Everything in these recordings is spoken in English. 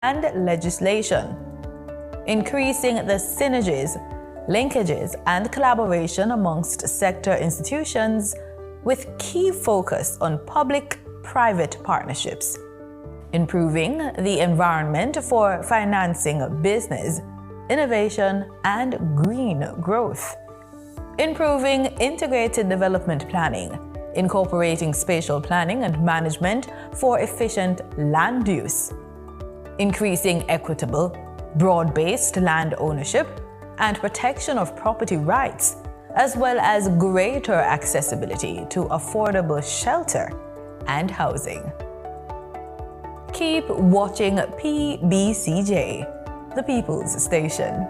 and legislation. Increasing the synergies, linkages, and collaboration amongst sector institutions with key focus on public-private partnerships. Improving the environment for financing business, innovation, and green growth. Improving integrated development planning, incorporating spatial planning and management for efficient land use. Increasing equitable, broad-based land ownership and protection of property rights, as well as greater accessibility to affordable shelter and housing. Keep watching PBCJ, the People's Station.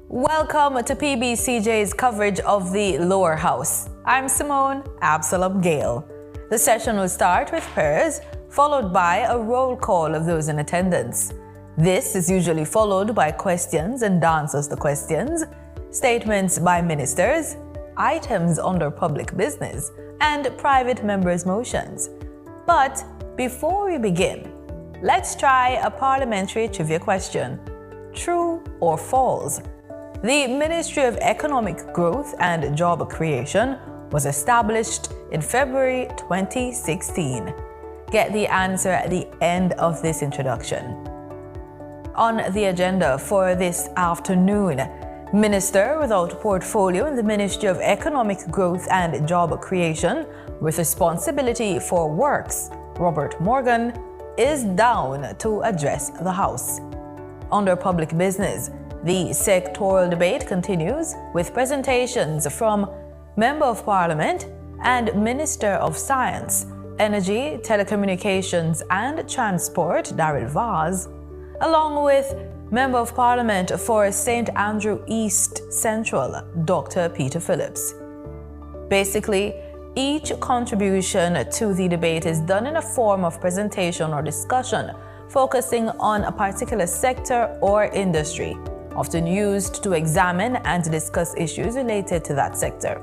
Welcome to PBCJ's coverage of the Lower House. I'm Simone Absalom Gale. The session will start with prayers, followed by a roll call of those in attendance. This is usually followed by questions and answers to questions, statements by ministers, items under public business, and private members' motions. But before we begin, let's try a parliamentary trivia question. True or false? The Ministry of Economic Growth and Job Creation was established in February 2016. Get the answer at the end of this introduction. On the agenda for this afternoon, Minister without portfolio in the Ministry of Economic Growth and Job Creation with responsibility for works, Robert Morgan, is down to address the House. Under public business, the sectorial debate continues with presentations from Member of Parliament and Minister of Science, Energy, Telecommunications and Transport, Daryl, along with Member of Parliament for St. Andrew East Central, Dr. Peter Phillips. Basically, each contribution to the debate is done in a form of presentation or discussion, focusing on a particular sector or industry, often used to examine and discuss issues related to that sector.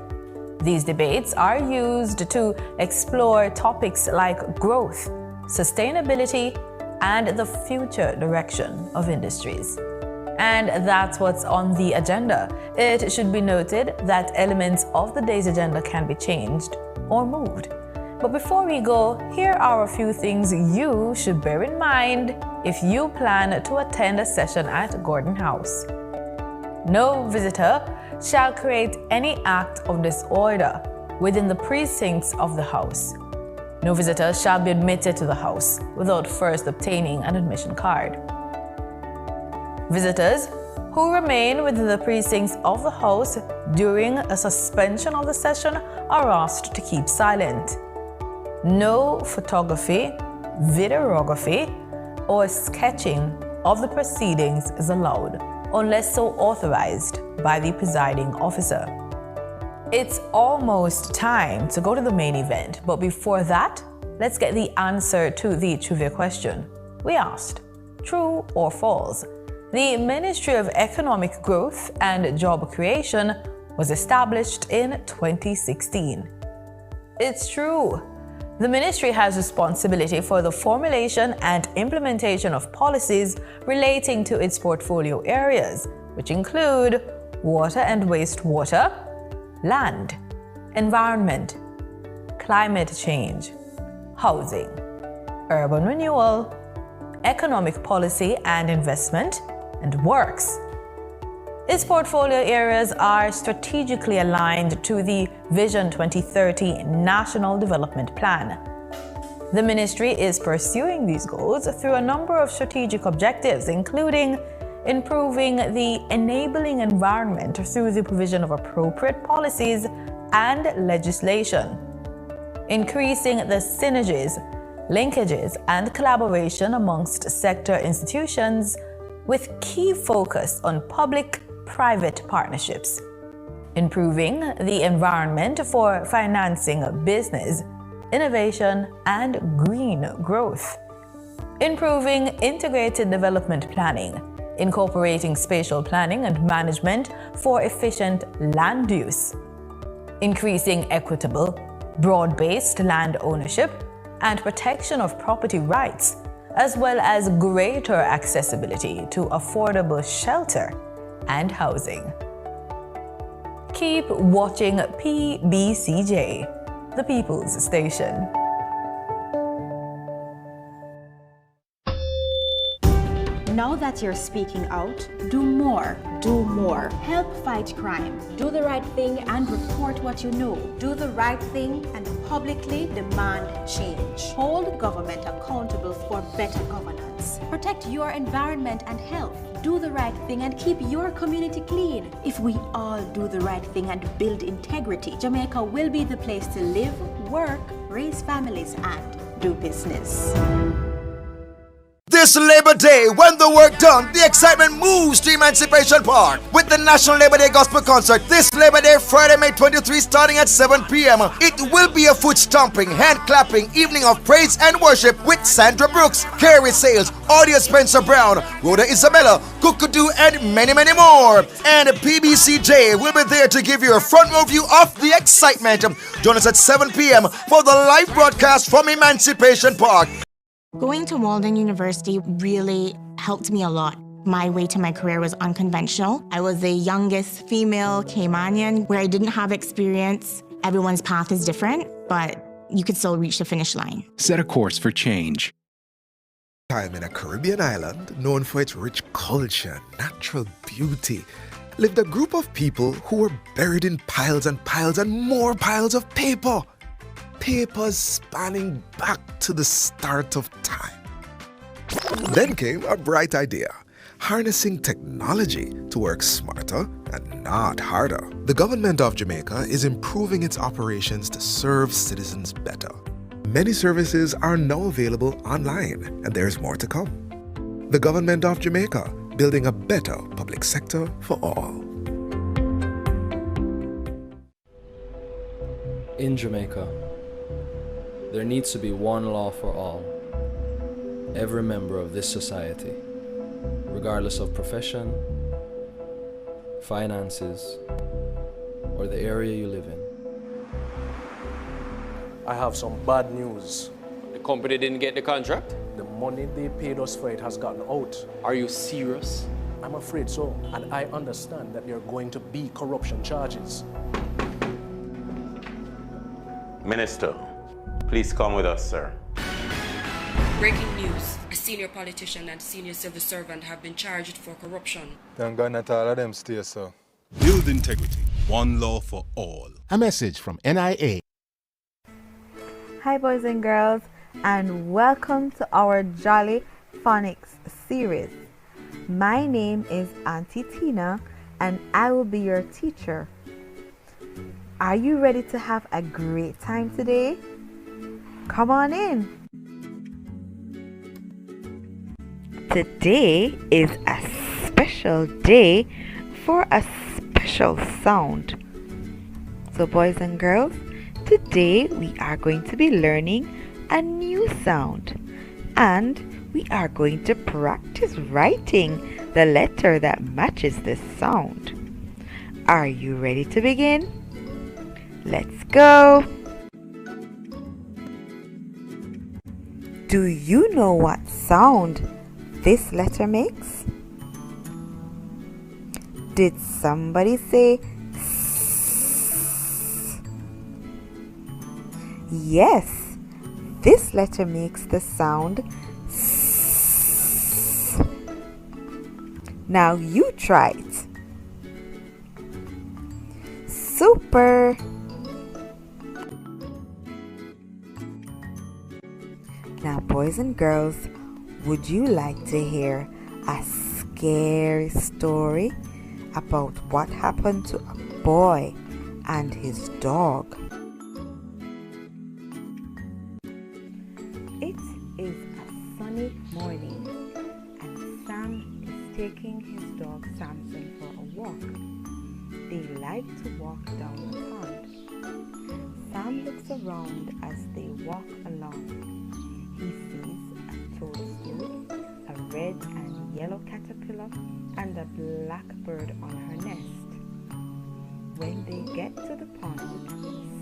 These debates are used to explore topics like growth, sustainability, and the future direction of industries. And that's what's on the agenda. It should be noted that elements of the day's agenda can be changed or moved. But before we go, here are a few things you should bear in mind if you plan to attend a session at Gordon House. No visitor shall create any act of disorder within the precincts of the House. No visitor shall be admitted to the House without first obtaining an admission card. Visitors who remain within the precincts of the House during a suspension of the session are asked to keep silent. No photography, videography, or sketching of the proceedings is allowed unless so authorized by the presiding officer. It's almost time to go to the main event, but before that, let's get the answer to the trivia question. We asked, true or false? The Ministry of Economic Growth and Job Creation was established in 2016. It's true. The ministry has responsibility for the formulation and implementation of policies relating to its portfolio areas, which include water and wastewater, land, environment, climate change, housing, urban renewal, economic policy and investment, and works. Its portfolio areas are strategically aligned to the Vision 2030 National Development Plan. The ministry is pursuing these goals through a number of strategic objectives, including improving the enabling environment through the provision of appropriate policies and legislation, increasing the synergies, linkages, and collaboration amongst sector institutions with key focus on public-private partnerships, improving the environment for financing business, innovation, and green growth, improving integrated development planning, incorporating spatial planning and management for efficient land use, increasing equitable, broad-based land ownership and protection of property rights, as well as greater accessibility to affordable shelter and housing. Keep watching PBCJ, the People's Station. Now that you're speaking out, do more. Do more. Help fight crime. Do the right thing and report what you know. Do the right thing and publicly demand change. Hold government accountable for better governance. Protect your environment and health. Do the right thing and keep your community clean. If we all do the right thing and build integrity, Jamaica will be the place to live, work, raise families, and do business. This Labor Day, when the work done, the excitement moves to Emancipation Park with the National Labor Day Gospel Concert this Labor Day, Friday, May 23, starting at 7 p.m. It will be a foot stomping, hand clapping evening of praise and worship with Sandra Brooks, Carrie Sales, Audio Spencer Brown, Rhoda Isabella, Kukudu, and many, many more. And PBCJ will be there to give you a front row view of the excitement. Join us at 7 p.m. for the live broadcast from Emancipation Park. Going to Walden University really helped me a lot. My way to my career was unconventional. I was the youngest female Caymanian where I didn't have experience. Everyone's path is different, but you could still reach the finish line. Set a course for change. Time in a Caribbean island known for its rich culture, natural beauty, lived a group of people who were buried in piles and piles and more piles of paper. Papers spanning back to the start of time. Then came a bright idea, harnessing technology to work smarter and not harder. The government of Jamaica is improving its operations to serve citizens better. Many services are now available online, and there's more to come. The government of Jamaica, building a better public sector for all. In Jamaica, there needs to be one law for all. Every member of this society, regardless of profession, finances, or the area you live in. I have some bad news. The company didn't get the contract? The money they paid us for it has gotten out. Are you serious? I'm afraid so. And I understand that there are going to be corruption charges. Minister, please come with us, sir. Breaking news. A senior politician and senior civil servant have been charged for corruption. Thank God not all of them stay, sir. Build integrity. One law for all. A message from NIA. Hi boys and girls, and welcome to our Jolly Phonics series. My name is Auntie Tina and I will be your teacher. Are you ready to have a great time today? Come on in. Today is a special day for a special sound. So boys and girls, today we are going to be learning a new sound, and we are going to practice writing the letter that matches this sound. Are you ready to begin? Let's go! Do you know what sound this letter makes? Did somebody say S? Yes, this letter makes the sound S. Now you try it. Super! Now boys and girls, would you like to hear a scary story about what happened to a boy and his dog? It is a sunny morning and Sam is taking his dog Samson for a walk. They like to walk down the pond. Sam looks around as they walk along. He sees a toadstool, a red and yellow caterpillar, and a black bird on her nest. When they get to the pond,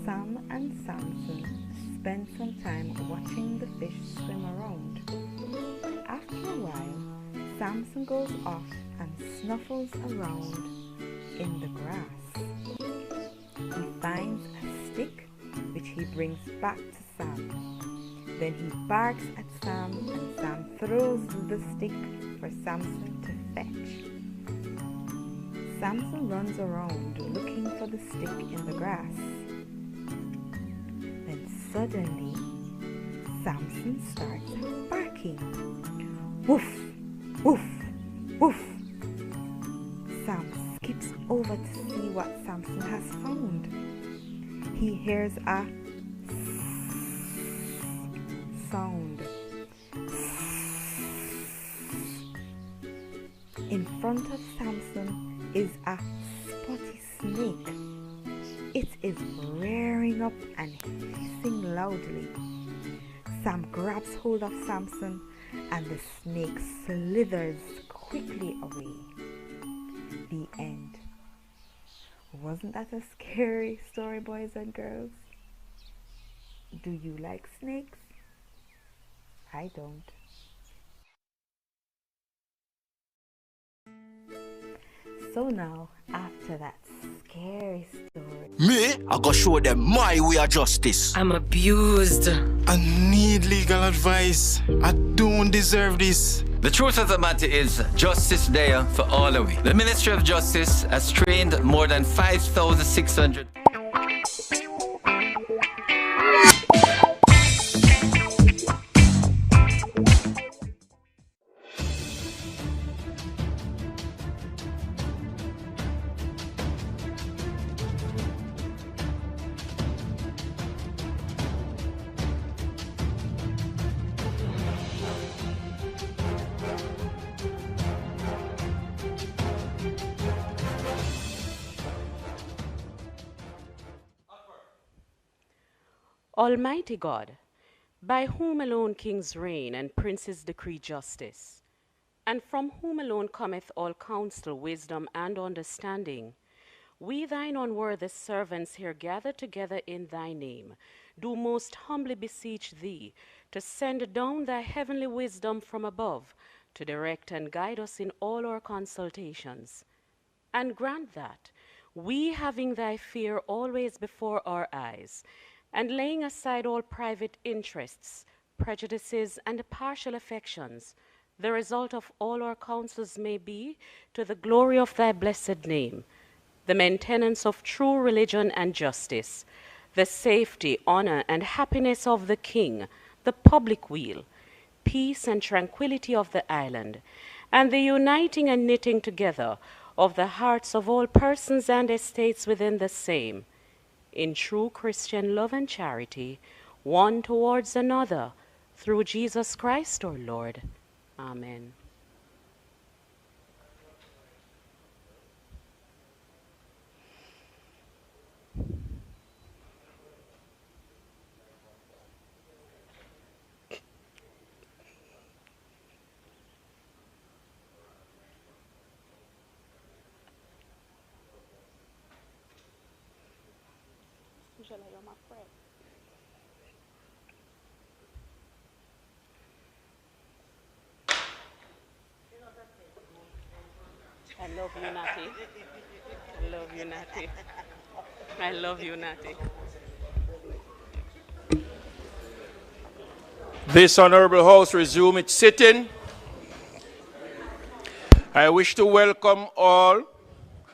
Sam and Samson spend some time watching the fish swim around. After a while, Samson goes off and snuffles around in the grass. He finds a stick which he brings back to Sam. Then he barks at Sam and Sam throws the stick for Samson to fetch. Samson runs around looking for the stick in the grass. Then suddenly, Samson starts barking. Woof, woof, woof. Sam skips over to see what Samson has found. He hears a sound. In front of Samson is a spotty snake. It is rearing up and hissing loudly. Sam grabs hold of Samson and the snake slithers quickly away. The end. Wasn't that a scary story, boys and girls? Do you like snakes? I don't. So now, after that scary story, me, I go show them my way of justice. I'm abused. I need legal advice. I don't deserve this. The truth of the matter is, justice there for all of we. The Ministry of Justice has trained more than 5,600. Almighty God, by whom alone kings reign and princes decree justice, and from whom alone cometh all counsel, wisdom, and understanding, we thine unworthy servants here gathered together in thy name, do most humbly beseech thee to send down thy heavenly wisdom from above to direct and guide us in all our consultations. And grant that, we having thy fear always before our eyes, and laying aside all private interests, prejudices, and partial affections, the result of all our counsels may be to the glory of thy blessed name, the maintenance of true religion and justice, the safety, honor, and happiness of the king, the public weal, peace and tranquility of the island, and the uniting and knitting together of the hearts of all persons and estates within the same, in true Christian love and charity, one towards another, through Jesus Christ our Lord. Amen. I love you, Natty. I love you, Natty. I love you, Natty. This honorable house resume its sitting. I wish to welcome all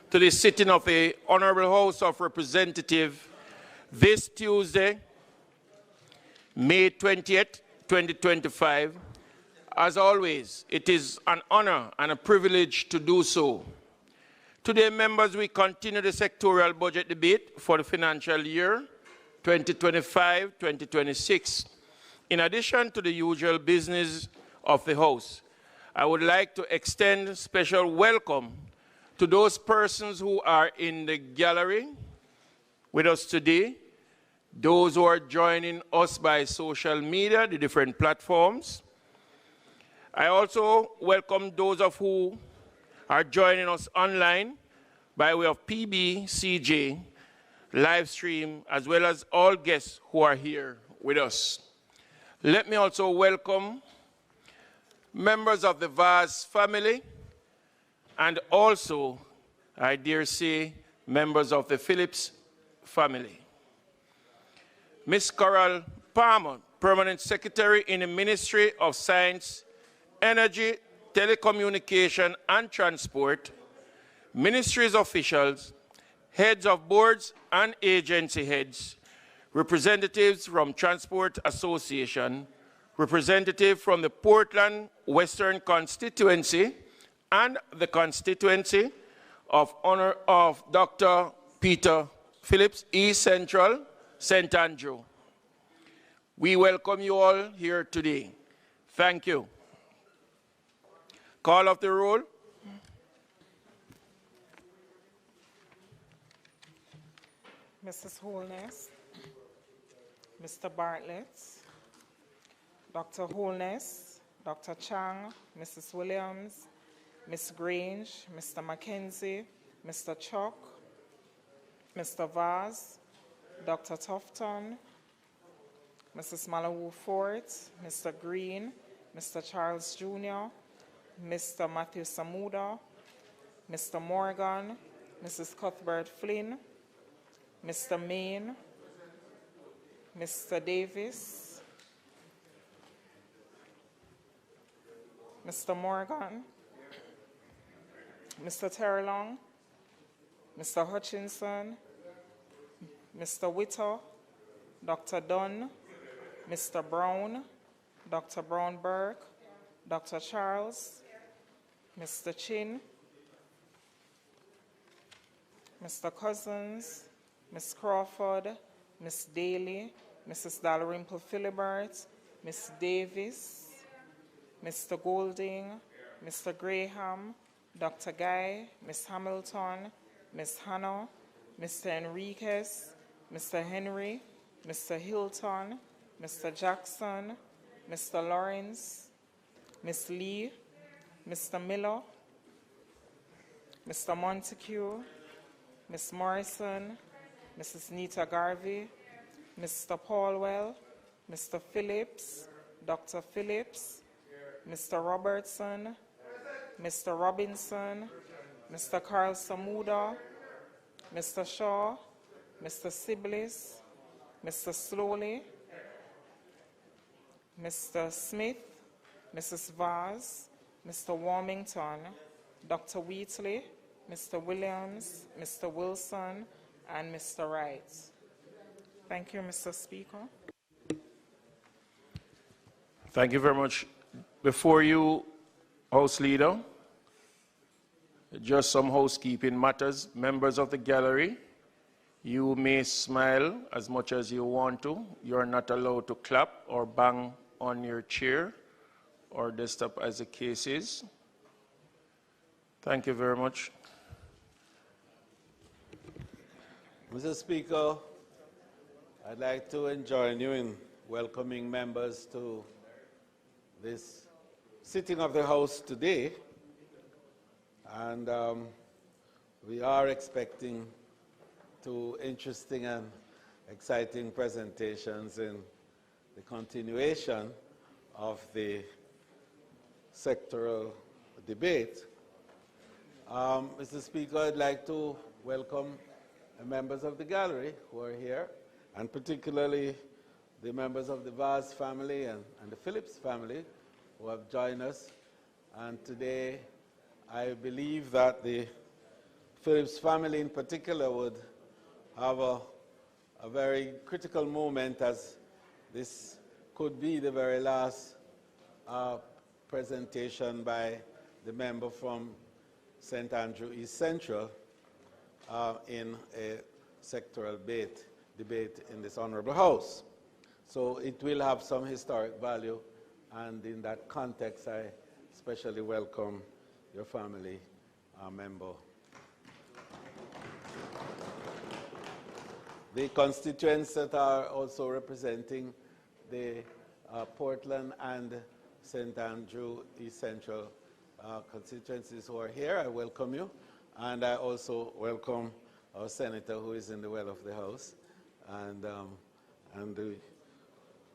to the sitting of the Honorable House of Representatives this Tuesday, May 20th, 2025. As always, it is an honor and a privilege to do so. Today, members, we continue the sectorial budget debate for the financial year 2025-2026. In addition to the usual business of the House, I would like to extend special welcome to those persons who are in the gallery with us today, those who are joining us by social media, the different platforms. I also welcome those of who are joining us online by way of PBCJ live stream, as well as all guests who are here with us. Let me also welcome members of the Vaz family and also, I dare say, members of the Phillips family. Ms. Coral Palmer, Permanent Secretary in the Ministry of Science, Energy, Telecommunication and Transport, ministries officials, heads of boards and agency heads, representatives from Transport Association, representative from the Portland Western Constituency and the constituency of honor of Dr. Peter Phillips, East Central, St. Andrew. We welcome you all here today. Thank you. Call of the roll. Mrs. Holness, Mr. Bartlett, Dr. Holness, Dr. Chang, Mrs. Williams, Ms. Grange, Mr. Mackenzie, Mr. Chuck, Mr. Vaz, Dr. Tufton, Mrs. Malawu Fort, Mr. Green, Mr. Charles Jr., Mr. Matthew Samuda, Mr. Morgan, Mrs. Cuthbert Flynn, Mr. Main, Mr. Davis, Mr. Morgan, Mr. Terrelong, Mr. Hutchinson, Mr. Witter, Dr. Dunn, Mr. Brown, Dr. Brown-Burke, Dr. Charles, Mr. Chin, Mr. Cousins, Ms. Crawford, Ms. Daly, Mrs. Dalrymple Philibert, Ms. Davis, Mr. Golding, Mr. Graham, Dr. Guy, Ms. Hamilton, Ms. Hannah, Mr. Enriquez, Mr. Henry, Mr. Hilton, Mr. Jackson, Mr. Lawrence, Ms. Lee, Mr. Miller, Mr. Montague, Ms. Morrison, Mrs. Nita Garvey, Mr. Paulwell, Mr. Phillips, Dr. Phillips, Mr. Robertson, Mr. Robinson, Mr. Carl Samuda, Mr. Shaw, Mr. Siblis, Mr. Slowly, Mr. Smith, Mrs. Vaz, Mr. Warmington, Dr. Wheatley, Mr. Williams, Mr. Wilson, and Mr. Wright. Thank you, Mr. Speaker. Thank you very much. Before you, House Leader, just some housekeeping matters. Members of the gallery, you may smile as much as you want to. You're not allowed to clap or bang on your chair or desktop as the case is. Thank you very much. Mr. Speaker, I'd like to join you in welcoming members to this sitting of the House today. And we are expecting two interesting and exciting presentations in the continuation of the sectoral debate. Mr. Speaker, I'd like to welcome the members of the gallery who are here, and particularly the members of the Vaz family and the Phillips family who have joined us. And today, I believe that the Phillips family in particular would have a very critical moment, as this could be the very last presentation by the member from St. Andrew East Central in a sectoral debate in this honorable House. So it will have some historic value, and in that context, I especially welcome your family member. The constituents that are also representing the Portland and St. Andrew East Central constituencies who are here, I welcome you. And I also welcome our senator who is in the well of the House, and the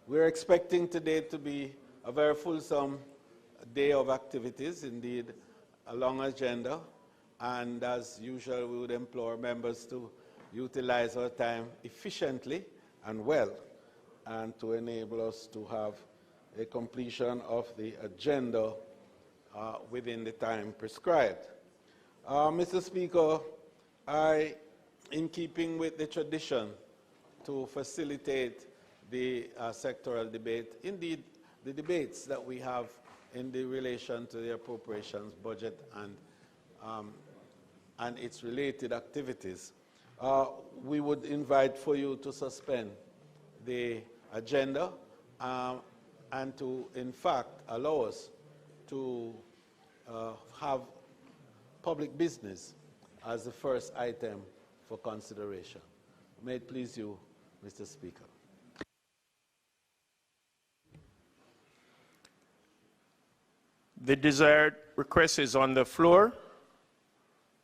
We're expecting today to be a very fulsome day of activities, indeed a long agenda, and as usual we would implore members to utilize our time efficiently and well, and to enable us to have a completion of the agenda within the time prescribed. Mr. Speaker, in keeping with the tradition to facilitate the sectoral debate, indeed the debates that we have in the relation to the appropriations budget and its related activities, we would invite for you to suspend the agenda and to, in fact, allow us to have public business as the first item for consideration. May it please you, Mr. Speaker. The desired request is on the floor.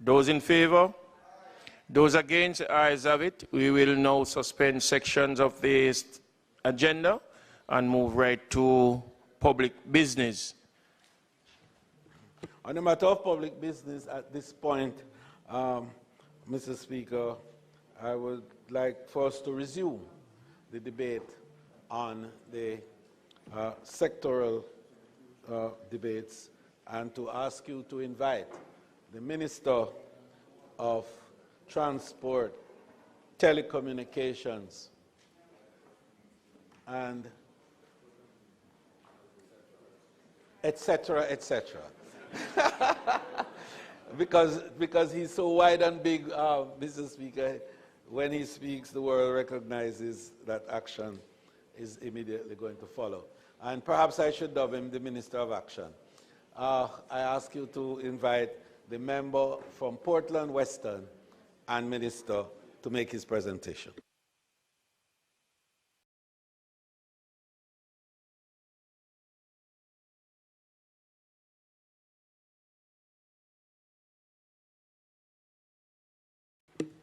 Those in favor? Those against, the ayes have it. We will now suspend sections of this agenda and move right to public business. On the matter of public business at this point, Mr. Speaker, I would like for us to resume the debate on the sectoral debates and to ask you to invite the Minister of Transport, Telecommunications, and etc., etc. because he's so wide and big, Mr. Speaker, when he speaks, the world recognizes that action is immediately going to follow. And perhaps I should dub him the Minister of Action. I ask you to invite the member from Portland Western and Minister to make his presentation.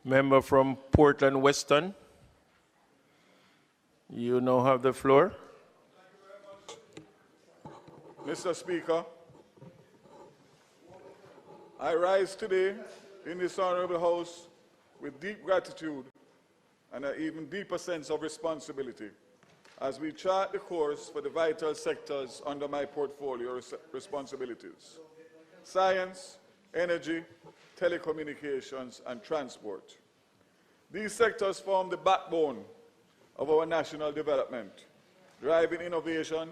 Member from Portland Western, you now have the floor. Mr. Speaker, I rise today in this honorable House with deep gratitude and an even deeper sense of responsibility as we chart the course for the vital sectors under my portfolio responsibilities: science, energy, telecommunications, and transport. These sectors form the backbone of our national development, driving innovation,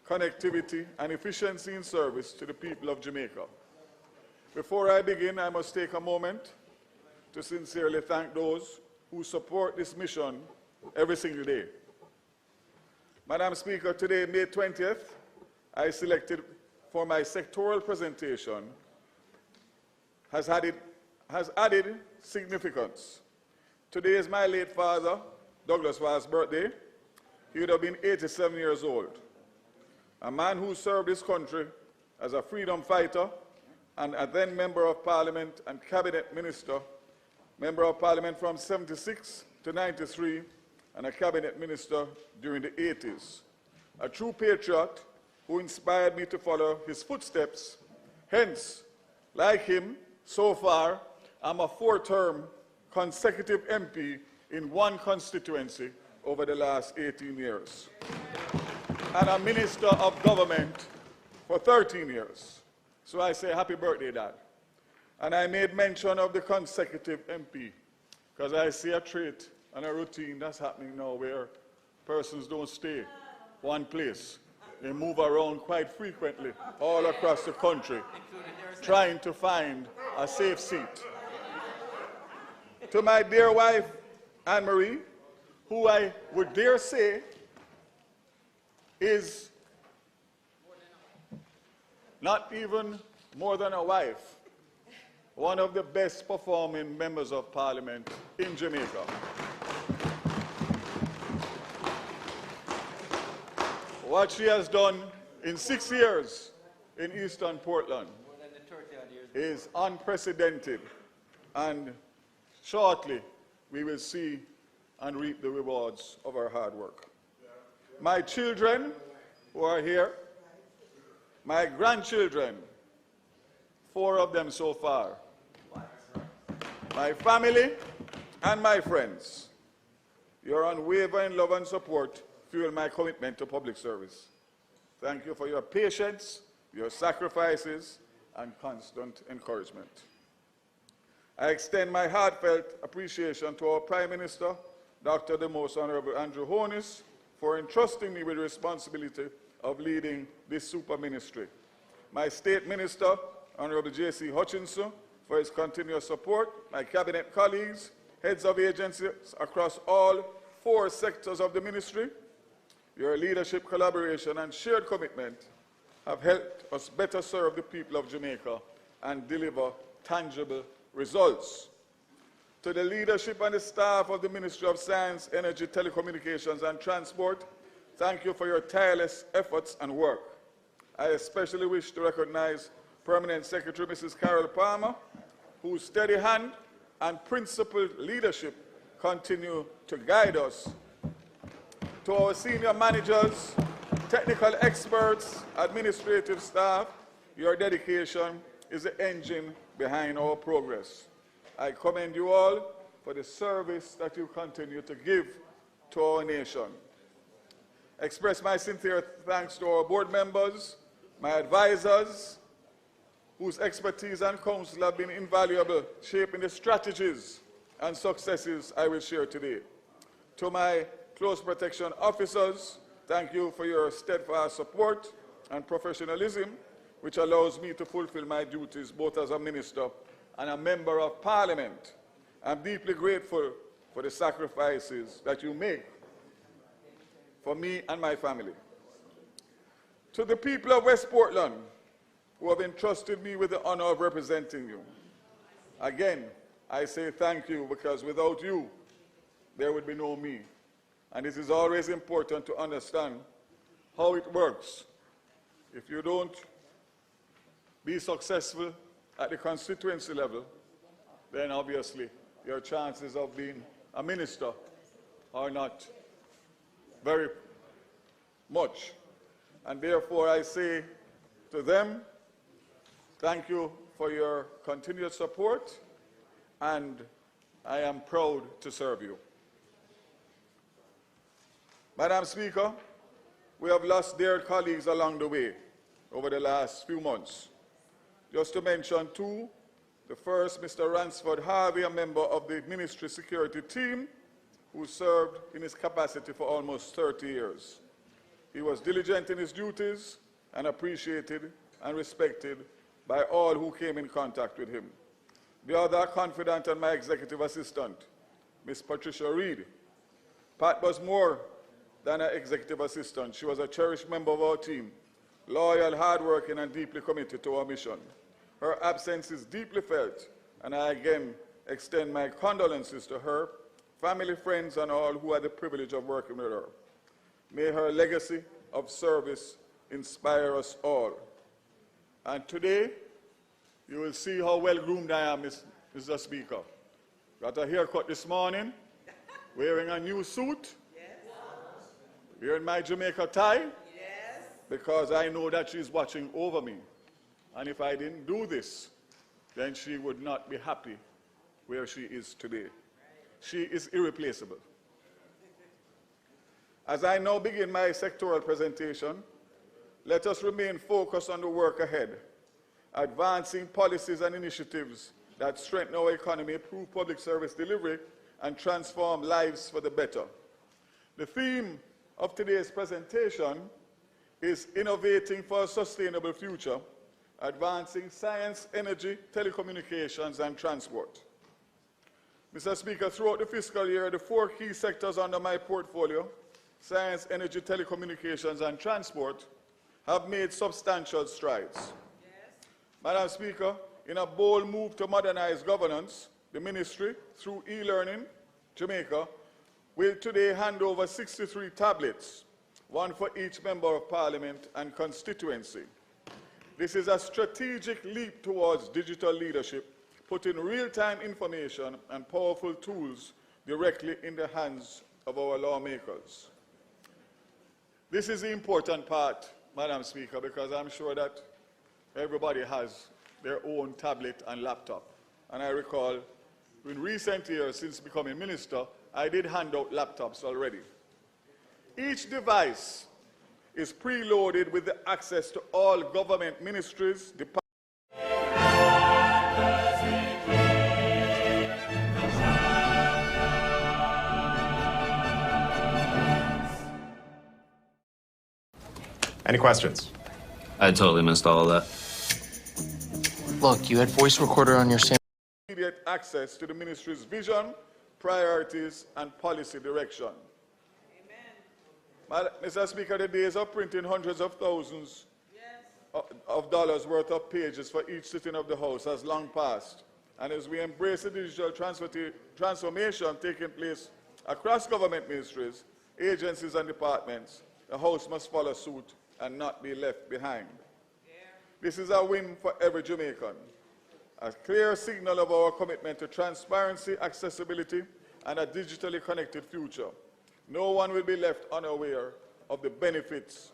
connectivity, and efficiency in service to the people of Jamaica. Before I begin, I must take a moment to sincerely thank those who support this mission every single day. Madam Speaker, today, May 20th, I selected for my sectoral presentation has added significance. Today is my late father, Douglas Vaz's birthday. He would have been 87 years old. A man who served his country as a freedom fighter and a then Member of Parliament and Cabinet Minister, Member of Parliament from 76 to 93, and a Cabinet Minister during the 80s. A true patriot who inspired me to follow his footsteps. Hence, like him, so far, I'm a 4-term consecutive MP in one constituency over the last 18 years, and a Minister of Government for 13 years. So I say happy birthday, Dad. And I made mention of the consecutive MP because I see a trait and a routine that's happening now where persons don't stay one place. They move around quite frequently all across the country trying to find a safe seat. To my dear wife, Anne-Marie, who I would dare say is not even more than a wife, one of the best performing members of Parliament in Jamaica. What she has done in 6 years in Eastern Portland is unprecedented, and shortly we will see and reap the rewards of our hard work. my children who are here, my grandchildren, 4 of them so far, my family, and my friends. Your unwavering love and support fuel my commitment to public service. Thank you for your patience, your sacrifices, and constant encouragement. I extend my heartfelt appreciation to our Prime Minister, Dr. the Most Honorable Andrew Holness, for entrusting me with the responsibility of leading this super ministry. My State Minister, Honorable J.C. Hutchinson, for his continuous support, my Cabinet colleagues, heads of agencies across all 4 sectors of the ministry. Your leadership, collaboration, and shared commitment have helped us better serve the people of Jamaica and deliver tangible results. To the leadership and the staff of the Ministry of Science, Energy, Telecommunications, and Transport, thank you for your tireless efforts and work. I especially wish to recognize Permanent Secretary Mrs. Carol Palmer, whose steady hand and principled leadership continue to guide us. To our senior managers, technical experts, administrative staff, your dedication is the engine behind our progress. I commend you all for the service that you continue to give to our nation. Express my sincere thanks to our board members, my advisors, whose expertise and counsel have been invaluable, shaping the strategies and successes I will share today. To my close protection officers, thank you for your steadfast support and professionalism, which allows me to fulfill my duties both as a minister and a member of Parliament. I'm deeply grateful for the sacrifices that you make for me and my family. To the people of West Portland, who have entrusted me with the honor of representing you, again, I say thank you, because without you, there would be no me. And it is always important to understand how it works. If you don't be successful at the constituency level, then obviously your chances of being a minister are not very much. And therefore I say to them, thank you for your continued support, and I am proud to serve you. Madam Speaker, we have lost dear colleagues along the way over the last few months. Just to mention 2, the first, Mr. Ransford Harvey, a member of the Ministry Security team, who served in his capacity for almost 30 years. He was diligent in his duties and appreciated and respected by all who came in contact with him. The other confidant and my executive assistant, Ms. Patricia Reed. Pat was more than an executive assistant. She was a cherished member of our team, loyal, hardworking, and deeply committed to our mission. Her absence is deeply felt, and I again extend my condolences to her, family, friends, and all who had the privilege of working with her. May her legacy of service inspire us all. And today, you will see how well-groomed I am, Mr. Speaker. Got a haircut this morning, wearing a new suit, wearing my Jamaica tie, because I know that she's watching over me. And if I didn't do this, then she would not be happy where she is today. She is irreplaceable. As I now begin my sectoral presentation, let us remain focused on the work ahead, advancing policies and initiatives that strengthen our economy, improve public service delivery, and transform lives for the better. The theme of today's presentation is Innovating for a Sustainable Future, Advancing Science, Energy, Telecommunications, and Transport. Mr. Speaker, throughout the fiscal year, the 4 key sectors under my portfolio, science, energy, telecommunications, and transport, have made substantial strides. Madam Speaker, in a bold move to modernize governance, the ministry, through e-learning, Jamaica, will today hand over 63 tablets, 1 for each member of Parliament and constituency. This is a strategic leap towards digital leadership, putting real-time information and powerful tools directly in the hands of our lawmakers. This is the important part, Madam Speaker, because I'm sure that everybody has their own tablet and laptop. And I recall in recent years, since becoming minister, I did hand out laptops already. Each device is preloaded with the access to all government ministries, departments. Any questions? I totally missed all of that. Look, you had voice recorder on your Sam. Immediate access to the ministry's vision, priorities, and policy direction. Amen. Mr. Speaker, the days of printing hundreds of thousands of dollars worth of pages for each sitting of the House has long passed. And as we embrace the digital transformation taking place across government ministries, agencies, and departments, the House must follow suit and not be left behind. This is a win for every Jamaican, a clear signal of our commitment to transparency, accessibility, and a digitally connected future. No one will be left unaware of the benefits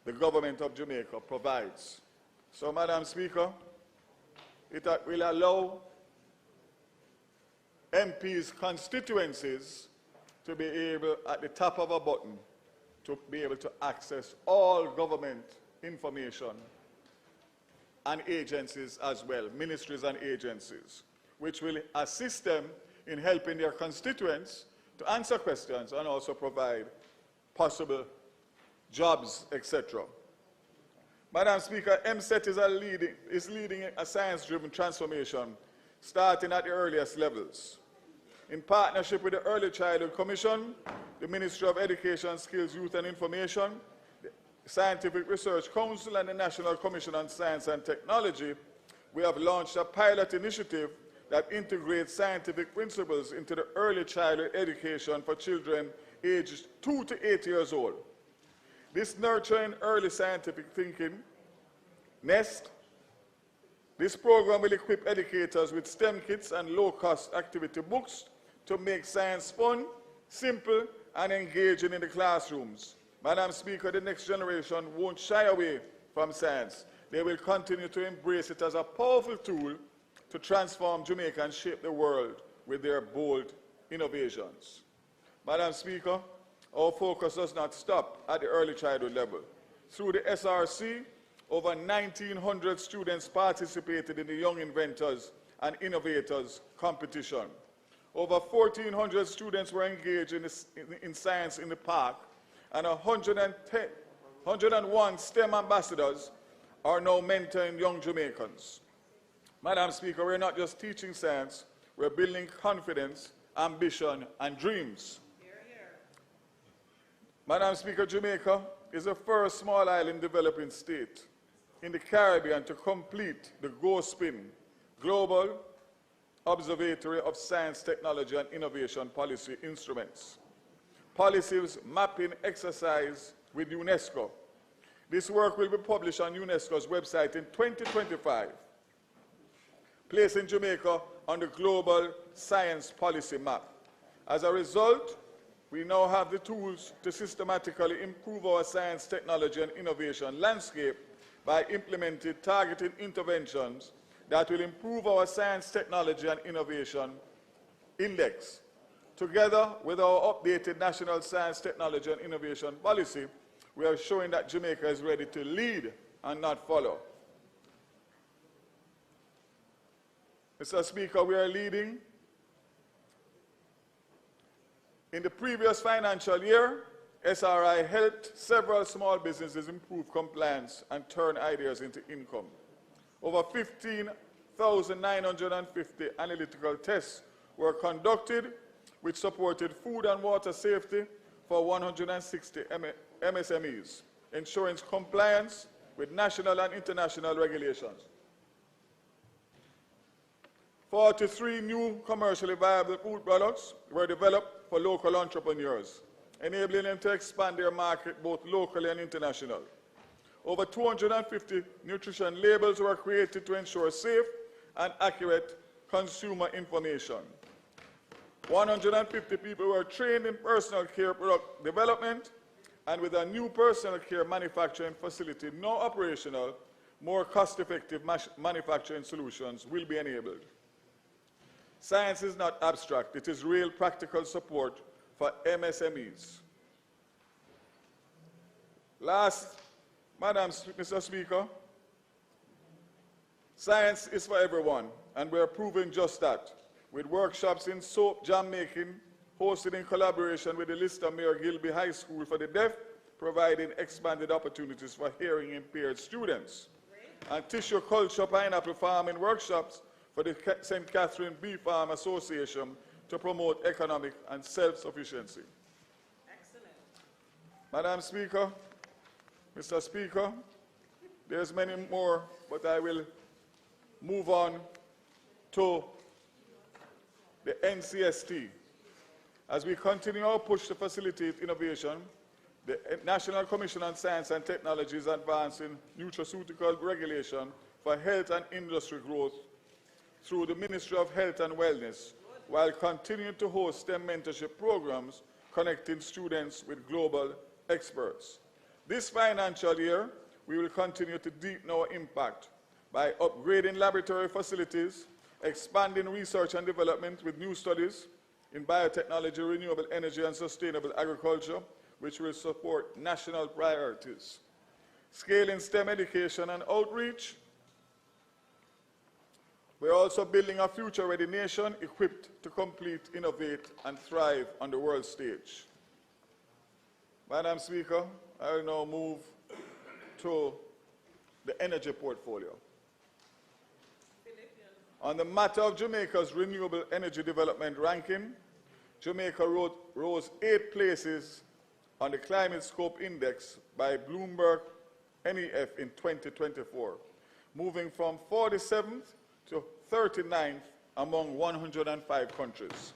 the government of Jamaica provides. So, Madam Speaker, it will allow MPs' constituencies to be able, at the tap of a button, to be able to access all government information and agencies as well, ministries and agencies, which will assist them in helping their constituents to answer questions and also provide possible jobs, etc. Madam Speaker, MSET is leading a science-driven transformation starting at the earliest levels. In partnership with the Early Childhood Commission, the Ministry of Education, Skills, Youth and Information, the Scientific Research Council, and the National Commission on Science and Technology, we have launched a pilot initiative that integrates scientific principles into the early childhood education for children aged 2 to 8 years old. This nurturing early scientific thinking nest. This program will equip educators with STEM kits and low-cost activity books to make science fun, simple, and engaging in the classrooms. Madam Speaker, the next generation won't shy away from science. They will continue to embrace it as a powerful tool to transform Jamaica and shape the world with their bold innovations. Madam Speaker, our focus does not stop at the early childhood level. Through the SRC, over 1,900 students participated in the Young Inventors and Innovators competition. Over 1,400 students were engaged in science in the park, and 101 STEM ambassadors are now mentoring young Jamaicans. Madam Speaker, we're not just teaching science, we're building confidence, ambition, and dreams. Madam Speaker, Jamaica is the first small island developing state in the Caribbean to complete the GoSpin Global Observatory of Science, Technology, and Innovation Policy Instruments. Policies mapping exercise with UNESCO. This work will be published on UNESCO's website in 2025, placing Jamaica on the global science policy map. As a result, we now have the tools to systematically improve our science, technology, and innovation landscape by implementing targeted interventions that will improve our science, technology, and innovation index. Together with our updated National Science, Technology, and Innovation Policy, we are showing that Jamaica is ready to lead and not follow. Mr. Speaker, we are leading. In the previous financial year, SRI helped several small businesses improve compliance and turn ideas into income. Over 15,950 analytical tests were conducted, which supported food and water safety for 160 MSMEs, ensuring compliance with national and international regulations. 43 new commercially viable food products were developed for local entrepreneurs, enabling them to expand their market both locally and internationally. Over 250 nutrition labels were created to ensure safe and accurate consumer information. 150 people were trained in personal care product development, and with a new personal care manufacturing facility now operational, more cost-effective manufacturing solutions will be enabled. Science is not abstract, it is real practical support for MSMEs. Last, Mr. Speaker, science is for everyone, and we are proving just that, with workshops in soap jam making, hosted in collaboration with the Lister Mayor Gilby High School for the Deaf, providing expanded opportunities for hearing impaired students, and tissue culture pineapple farming workshops for the St. Catherine Bee Farm Association to promote economic and self-sufficiency. Excellent. Madam Speaker, Mr. Speaker, there's many more, but I will move on to the NCST. As we continue our push to facilitate innovation, the National Commission on Science and Technology is advancing nutraceutical regulation for health and industry growth through the Ministry of Health and Wellness, while continuing to host STEM mentorship programs connecting students with global experts. This financial year, we will continue to deepen our impact by upgrading laboratory facilities, expanding research and development with new studies in biotechnology, renewable energy, and sustainable agriculture, which will support national priorities. Scaling STEM education and outreach. We're also building a future-ready nation equipped to compete, innovate, and thrive on the world stage. Madam Speaker, I will now move to the energy portfolio. On the matter of Jamaica's renewable energy development ranking, Jamaica rose 8 places on the Climate Scope Index by Bloomberg NEF in 2024, moving from 47th to 39th among 105 countries.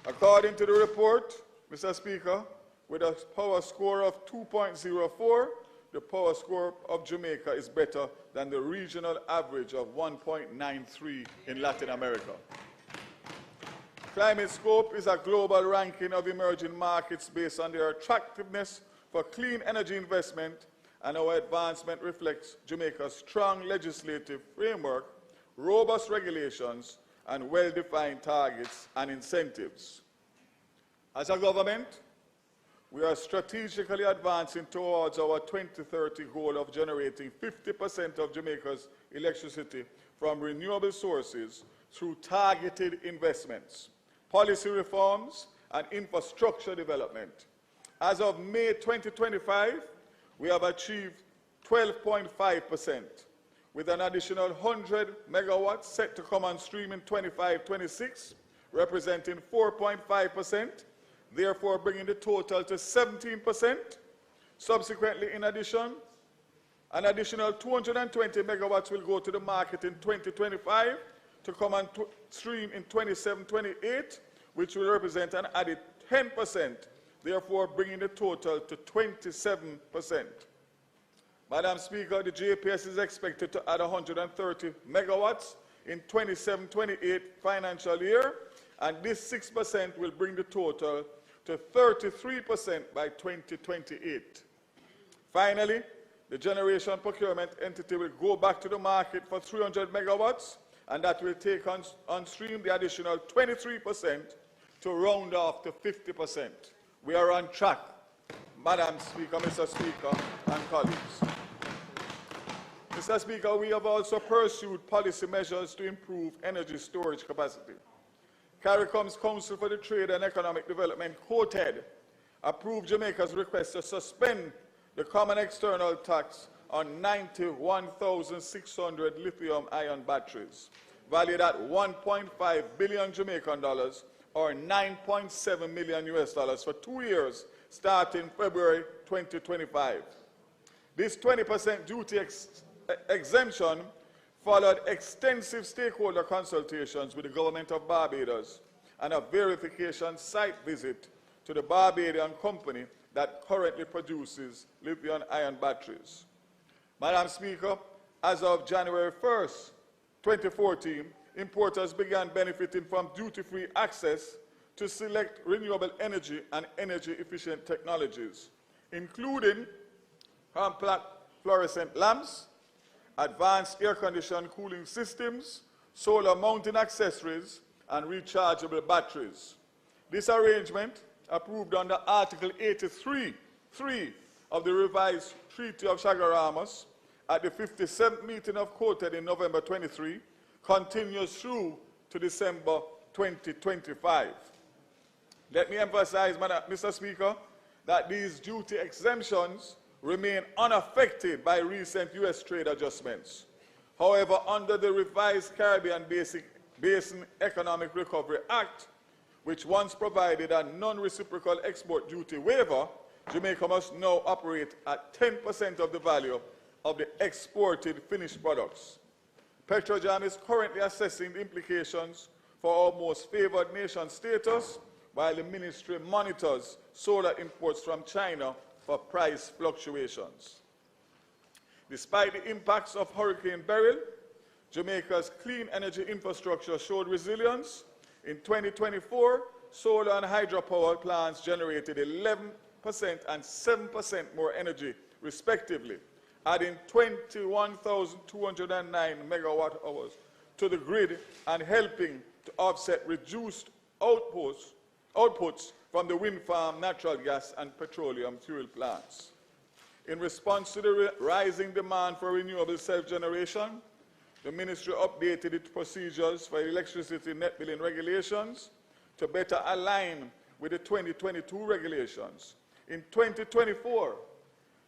According to the report, Mr. Speaker, with a power score of 2.04, the power score of Jamaica is better than the regional average of 1.93 in Latin America. Climate Scope is a global ranking of emerging markets based on their attractiveness for clean energy investment, and our advancement reflects Jamaica's strong legislative framework, robust regulations, and well-defined targets and incentives. As a government, we are strategically advancing towards our 2030 goal of generating 50% of Jamaica's electricity from renewable sources through targeted investments, policy reforms, and infrastructure development. As of May 2025, we have achieved 12.5%, with an additional 100 megawatts set to come on stream in 25-26, representing 4.5%, therefore bringing the total to 17%. Subsequently, in addition, an additional 220 megawatts will go to the market in 2025 to come on stream in 27-28, which will represent an added 10%, therefore bringing the total to 27%. Madam Speaker, the JPS is expected to add 130 megawatts in 27-28 financial year, and this 6% will bring the total to 33% by 2028. Finally, the generation procurement entity will go back to the market for 300 megawatts, and that will take on stream the additional 23% to round off to 50%. We are on track, Madam Speaker, Mr. Speaker, and colleagues. Mr. Speaker, we have also pursued policy measures to improve energy storage capacity. CARICOM's Council for the Trade and Economic Development, COTED, approved Jamaica's request to suspend the common external tax on 91,600 lithium-ion batteries, valued at 1.5 billion Jamaican dollars, or $9.7 million for 2 years, starting February 2025. This 20% duty exemption followed extensive stakeholder consultations with the government of Barbados and a verification site visit to the Barbadian company that currently produces lithium-ion batteries. Madam Speaker, as of January 1st, 2014, importers began benefiting from duty-free access to select renewable energy and energy-efficient technologies, including fluorescent lamps, advanced air-conditioned cooling systems, solar mounting accessories, and rechargeable batteries. This arrangement, approved under Article 83(3) of the revised Treaty of Chaguaramas at the 57th meeting of Quoted in November 23, continues through to December 2025. Let me emphasize, Mr. Speaker, that these duty exemptions remain unaffected by recent U.S. trade adjustments. However, under the revised Caribbean Basin Economic Recovery Act, which once provided a non-reciprocal export duty waiver, Jamaica must now operate at 10% of the value of the exported finished products. Petrojam is currently assessing the implications for our most favored nation status, while the ministry monitors solar imports from China for price fluctuations. Despite the impacts of Hurricane Beryl, Jamaica's clean energy infrastructure showed resilience. In 2024, solar and hydropower plants generated 11% and 7% more energy, respectively, adding 21,209 megawatt hours to the grid and helping to offset reduced outputs from the wind farm, natural gas, and petroleum fuel plants. In response to the rising demand for renewable self-generation, the ministry updated its procedures for electricity net billing regulations to better align with the 2022 regulations. In 2024,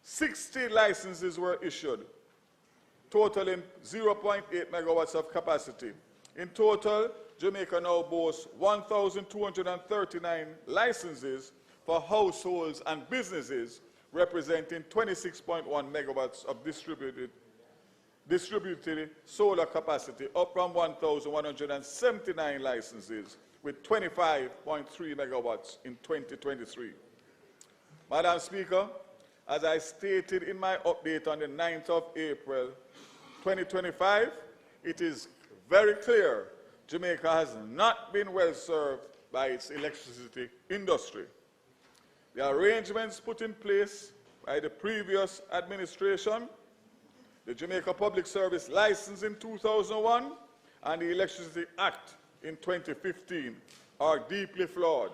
60 licenses were issued, totaling 0.8 megawatts of capacity. In total, Jamaica now boasts 1,239 licenses for households and businesses, representing 26.1 megawatts of distributed solar capacity, up from 1,179 licenses, with 25.3 megawatts in 2023. Madam Speaker, as I stated in my update on the 9th of April 2025, it is very clear Jamaica has not been well served by its electricity industry. The arrangements put in place by the previous administration, the Jamaica Public Service License in 2001, and the Electricity Act in 2015 are deeply flawed.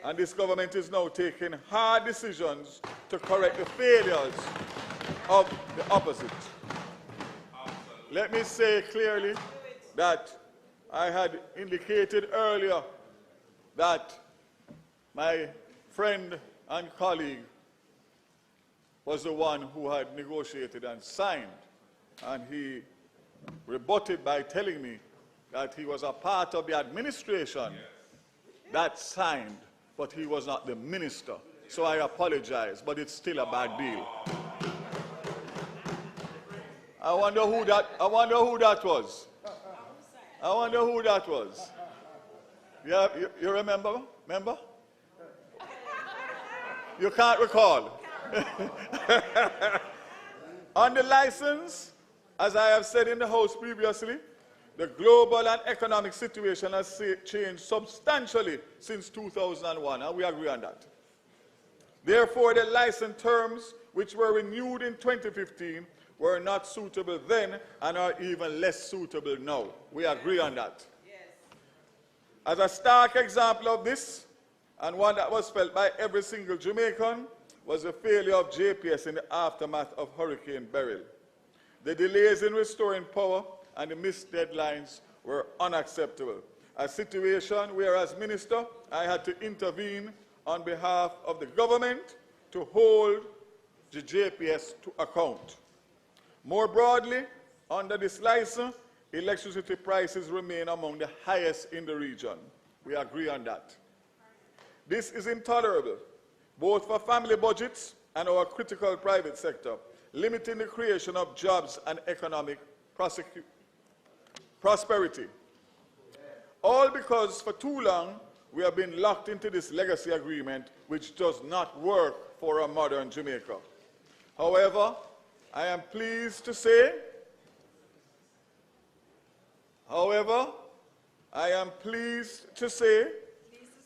And this government is now taking hard decisions to correct the failures of the opposite. Let me say clearly that I had indicated earlier that my friend and colleague was the one who had negotiated and signed, and he rebutted by telling me that he was a part of the administration that signed, but he was not the minister. So I apologize, but it's still a bad deal. I wonder who that was. I wonder who that was. Yeah, you remember? Remember? You can't recall. On the license, as I have said in the House previously, the global and economic situation has changed substantially since 2001, and we agree on that. Therefore, the license terms, which were renewed in 2015, were not suitable then and are even less suitable now. We agree on that. Yes. As a stark example of this, and one that was felt by every single Jamaican, was the failure of JPS in the aftermath of Hurricane Beryl. The delays in restoring power and the missed deadlines were unacceptable. A situation where, as minister, I had to intervene on behalf of the government to hold the JPS to account. More broadly, under this license, electricity prices remain among the highest in the region. We agree on that. This is intolerable, both for family budgets and our critical private sector, limiting the creation of jobs and economic prosperity. All because for too long we have been locked into this legacy agreement which does not work for a modern Jamaica. However, I am pleased to say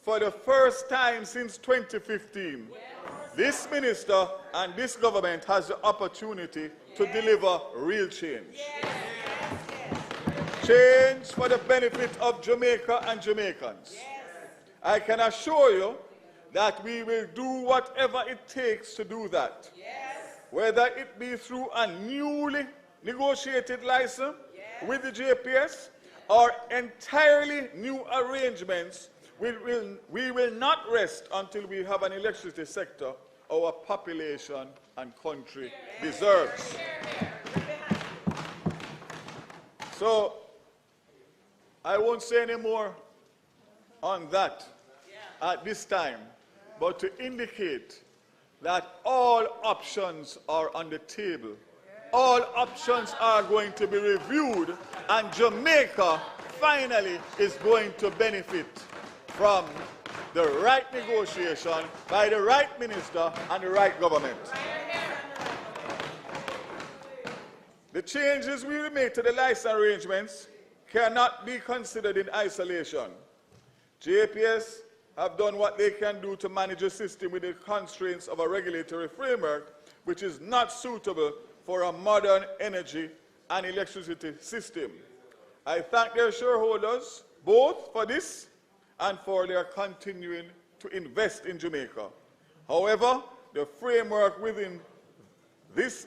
for the first time since 2015, this minister and this government has the opportunity to deliver real change. Change for the benefit of Jamaica and Jamaicans. I can assure you that we will do whatever it takes to do that. Whether it be through a newly negotiated license with the JPS or entirely new arrangements, we will not rest until we have an electricity sector our population and country deserves. So, I won't say any more on that at this time, but to indicate that all options are on the table. All options are going to be reviewed, and Jamaica finally is going to benefit from the right negotiation by the right minister and the right government. The changes we will make to the license arrangements cannot be considered in isolation. JPS have done what they can do to manage a system with the constraints of a regulatory framework which is not suitable for a modern energy and electricity system. I thank their shareholders both for this and for their continuing to invest in Jamaica. However, the framework within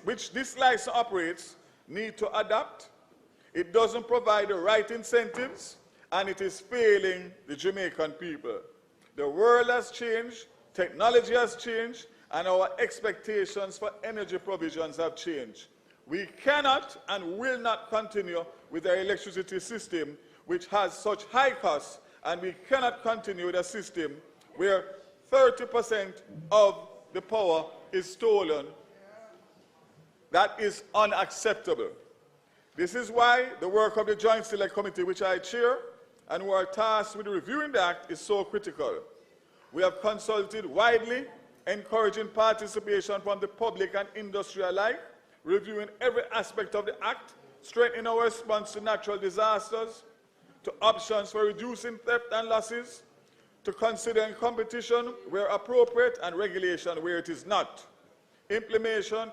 which this license operates need to adapt. It doesn't provide the right incentives, and it is failing the Jamaican people. The world has changed, technology has changed, and our expectations for energy provisions have changed. We cannot and will not continue with our electricity system which has such high costs, and we cannot continue with a system where 30% of the power is stolen. That is unacceptable. This is why the work of the Joint Select Committee, which I chair, and who are tasked with reviewing the Act, is so critical. We have consulted widely, encouraging participation from the public and industry alike, reviewing every aspect of the Act, strengthening our response to natural disasters, to options for reducing theft and losses, to considering competition where appropriate and regulation where it is not. Implementation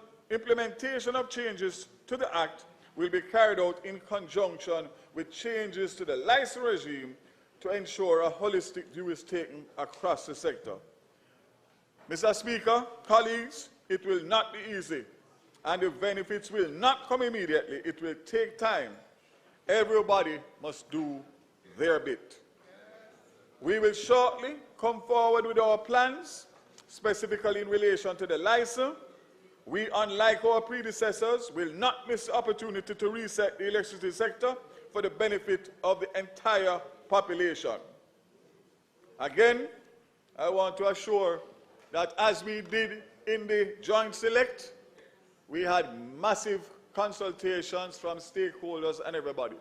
of changes to the Act will be carried out in conjunction with changes to the license regime to ensure a holistic view is taken across the sector. Mr. Speaker, colleagues, it will not be easy, and the benefits will not come immediately. It will take time. Everybody must do their bit. We will shortly come forward with our plans, specifically in relation to the license. We, unlike our predecessors, will not miss the opportunity to reset the electricity sector for the benefit of the entire population. Again, I want to assure that as we did in the Joint Select, we had massive consultations from stakeholders and everybody.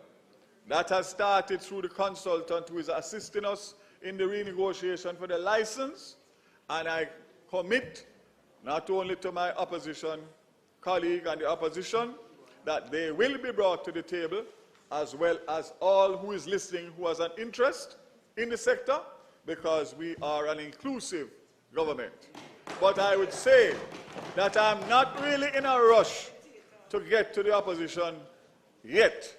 That has started through the consultant who is assisting us in the renegotiation for the license, and I commit not only to my opposition colleague and the opposition, that they will be brought to the table, as well as all who is listening who has an interest in the sector, because we are an inclusive government. But I would say that I'm not really in a rush to get to the opposition yet,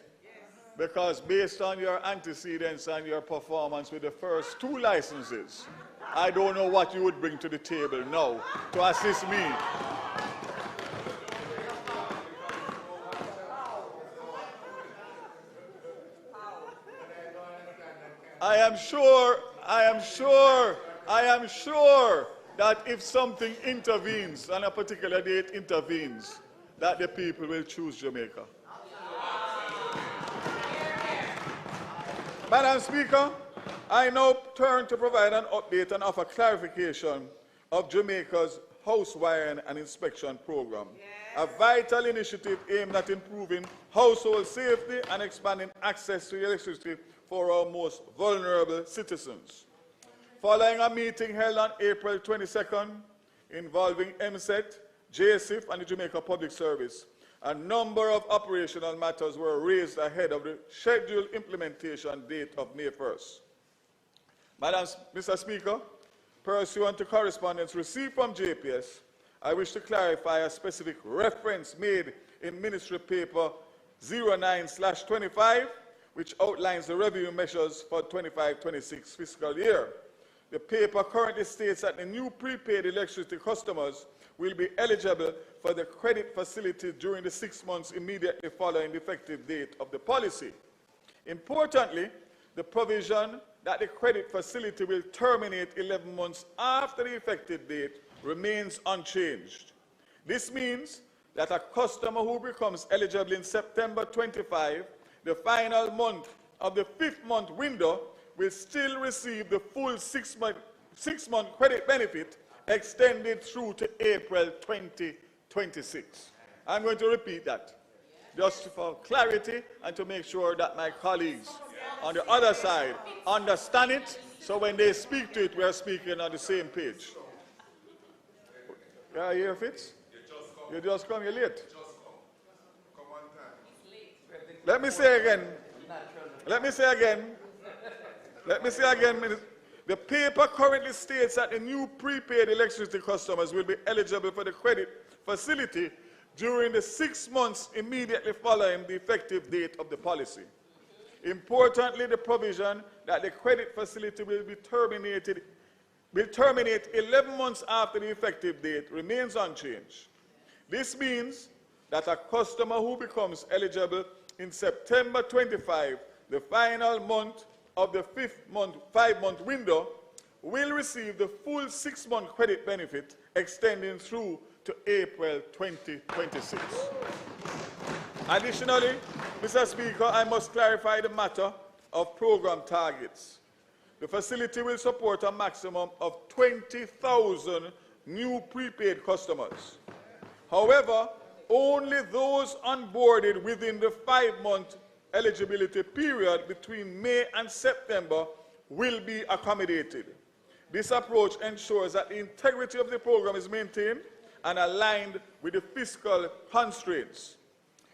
because based on your antecedents and your performance with the first two licenses, I don't know what you would bring to the table now to assist me. I am sure that if something intervenes, on a particular date intervenes, that the people will choose Jamaica. Madam Speaker, I now turn to provide an update and offer clarification of Jamaica's house wiring and inspection program, a vital initiative aimed at improving household safety and expanding access to electricity for our most vulnerable citizens. Following a meeting held on April 22nd involving MSET, JSIF and the Jamaica Public Service, a number of operational matters were raised ahead of the scheduled implementation date of May 1st. Mr. Speaker, pursuant to correspondence received from JPS, I wish to clarify a specific reference made in Ministry Paper 09/25, which outlines the revenue measures for 25-26 fiscal year. The paper currently states that the new prepaid electricity customers will be eligible for the credit facility during the 6 months immediately following the effective date of the policy. Importantly, the provision that the credit facility will terminate 11 months after the effective date remains unchanged. This means that a customer who becomes eligible in September 25, the final month of the 5th month window, will still receive the full 6-month credit benefit extended through to April 2026. I'm going to repeat that, just for clarity and to make sure that my colleagues on the other side understand it, so when they speak to it, we are speaking on the same page. Yeah, you hear, Fitz? You just come, you're late. Let me say again. The paper currently states that the new prepaid electricity customers will be eligible for the credit facility during the 6 months immediately following the effective date of the policy. Importantly, the provision that the credit facility will terminate 11 months after the effective date remains unchanged. This means that a customer who becomes eligible in September 25, the final month of the 5-month window, will receive the full 6-month credit benefit extending through to April 2026. Additionally, Mr. Speaker, I must clarify the matter of program targets. The facility will support a maximum of 20,000 new prepaid customers. However, only those onboarded within the 5-month eligibility period between May and September will be accommodated. This approach ensures that the integrity of the program is maintained and aligned with the fiscal constraints.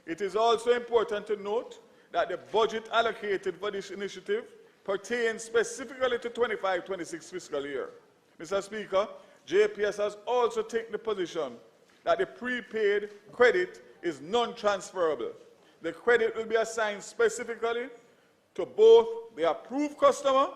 It is also important to note that the budget allocated for this initiative pertains specifically to 25-26 fiscal year. Mr. Speaker, JPS has also taken the position that the prepaid credit is non-transferable. The credit will be assigned specifically to both the approved customer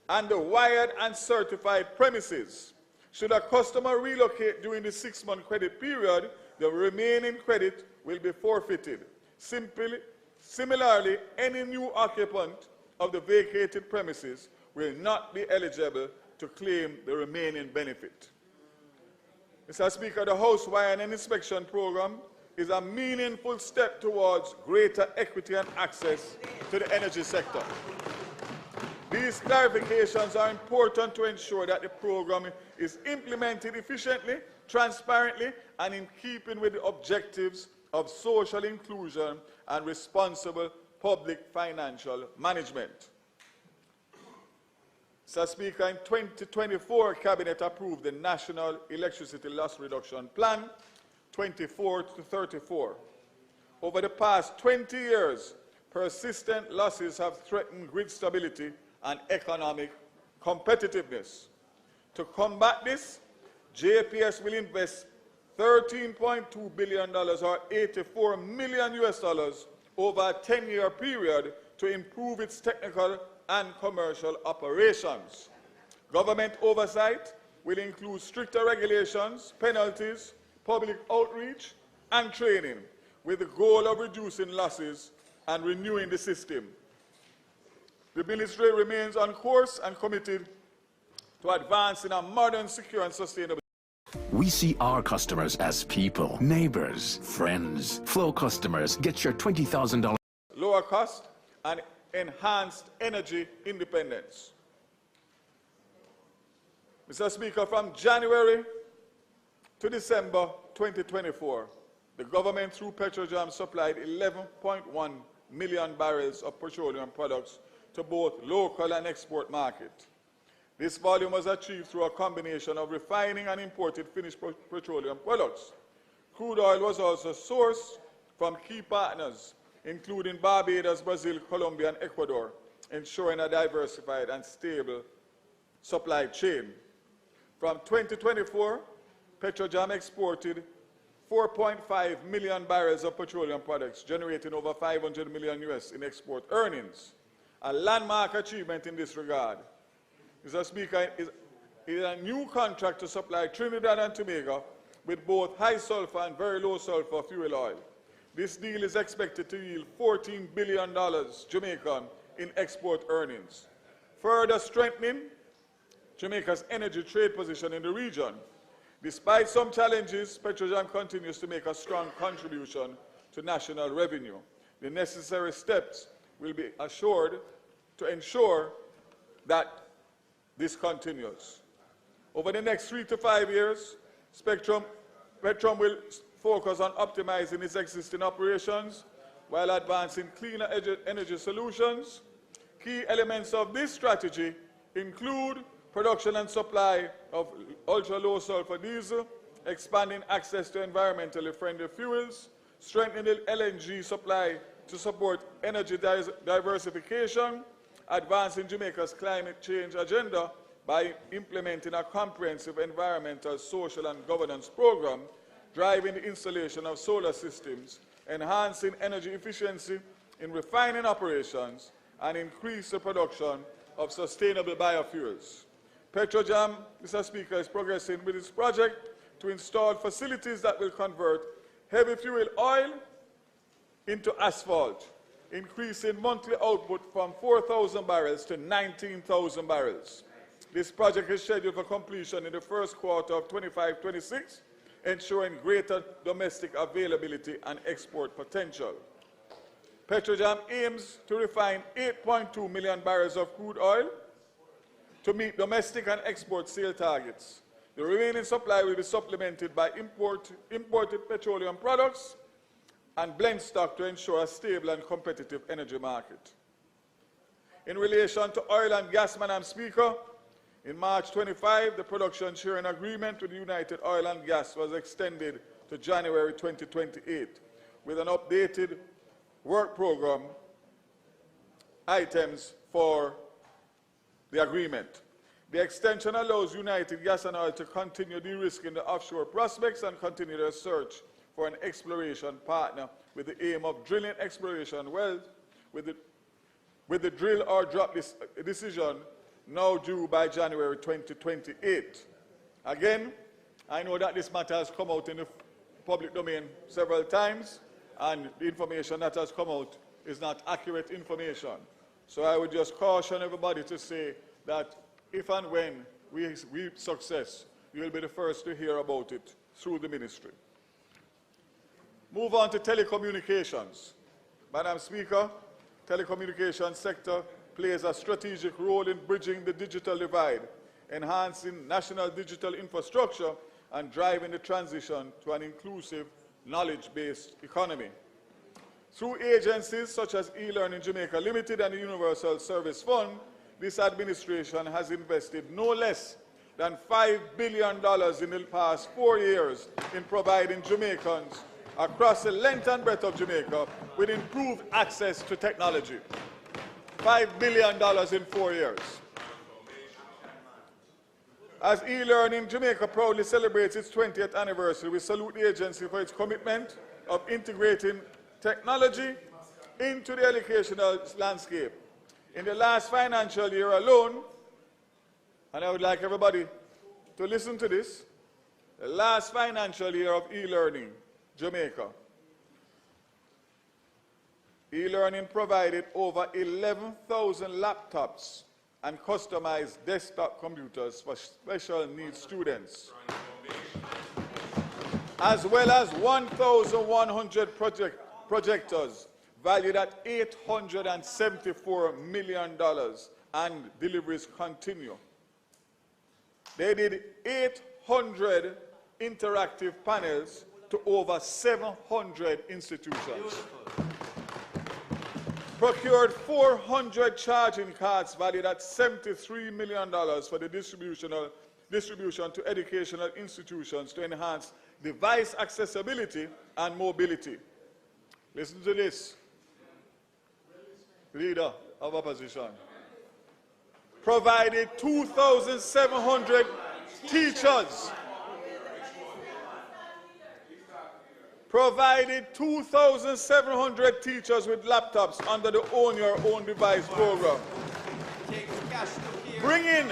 and the wired and certified premises. Should a customer relocate during the 6-month credit period, the remaining credit will be forfeited. Similarly, any new occupant of the vacated premises will not be eligible to claim the remaining benefit. Mr. Speaker, the House Wiring and Inspection Program is a meaningful step towards greater equity and access to the energy sector. These clarifications are important to ensure that the program is implemented efficiently, transparently, and in keeping with the objectives of social inclusion and responsible public financial management. Mr. Speaker, in 2024, Cabinet approved the National Electricity Loss Reduction Plan 24 to 34. Over the past 20 years, persistent losses have threatened grid stability and economic competitiveness. To combat this, JPS will invest $13.2 billion or $84 million over a 10-year period to improve its technical and commercial operations. Government oversight will include stricter regulations, penalties, public outreach, and training, with the goal of reducing losses and renewing the system. The Ministry remains on course and committed to advancing a modern, secure, and sustainable. We see our customers as people, neighbors, friends. Flow customers, get your $20,000. Lower cost and enhanced energy independence. Mr. Speaker, from January to December 2024, the government through Petrojam supplied 11.1 million barrels of petroleum products to both local and export market. This volume was achieved through a combination of refining and imported finished petroleum products. Crude oil was also sourced from key partners, including Barbados, Brazil, Colombia, and Ecuador, ensuring a diversified and stable supply chain. From 2024, Petrojam exported 4.5 million barrels of petroleum products, generating over $500 million US in export earnings, a landmark achievement in this regard. Mr. Speaker, it is a new contract to supply Trinidad and Tobago with both high sulfur and very low sulfur fuel oil. This deal is expected to yield $14 billion Jamaican in export earnings, further strengthening Jamaica's energy trade position in the region. Despite some challenges, Petrojam continues to make a strong contribution to national revenue. The necessary steps will be assured to ensure that this continues. Over the next 3 to 5 years, Petrom will focus on optimizing its existing operations while advancing cleaner energy solutions. Key elements of this strategy include production and supply of ultra-low sulfur diesel, expanding access to environmentally friendly fuels, strengthening the LNG supply to support energy diversification, advancing Jamaica's climate change agenda by implementing a comprehensive environmental, social, and governance program, driving the installation of solar systems, enhancing energy efficiency in refining operations, and increase the production of sustainable biofuels. Petrojam, Mr. Speaker, is progressing with its project to install facilities that will convert heavy fuel oil into asphalt, increasing monthly output from 4,000 barrels to 19,000 barrels. This project is scheduled for completion in the first quarter of 25-26, ensuring greater domestic availability and export potential. Petrojam aims to refine 8.2 million barrels of crude oil to meet domestic and export sale targets. The remaining supply will be supplemented by imported petroleum products and blend stock to ensure a stable and competitive energy market. In relation to oil and gas, Madam Speaker, in March 25, the production sharing agreement with United Oil and Gas was extended to January 2028 with an updated work program items for the agreement. The extension allows United Gas and Oil to continue de-risking the offshore prospects and continue their search for an exploration partner with the aim of drilling exploration wells with the drill or drop decision now due by January 2028. Again, I know that this matter has come out in the public domain several times, and the information that has come out is not accurate information. So I would just caution everybody to say that if and when we reap success, you will be the first to hear about it through the ministry. Move on to telecommunications. Madam Speaker, telecommunications sector plays a strategic role in bridging the digital divide, enhancing national digital infrastructure, and driving the transition to an inclusive, knowledge-based economy. Through agencies such as eLearning Jamaica Limited and the Universal Service Fund, this administration has invested no less than $5 billion in the past 4 years in providing Jamaicans across the length and breadth of Jamaica with improved access to technology. $5 billion in 4 years. As eLearning Jamaica proudly celebrates its 20th anniversary, we salute the agency for its commitment of integrating technology into the educational landscape. In the last financial year alone, and I would like everybody to listen to this, the last financial year of eLearning Jamaica, eLearning provided over 11,000 laptops and customized desktop computers for special needs students, as well as 1,100 projectors valued at $874 million, and deliveries continue. They did 800 interactive panels to over 700 institutions. Procured 400 charging cards valued at $73 million for the distribution to educational institutions to enhance device accessibility and mobility. Listen to this, Leader of Opposition. provided 2,700 teachers. Provided 2,700 teachers with laptops under the Own Your Own Device program. Bring in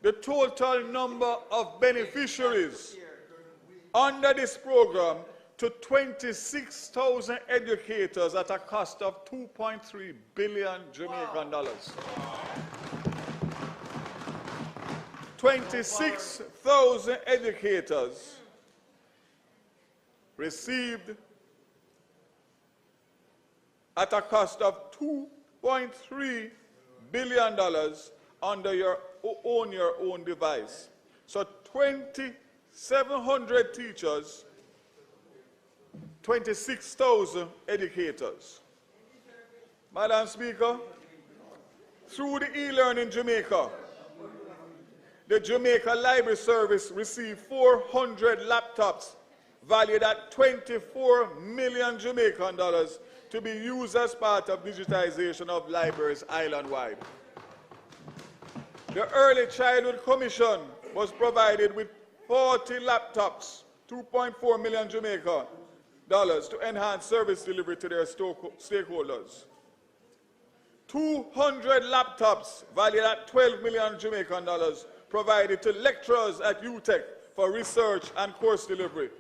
the total number of beneficiaries under this program to 26,000 educators at a cost of 2.3 billion Jamaican dollars. 26,000 educators received at a cost of $2.3 billion under your own device. So 2,700 teachers, 26,000 educators. Madam Speaker, through the e-learning Jamaica, the Jamaica Library Service received 400 laptops valued at 24 million Jamaican dollars to be used as part of digitization of libraries island-wide. The Early Childhood Commission was provided with 40 laptops, 2.4 million Jamaican dollars to enhance service delivery to their stakeholders. 200 laptops valued at 12 million Jamaican dollars provided to lecturers at UTEC for research and course delivery.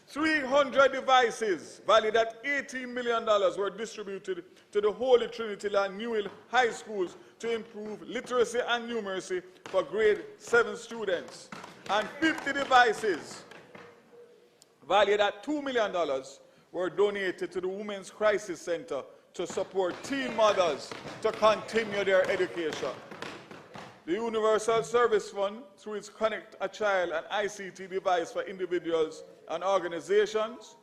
300 devices valued at $18 million were distributed to the Holy Trinity and Newell High Schools to improve literacy and numeracy for grade 7 students. And 50 devices valued at $2 million were donated to the Women's Crisis Center to support teen mothers to continue their education. The Universal Service Fund, through its Connect a Child and ICT device for individuals and organizations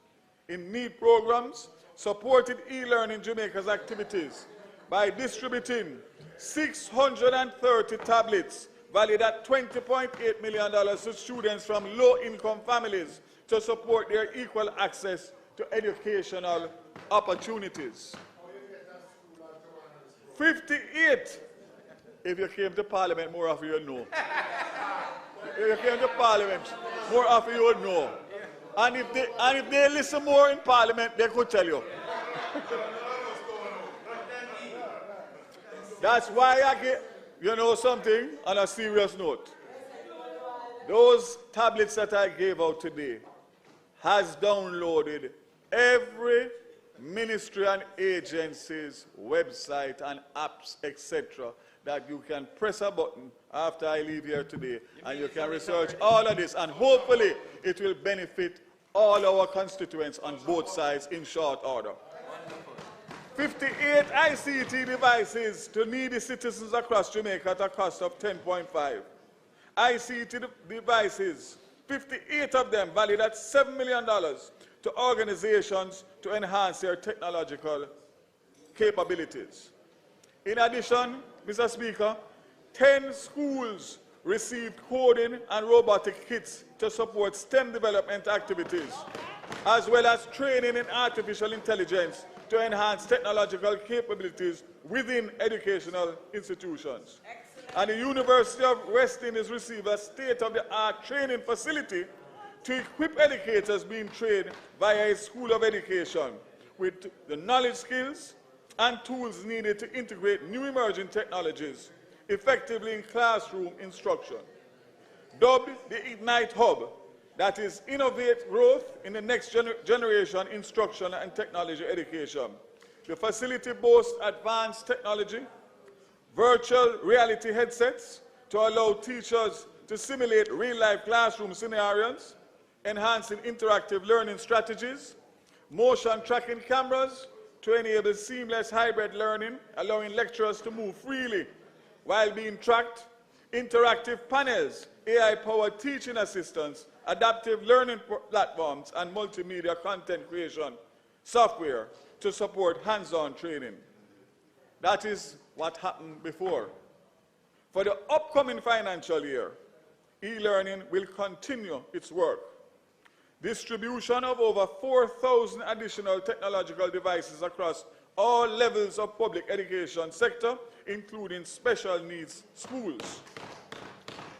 in need programs, supported e-learning Jamaica's activities by distributing 630 tablets valued at $20.8 million to students from low-income families to support their equal access to educational opportunities. 58. If you came to Parliament, more of you would know. If you came to Parliament, more of you would know. And if they listen more in Parliament, they could tell you. That's why I get, you know something, on a serious note. Those tablets that I gave out today has downloaded every ministry and agency's website and apps, etc., that you can press a button after I leave here today, and you can research all of this, and hopefully it will benefit all our constituents on both sides in short order. 58 ICT devices to needy citizens across Jamaica at a cost of $10.5. ICT devices, 58 of them valued at $7 million to organizations to enhance their technological capabilities. In addition, Mr. Speaker, 10 schools received coding and robotic kits to support STEM development activities, as well as training in artificial intelligence to enhance technological capabilities within educational institutions. And the University of West Indies received a state-of-the-art training facility to equip educators being trained via a school of education with the knowledge, skills, and tools needed to integrate new emerging technologies effectively in classroom instruction. Dubbed the Ignite Hub, that is innovate growth in the next generation instruction and technology education. The facility boasts advanced technology, virtual reality headsets to allow teachers to simulate real-life classroom scenarios, enhancing interactive learning strategies, motion tracking cameras to enable seamless hybrid learning, allowing lecturers to move freely while being tracked, interactive panels, AI-powered teaching assistants, adaptive learning platforms, and multimedia content creation software to support hands-on training. That is what happened before. For the upcoming financial year, e-learning will continue its work. Distribution of over 4,000 additional technological devices across all levels of public education sector, including special needs schools.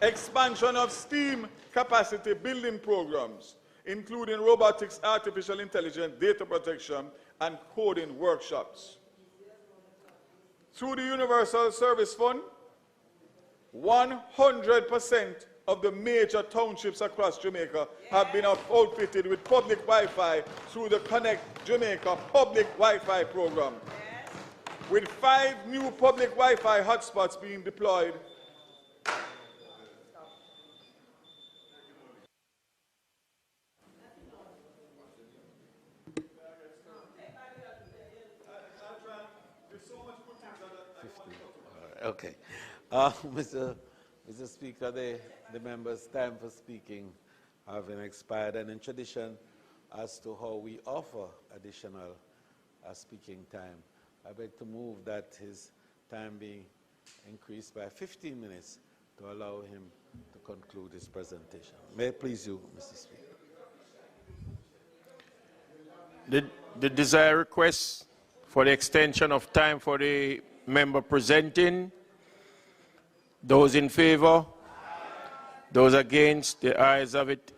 Expansion of STEAM capacity building programs, including robotics, artificial intelligence, data protection, and coding workshops. Through the Universal Service Fund, 100% of the major townships across Jamaica have been outfitted with public Wi-Fi through the Connect Jamaica public Wi-Fi program, with 5 new public Wi-Fi hotspots being deployed. Okay. Mr. Speaker, the members' time for speaking having expired, and in tradition as to how we offer additional speaking time, I beg to move that his time be increased by 15 minutes to allow him to conclude his presentation. May it please you, Mr. Speaker. The desired request for the extension of time for the member presenting. Those in favor? Those against? The ayes have it.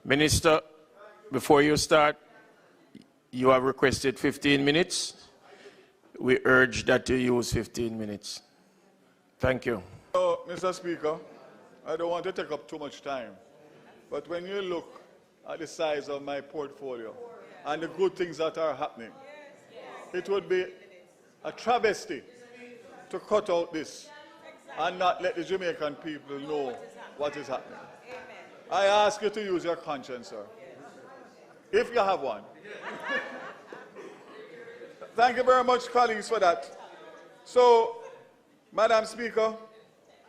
Minister, before you start, you have requested 15 minutes. We urge that you use 15 minutes. Thank you. Mr. Speaker, I don't want to take up too much time, but when you look at the size of my portfolio and the good things that are happening, it would be a travesty to cut out this and not let the Jamaican people know what is happening. I ask you to use your conscience, sir, if you have one. Thank you very much, colleagues, for that. So, Madam Speaker,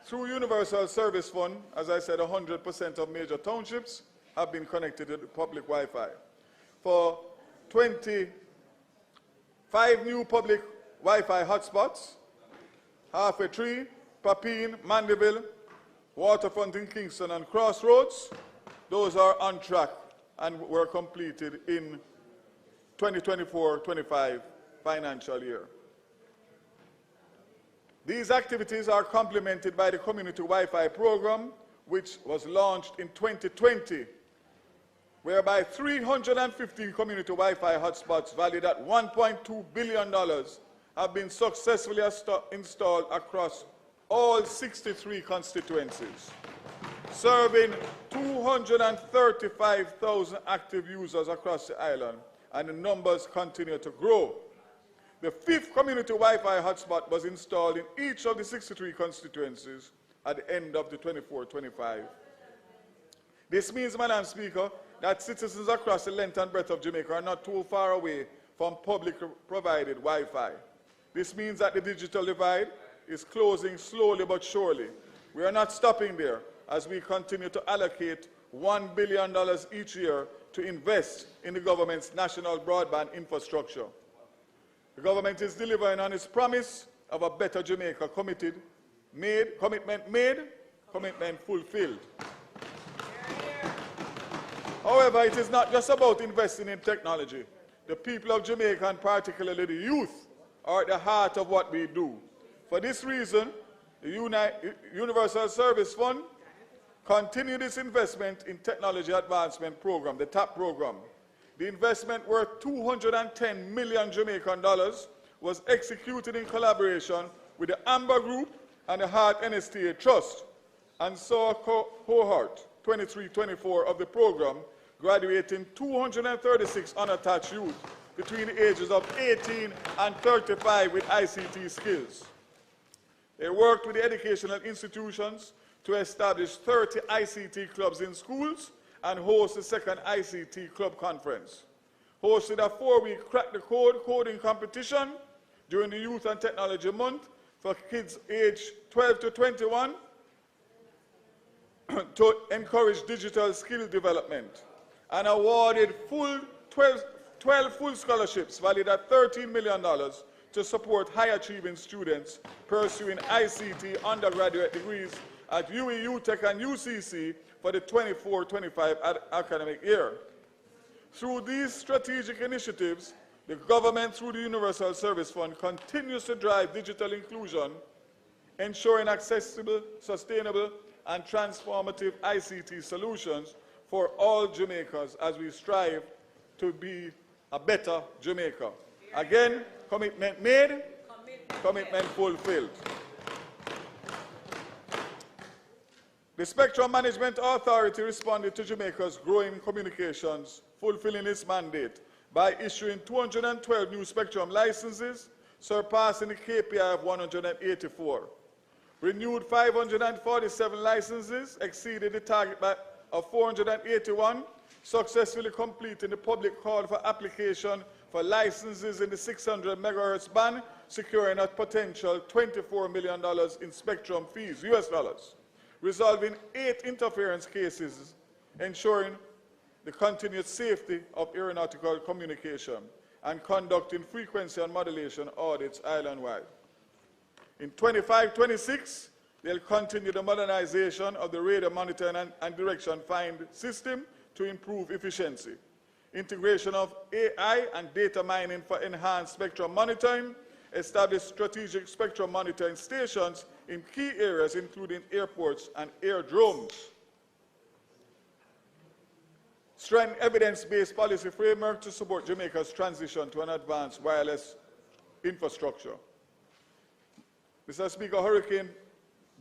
through Universal Service Fund, as I said, 100% of major townships have been connected to the public Wi-Fi. For 25 new public Wi-Fi hotspots, Halfway Tree, Papine, Mandeville, Waterfront in Kingston, and Crossroads. Those are on track and were completed in 2024-25 financial year. These activities are complemented by the Community Wi-Fi program, which was launched in 2020, whereby 315 community Wi-Fi hotspots valued at $1.2 billion have been successfully installed across all 63 constituencies, serving 235,000 active users across the island, and the numbers continue to grow. The 5th community Wi-Fi hotspot was installed in each of the 63 constituencies at the end of the 24-25. This means, Madam Speaker, that citizens across the length and breadth of Jamaica are not too far away from publicly provided Wi-Fi. This means that the digital divide is closing slowly but surely. We are not stopping there as we continue to allocate $1 billion each year to invest in the government's national broadband infrastructure. The government is delivering on its promise of a better Jamaica, commitment made, commitment fulfilled. However, it is not just about investing in technology. The people of Jamaica, and particularly the youth, are at the heart of what we do. For this reason, the Universal Service Fund continued its investment in Technology Advancement Program, the TAP program. The investment worth $210 million Jamaican dollars was executed in collaboration with the Amber Group and the Heart NSTA Trust, and saw a cohort 23-24 of the program graduating 236 unattached youth between the ages of 18 and 35 with ICT skills. They worked with the educational institutions to establish 30 ICT clubs in schools and host the second ICT club conference. Hosted a 4-week Crack the Code coding competition during the Youth and Technology Month for kids aged 12 to 21 to encourage digital skill development, and awarded 12 full scholarships valued at $13 million to support high-achieving students pursuing ICT undergraduate degrees at UE, UTech, and UCC for the 24-25 academic year. Through these strategic initiatives, The government, through the Universal Service Fund, continues to drive digital inclusion, ensuring accessible, sustainable, and transformative ICT solutions for all Jamaicans as we strive to be a better Jamaica. Again, commitment made, commitment fulfilled. The Spectrum Management Authority responded to Jamaica's growing communications, fulfilling its mandate by issuing 212 new spectrum licenses, surpassing the KPI of 184. Renewed 547 licenses, exceeded the target of 481, successfully completing the public call for application for licenses in the 600 megahertz band, securing a potential $24 million in spectrum fees, US dollars, resolving 8 interference cases, ensuring the continued safety of aeronautical communication, and conducting frequency and modulation audits island-wide. In 25-26, they'll continue the modernization of the radar monitoring and direction find system to improve efficiency, integration of AI and data mining for enhanced spectrum monitoring, establish strategic spectrum monitoring stations in key areas including airports and airdromes, strengthen evidence-based policy framework to support Jamaica's transition to an advanced wireless infrastructure. Mr. Speaker, Hurricane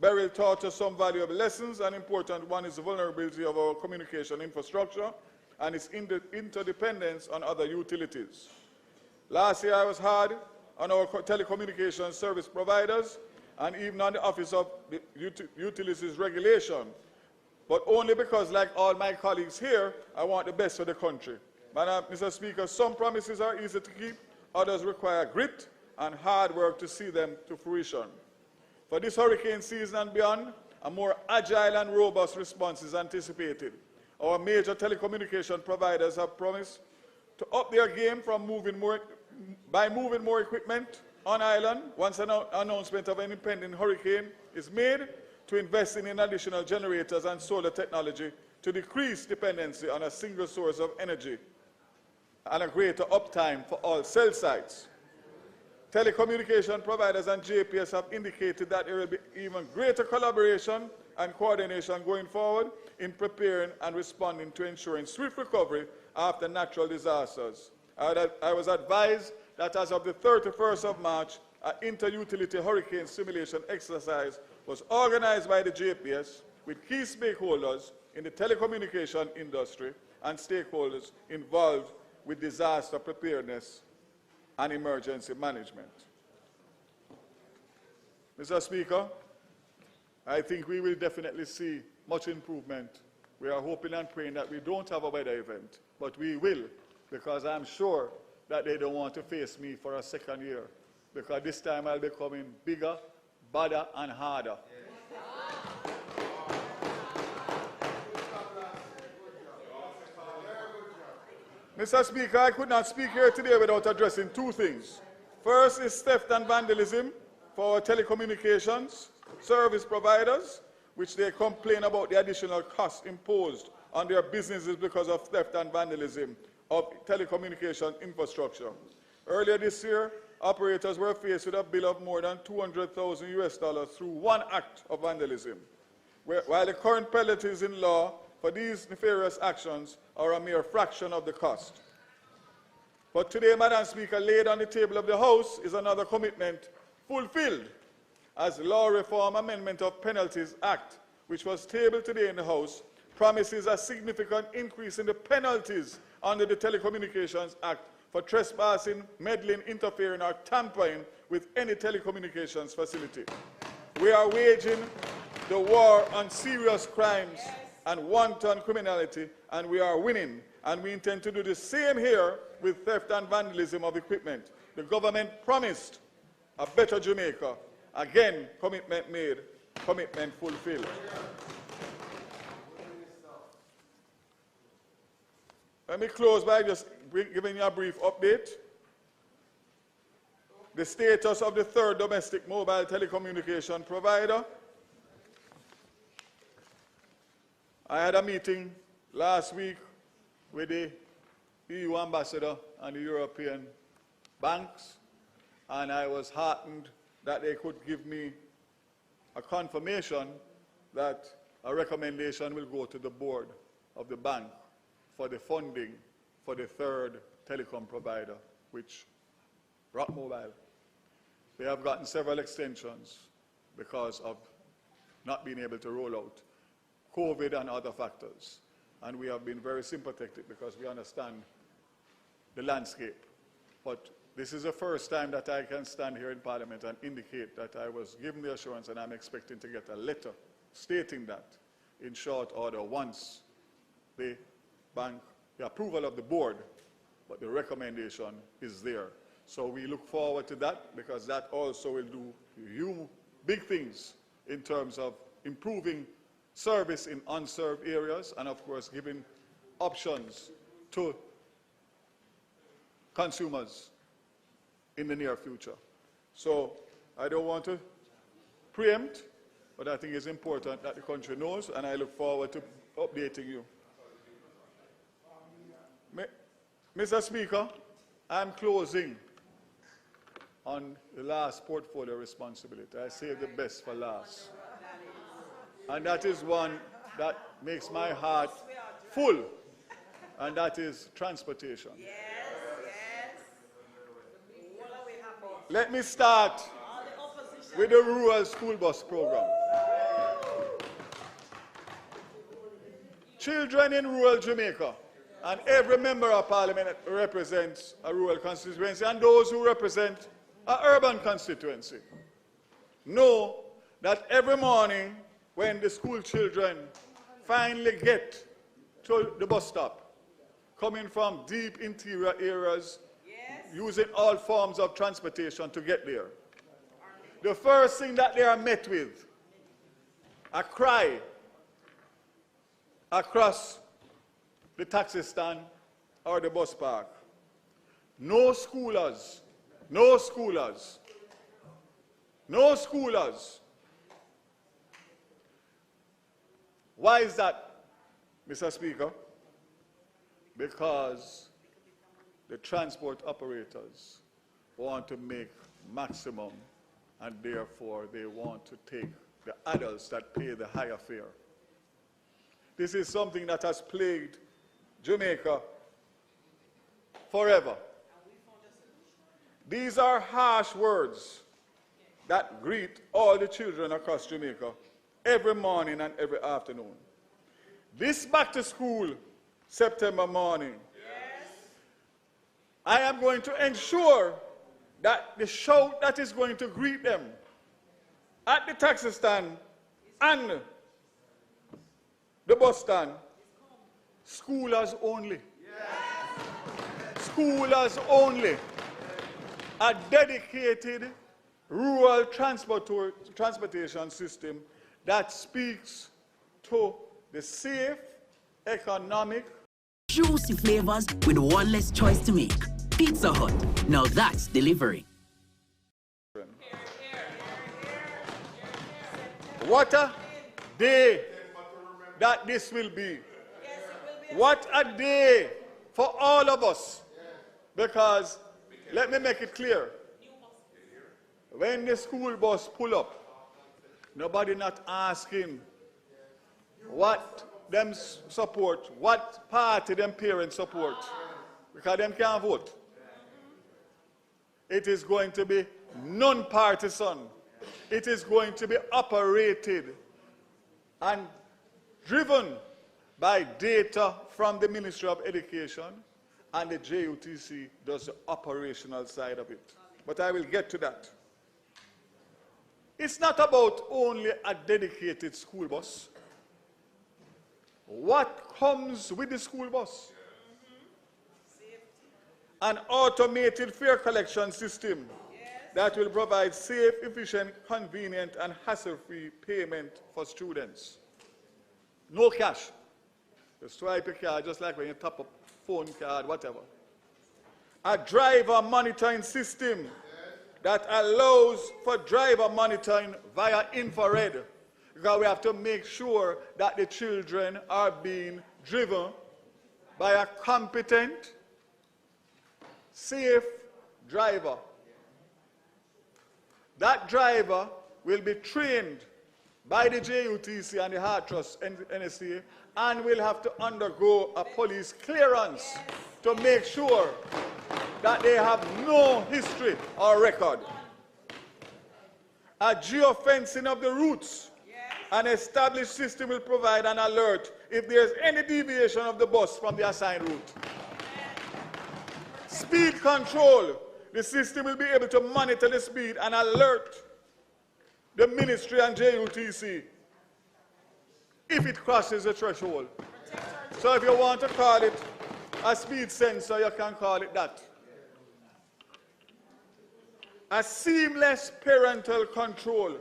Beryl taught us some valuable lessons. An important one is the vulnerability of our communication infrastructure and its interdependence on other utilities. Last year I was hard on our telecommunications service providers and even on the Office of the Utilities Regulation, but only because, like all my colleagues here, I want the best for the country. Mr. Speaker, some promises are easy to keep, others require grit and hard work to see them to fruition. For this hurricane season and beyond, a more agile and robust response is anticipated. Our major telecommunication providers have promised to up their game by moving more equipment on island once an announcement of an impending hurricane is made, to invest in additional generators and solar technology to decrease dependency on a single source of energy and a greater uptime for all cell sites. Telecommunication providers and JPS have indicated that there will be even greater collaboration and coordination going forward in preparing and responding to ensuring swift recovery after natural disasters. I was advised that as of the 31st of March, an inter-utility hurricane simulation exercise was organized by the JPS with key stakeholders in the telecommunication industry and stakeholders involved with disaster preparedness and emergency management. Mr. Speaker, I think we will definitely see much improvement. We are hoping and praying that we don't have a weather event, but we will, because I'm sure that they don't want to face me for a second year, because this time I'll be coming bigger, badder, and harder. Mr. Speaker, I could not speak here today without addressing two things. First is theft and vandalism for our telecommunications service providers, which they complain about the additional costs imposed on their businesses because of theft and vandalism of telecommunication infrastructure. Earlier this year, operators were faced with a bill of more than $200,000 US through one act of vandalism, while the current penalties in law for these nefarious actions are a mere fraction of the cost. But today, Madam Speaker, laid on the table of the House is another commitment fulfilled, as the Law Reform Amendment of Penalties Act, which was tabled today in the House, promises a significant increase in the penalties under the Telecommunications Act for trespassing, meddling, interfering, or tampering with any telecommunications facility. We are waging the war on serious crimes and wanton criminality, and we are winning. And we intend to do the same here with theft and vandalism of equipment. The government promised a better Jamaica. Again, commitment made, commitment fulfilled. Let me close by just giving you a brief update. The status of the third domestic mobile telecommunication provider. I had a meeting last week with the EU ambassador and the European banks, and I was heartened that they could give me a confirmation that a recommendation will go to the board of the bank for the funding for the third telecom provider, which Rock Mobile. They have gotten several extensions because of not being able to roll out COVID and other factors. And we have been very sympathetic because we understand the landscape. But this is the first time that I can stand here in Parliament and indicate that I was given the assurance, and I'm expecting to get a letter stating that in short order once the bank, the approval of the board, but the recommendation is there. So we look forward to that, because that also will do big things in terms of improving service in unserved areas and, of course, giving options to consumers in the near future. So I don't want to preempt, but I think it's important that the country knows, and I look forward to updating you. Mr. Speaker, I'm closing on the last portfolio responsibility. I saved the best for last. And that is one that makes my heart full, and that is transportation. Let me start with the rural school bus program. Children in rural Jamaica, and every member of Parliament represents a rural constituency, and those who represent an urban constituency, know that every morning when the school children finally get to the bus stop, coming from deep interior areas, using all forms of transportation to get there, the first thing that they are met with, a cry across the taxi stand or the bus park: no schoolers, no schoolers, no schoolers. Why is that, Mr. Speaker? Because the transport operators want to make maximum, and therefore they want to take the adults that pay the higher fare. This is something that has plagued Jamaica forever. These are harsh words that greet all the children across Jamaica every morning and every afternoon. This back to school September morning, I am going to ensure that the shout that is going to greet them at the taxi stand and the bus stand: schoolers only. Schoolers only. A dedicated rural transportation system that speaks to the safe, economic, juicy flavors with one less choice to make. Pizza Hut. Now that's delivery. What a day that this will be. What a day for all of us. Because, let me make it clear, when the school bus pull up, nobody not asking what them support, what party them parents support, because them can't vote. It is going to be non-partisan. It is going to be operated and driven by data from the Ministry of Education, and the JUTC does the operational side of it. But I will get to that. It's not about only a dedicated school bus. What comes with the school bus? An automated fare collection system that will provide safe, efficient, convenient, and hassle-free payment for students. No cash. You swipe your card just like when you tap a phone card, whatever. A driver monitoring system that allows for driver monitoring via infrared, because we have to make sure that the children are being driven by a competent, safe, driver. That driver will be trained by the JUTC and the Hard Trust NSA and will have to undergo a police clearance to make sure that they have no history or record. A geofencing of the routes. An established system will provide an alert if there is any deviation of the bus from the assigned route. Speed control. The system will be able to monitor the speed and alert the Ministry and JUTC if it crosses the threshold. So if you want to call it a speed sensor, you can call it that. A seamless parental control.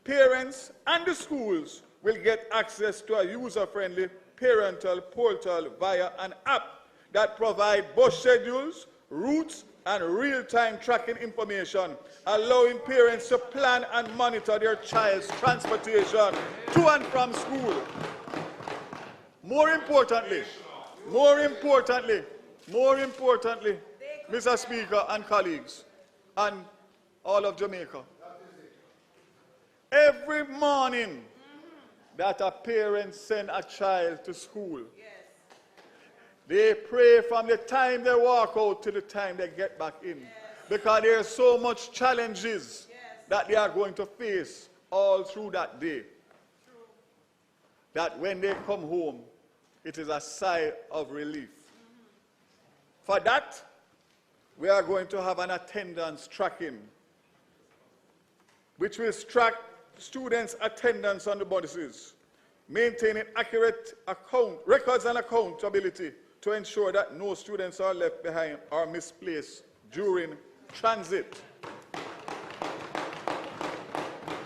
Parents and the schools will get access to a user-friendly parental portal via an app that provides bus schedules, routes, and real-time tracking information, allowing parents to plan and monitor their child's transportation to and from school. More importantly, Mr. Speaker and colleagues, and all of Jamaica, every morning that a parent sends a child to school, they pray from the time they walk out to the time they get back in. Because there are so much challenges that they are going to face all through that day. That when they come home, it is a sigh of relief. For that, we are going to have an attendance tracking, which will track students' attendance on the buses, maintaining accurate records and accountability to ensure that no students are left behind or misplaced during transit.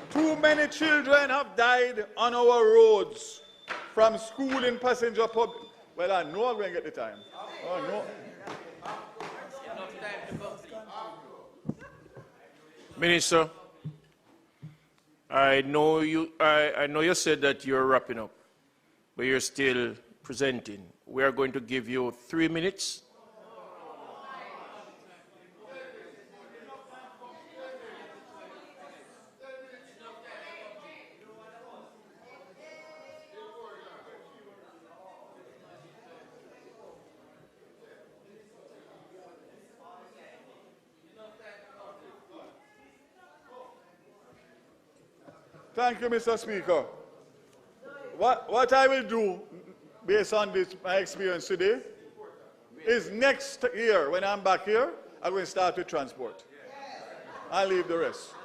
Too many children have died on our roads from school in passenger public. Well, I know I'm going to get the time. Oh, no. Minister, I know you said that you're wrapping up, but you're still presenting. We are going to give you 3 minutes. Thank you, Mr. Speaker. What I will do, based on my experience today, is next year, when I'm back here, I'm going to start with transport. I'll leave the rest.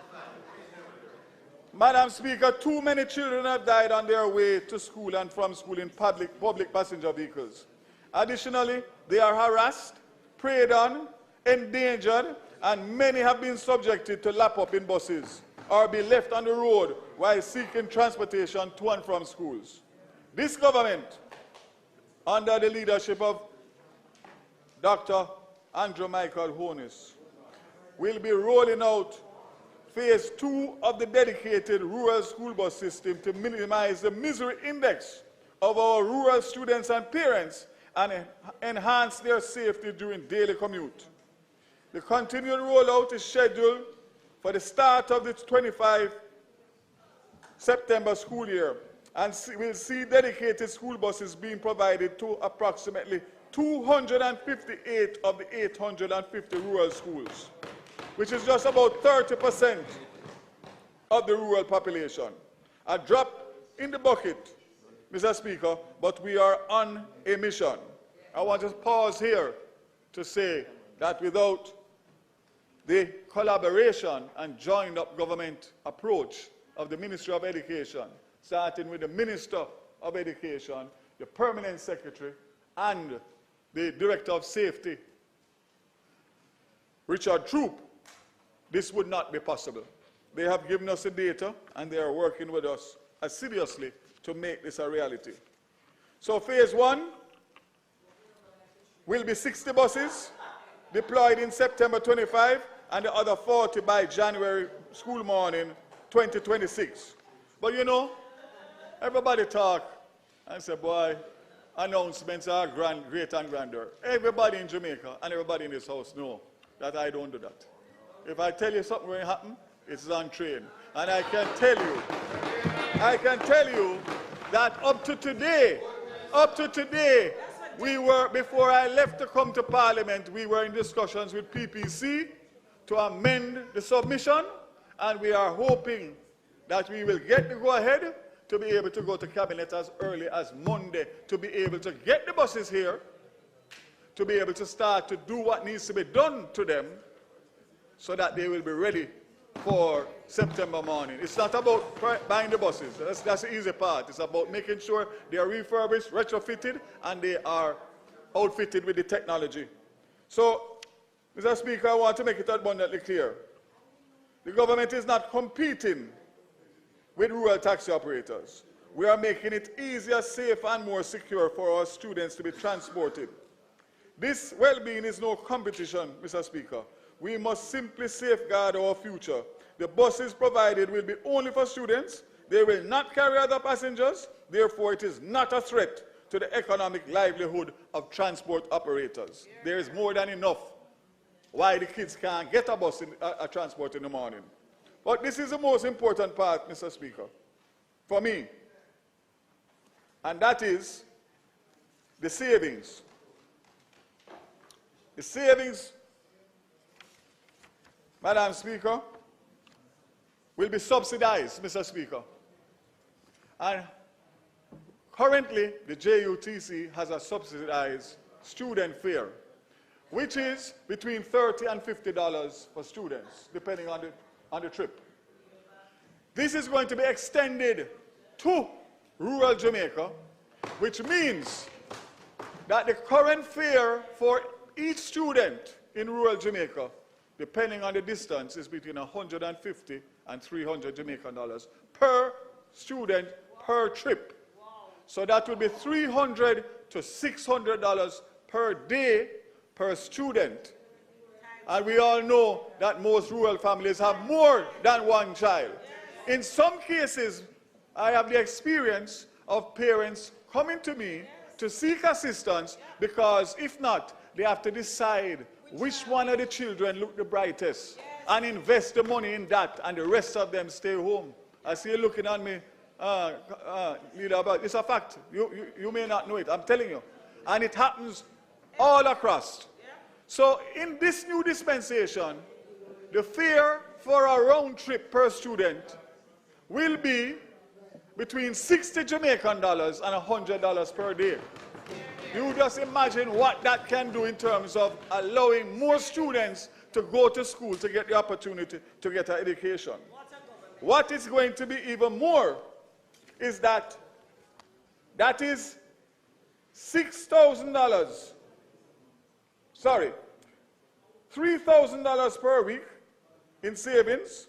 Madam Speaker, too many children have died on their way to school and from school in public passenger vehicles. Additionally, they are harassed, preyed on, endangered, and many have been subjected to lap up in buses or be left on the road while seeking transportation to and from schools. This government, under the leadership of Dr. Andrew Michael Honis, will be rolling out phase 2 of the dedicated rural school bus system to minimize the misery index of our rural students and parents and enhance their safety during daily commute. The continued rollout is scheduled for the start of the 25 September school year, and will see dedicated school buses being provided to approximately 258 of the 850 rural schools, which is just about 30% of the rural population. A drop in the bucket, Mr. Speaker, but we are on a mission. I want to pause here to say that without the collaboration and joined-up government approach of the Ministry of Education, starting with the Minister of Education, the Permanent Secretary, and the Director of Safety, Richard Troop, this would not be possible. They have given us the data, and they are working with us assiduously to make this a reality. So phase 1 will be 60 buses deployed in September 25, and the other 40 by January school morning 2026. But you know, everybody talk and say, boy, announcements are great and grander. Everybody in Jamaica and everybody in this house know that I don't do that. If I tell you something will happen, it's on train. And I can tell you that up to today, before I left to come to Parliament, we were in discussions with PPC to amend the submission, and we are hoping that we will get the go-ahead to be able to go to Cabinet as early as Monday, to be able to get the buses here, to be able to start to do what needs to be done to them so that they will be ready for September morning. It's not about buying the buses. That's the easy part. It's about making sure they are refurbished, retrofitted, and they are outfitted with the technology. So, Mr. Speaker, I want to make it abundantly clear. The government is not competing with rural taxi operators. We are making it easier, safer, and more secure for our students to be transported. This well-being is no competition, Mr. Speaker. We must simply safeguard our future. The buses provided will be only for students. They will not carry other passengers. Therefore, it is not a threat to the economic livelihood of transport operators. There is more than enough why the kids can't get a bus, a transport in the morning. But this is the most important part, Mr. Speaker, for me. And that is the savings. The savings, Madam Speaker, will be subsidized, Mr. Speaker. And currently, the JUTC has a subsidized student fare, which is between $30 and $50 for students, depending on the trip. This is going to be extended to rural Jamaica, which means that the current fare for each student in rural Jamaica, depending on the distance, is between $150 and $300 Jamaican dollars per student per trip. So that will be $300 to $600 per day per student. And we all know that most rural families have more than one child. In some cases, I have the experience of parents coming to me to seek assistance because if not, they have to decide which one of the children look the brightest and invest the money in that, and the rest of them stay home. I see you looking at me, leader, but it's a fact. You may not know it, I'm telling you. And it happens all across. So in this new dispensation, the fare for a round trip per student will be between 60 Jamaican dollars and $100 per day. You just imagine what that can do in terms of allowing more students to go to school to get the opportunity to get an education. What is going to be even more is that is $6,000, sorry, $3,000 per week in savings.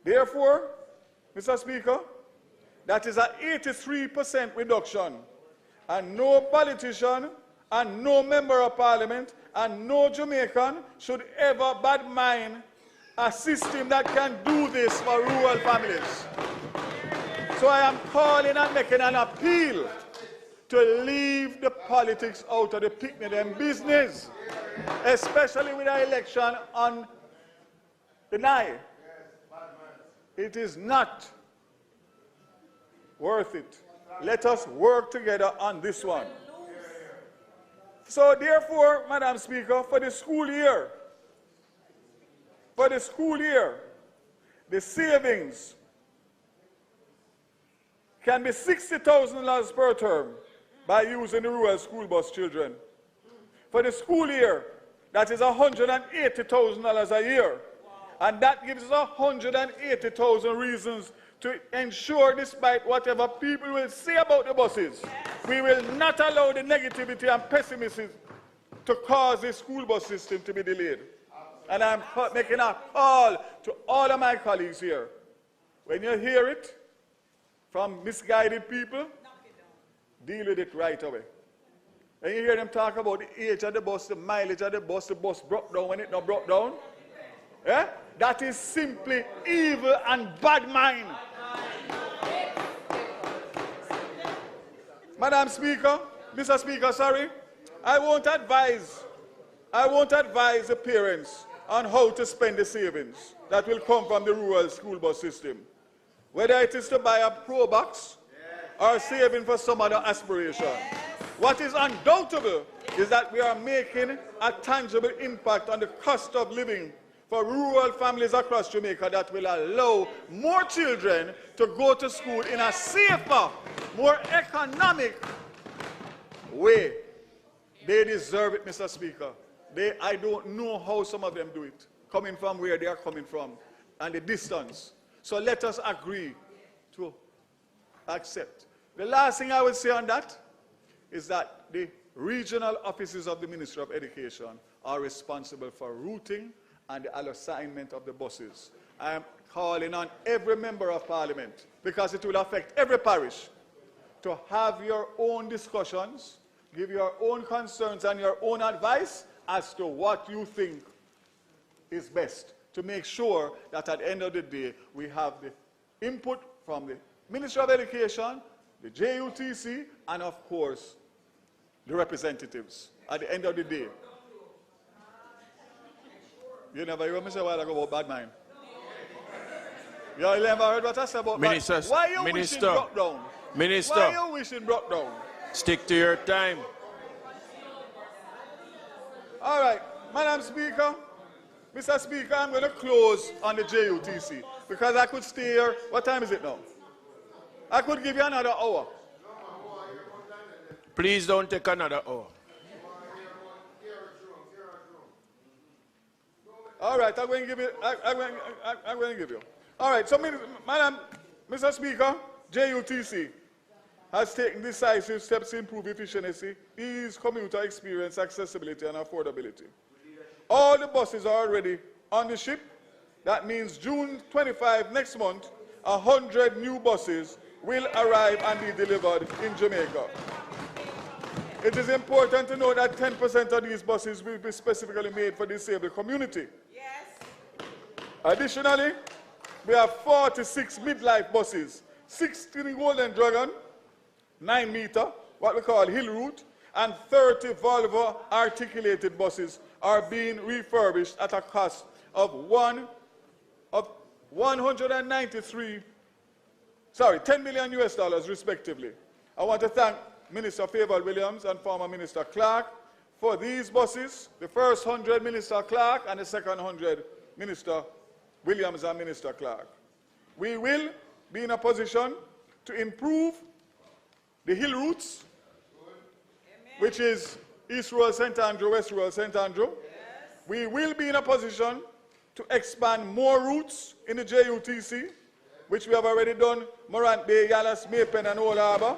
Therefore, Mr. Speaker, that is an 83% reduction, and no politician and no member of parliament and no Jamaican should ever bad mind a system that can do this for rural families. So I am calling and making an appeal to leave the politics out of the picnic and business, especially with the election on the night. It is not worth it. Let us work together on this one. So therefore, Madam Speaker, for the school year, the savings can be $60,000 per term by using the rural school bus children. For the school year, that is $180,000 a year. And that gives us 180,000 reasons to ensure, despite whatever people will say about the buses, we will not allow the negativity and pessimism to cause the school bus system to be delayed. And I'm making a call to all of my colleagues here. When you hear it from misguided people, deal with it right away. When you hear them talk about the age of the bus, the mileage of the bus broke down when it not broke down, yeah? That is simply evil and bad mind. Madam Speaker, Mr. Speaker, sorry, I won't advise the parents on how to spend the savings that will come from the rural school bus system. Whether it is to buy a Pro Box or saving for some other aspiration. What is undoubtable is that we are making a tangible impact on the cost of living for rural families across Jamaica that will allow more children to go to school in a safer, more economic way. They deserve it, Mr. Speaker. I don't know how some of them do it, coming from where they are coming from and the distance. So let us agree to accept. The last thing I will say on that is that the regional offices of the Ministry of Education are responsible for routing and the assignment of the buses. I am calling on every member of Parliament, because it will affect every parish, to have your own discussions, give your own concerns and your own advice as to what you think is best, to make sure that at the end of the day we have the input from the Ministry of Education, the JUTC, and of course the representatives at the end of the day. You never heard me say a while ago about bad mind. You never heard what I said about bad mind. Why you wishing drop down? Minister. Why you wishing drop down? Stick to your time. All right, Madam Speaker, Mr. Speaker, I'm going to close on the JUTC because I could stay here. What time is it now? I could give you another hour. Please don't take another hour. All right, I'm going to give you. I'm going to give you. All right, so, Madam, Mr. Speaker, JUTC has taken decisive steps to improve efficiency, ease commuter experience, accessibility, and affordability. All the buses are already on the ship. That means June 25 next month, 100 new buses will arrive and be delivered in Jamaica. It is important to know that 10% of these buses will be specifically made for the disabled community. Yes. Additionally, we have 46 midlife buses, 16 Golden Dragon, 9-meter, what we call hill route, and 30 Volvo articulated buses are being refurbished at a cost of $10 million US respectively. I want to thank Minister Favour Williams and former Minister Clark for these buses. The first 100, Minister Clark, and the second 100, Minister Williams and Minister Clark. We will be in a position to improve the hill routes, which is East Rural St. Andrew, West Rural St. Andrew. Yes. We will be in a position to expand more routes in the JUTC, which we have already done, Morant Bay, Yallas, Maypen, and Old Harbour.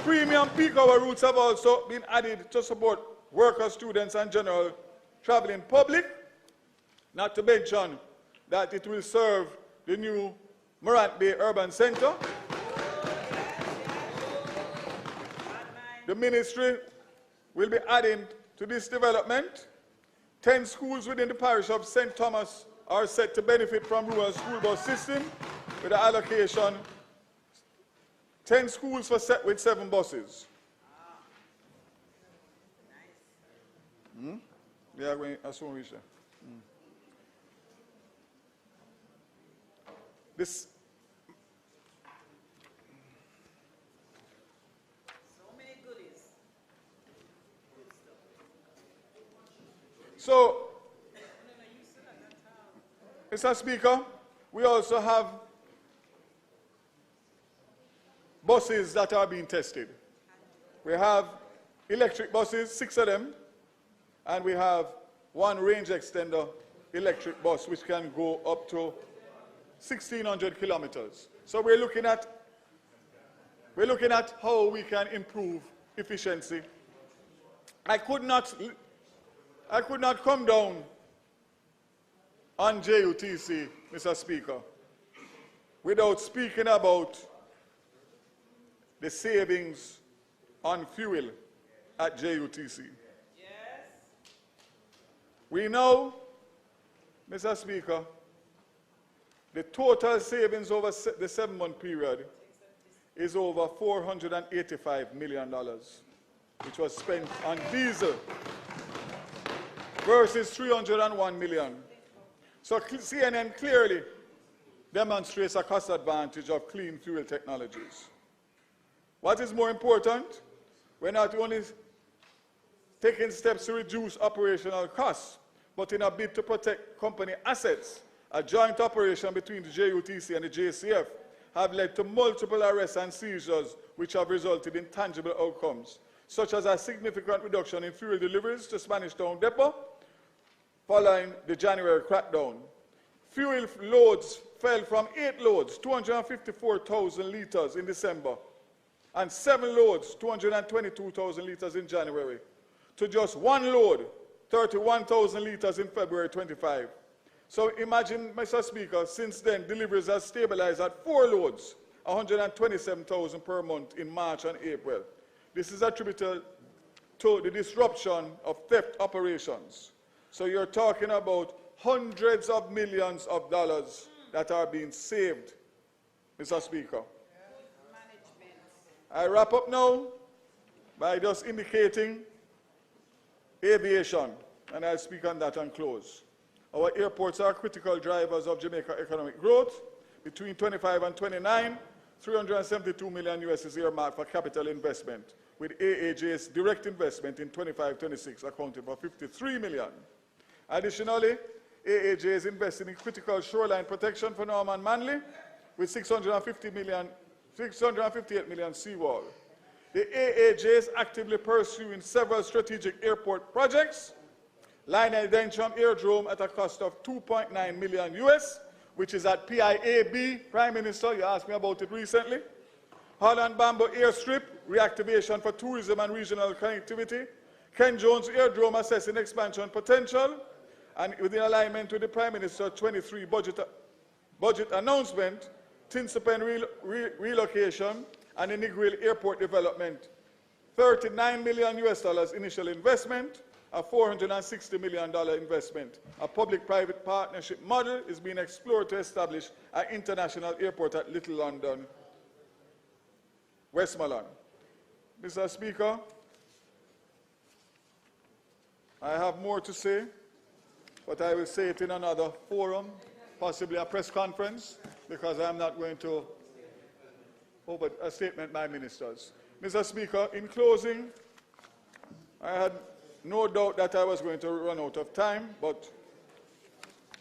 Premium peak hour routes have also been added to support workers, students, and general traveling public, not to mention that it will serve the new Morant Bay Urban Centre. The ministry will be adding to this development. 10 schools within the parish of St. Thomas are set to benefit from rural school bus system with the allocation 10 schools with 7 buses. Yeah, I soon reach there. This. So, Mr. Speaker, we also have buses that are being tested. We have electric buses, 6 of them, and we have 1 range extender electric bus which can go up to 1,600 kilometers. So we're looking at how we can improve efficiency. I could not come down on JUTC, Mr. Speaker, without speaking about the savings on fuel at JUTC. Yes. We know, Mr. Speaker, the total savings over the 7-month period is over $485 million. which was spent on diesel, versus 301 million. So CNN clearly demonstrates a cost advantage of clean fuel technologies. What is more important, we're not only taking steps to reduce operational costs, but in a bid to protect company assets, a joint operation between the JUTC and the JCF have led to multiple arrests and seizures which have resulted in tangible outcomes, such as a significant reduction in fuel deliveries to Spanish Town Depot following the January crackdown. Fuel loads fell from 8 loads, 254,000 litres in December, and 7 loads, 222,000 litres in January, to just 1 load, 31,000 litres in February 25. So imagine, Mr. Speaker, since then deliveries have stabilized at 4 loads, 127,000 per month in March and April. This is attributed to the disruption of theft operations. So you're talking about hundreds of millions of dollars that are being saved, Mr. Speaker. I wrap up now by just indicating aviation, and I'll speak on that and close. Our airports are critical drivers of Jamaica economic growth. Between 25 and 29, 372 million US is earmarked for capital investment, with AAJ's direct investment in 25-26 accounting for 53 million. Additionally, AAJ is investing in critical shoreline protection for Norman Manley with 658 million seawall. The AAJ is actively pursuing several strategic airport projects. Lionel Densham Airdrome at a cost of 2.9 million US, which is at PIAB. Prime Minister, you asked me about it recently. Holland Bamboo Airstrip, reactivation for tourism and regional connectivity. Ken Jones Airdrome assessing expansion potential. And within alignment with the Prime Minister's 23 budget announcement, Tinsipen relocation and the Negril Airport development. $39 million US initial investment, a $460 million investment. A public-private partnership model is being explored to establish an international airport at Little London, Westmoreland. Mr. Speaker, I have more to say, but I will say it in another forum, possibly a press conference, because I'm not going to open a statement by ministers. Mr. Speaker, in closing, I had no doubt that I was going to run out of time, but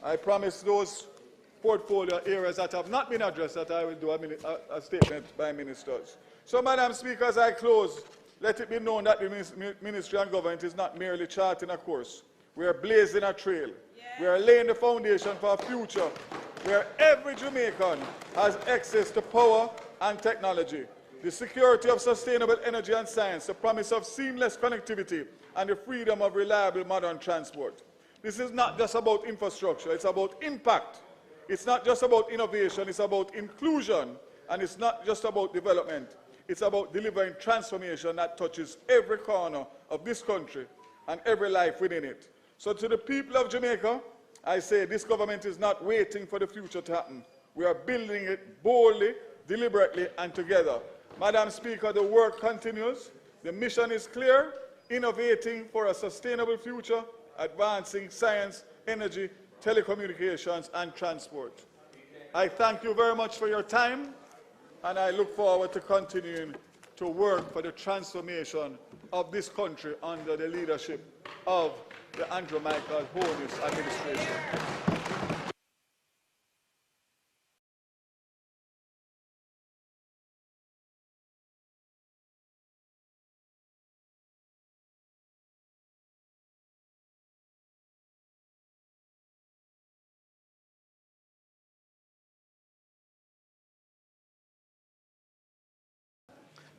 I promised those portfolio areas that have not been addressed that I will do a statement by ministers. So, Madam Speaker, as I close, let it be known that the Ministry and Government is not merely charting a course. We are blazing a trail. We are laying the foundation for a future where every Jamaican has access to power and technology, the security of sustainable energy and science, the promise of seamless connectivity, and the freedom of reliable modern transport. This is not just about infrastructure, it's about impact. It's not just about innovation, it's about inclusion, and it's not just about development. It's about delivering transformation that touches every corner of this country and every life within it. So to the people of Jamaica, I say this government is not waiting for the future to happen. We are building it boldly, deliberately, and together. Madam Speaker, the work continues. The mission is clear: innovating for a sustainable future, advancing science, energy, telecommunications, and transport. I thank you very much for your time, and I look forward to continuing to work for the transformation of this country under the leadership of the Andrew Michael Holness administration.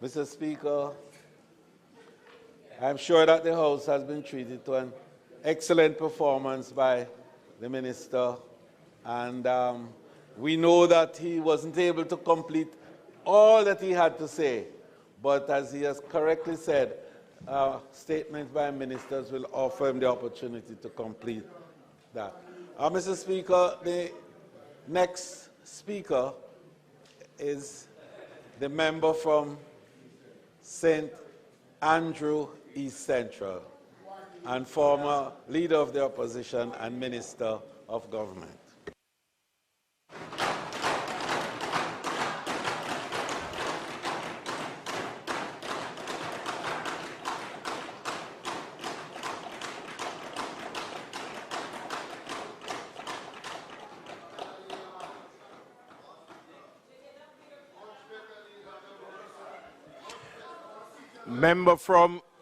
Mr. Speaker, I'm sure that the House has been treated to an excellent performance by the Minister, and we know that he wasn't able to complete all that he had to say, but as he has correctly said, statements by ministers will offer him the opportunity to complete that. Mr. Speaker, the next speaker is the member from St. Andrew East Central, and former Leader of the Opposition and Minister of Government.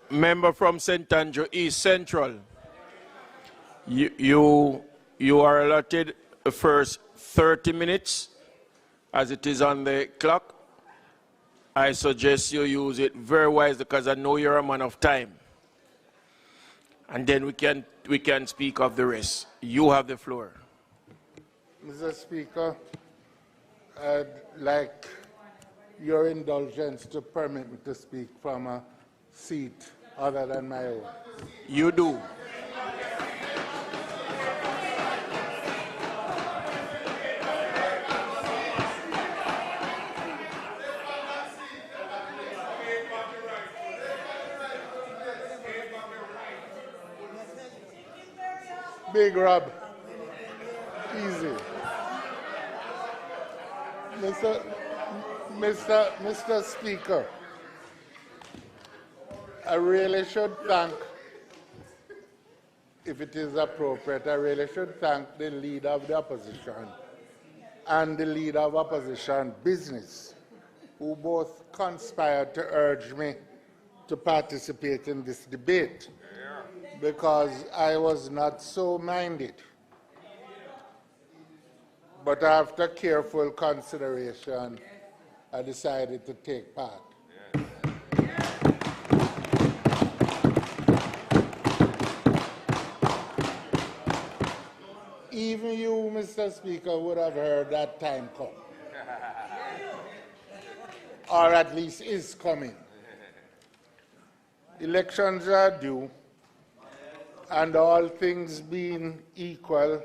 Member from St. Andrew East Central. You are allotted the first 30 minutes as it is on the clock. I suggest you use it very wisely because I know you're a man of time. And then we can speak of the rest. You have the floor. Mr. Speaker, I'd like your indulgence to permit me to speak from a seat other than my own. You do. Big Rob, easy. Mr. Speaker, I really should thank, if it is appropriate, I really should thank the Leader of the Opposition and the Leader of Opposition Business, who both conspired to urge me to participate in this debate, because I was not so minded. But after careful consideration, I decided to take part. Even you, Mr. Speaker, would have heard that time come. Or at least is coming. Elections are due, and all things being equal,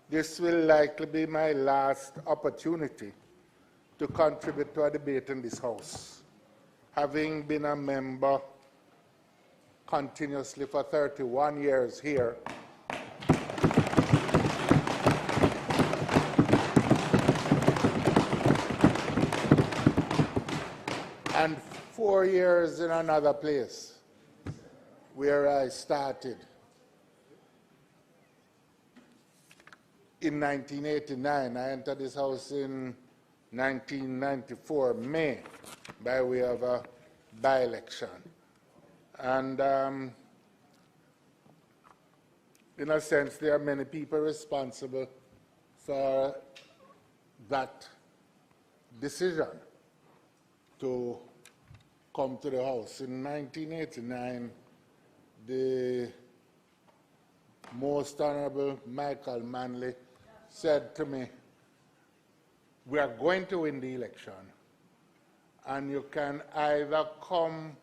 this will likely be my last opportunity to contribute to a debate in this House. Having been a member continuously for 31 years here, and 4 years in another place where I started in 1989. I entered this House in 1994, May, by way of a by-election. And in a sense, there are many people responsible for that decision to come to the House. In 1989, the Most Honorable Michael Manley said to me, "We are going to win the election, and you can either come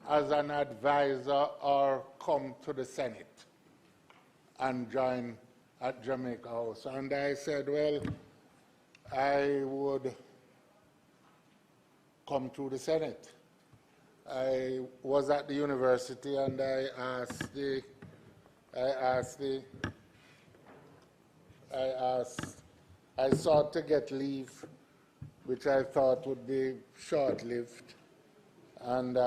as an advisor or come to the Senate and join at Jamaica House." And I said, well, I would come to the Senate. I was at the university and I sought to get leave, which I thought would be short-lived. And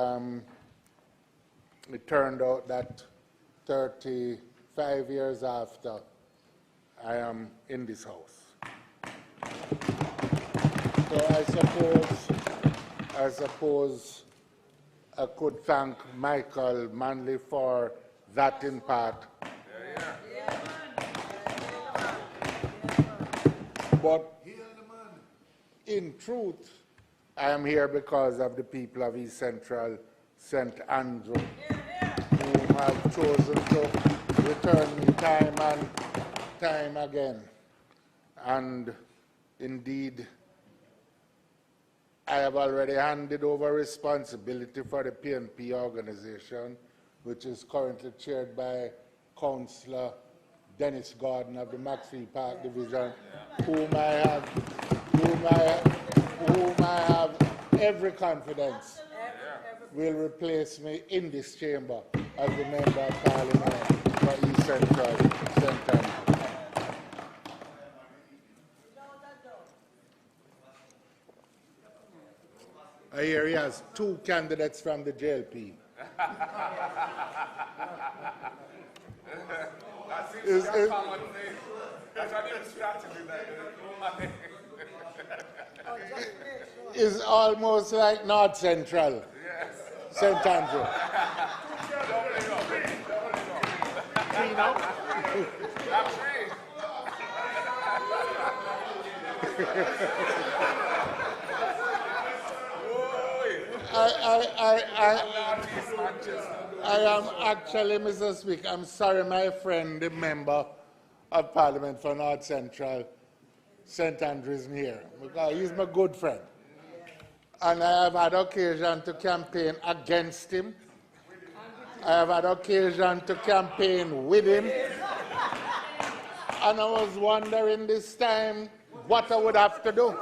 it turned out that 35 years after, I am in this House. So I suppose I could thank Michael Manley for that in part. But in truth, I am here because of the people of East Central, St. Andrew, who have chosen to return me time and time again. And indeed, I have already handed over responsibility for the PNP organization, which is currently chaired by Councillor Dennis Gordon of the Maxfield Park Division, whom I have every confidence will replace me in this chamber as the Member of Parliament for East Central, St. Andrews. I hear he has 2 candidates from the JLP. It's almost like North Central, St. Andrew. I am actually, Mr. Speaker, I'm sorry, my friend, the Member of Parliament for North Central, St. Andrews, isn't here, because he's my good friend. And I have had occasion to campaign against him. I have had occasion to campaign with him. And I was wondering this time what I would have to do.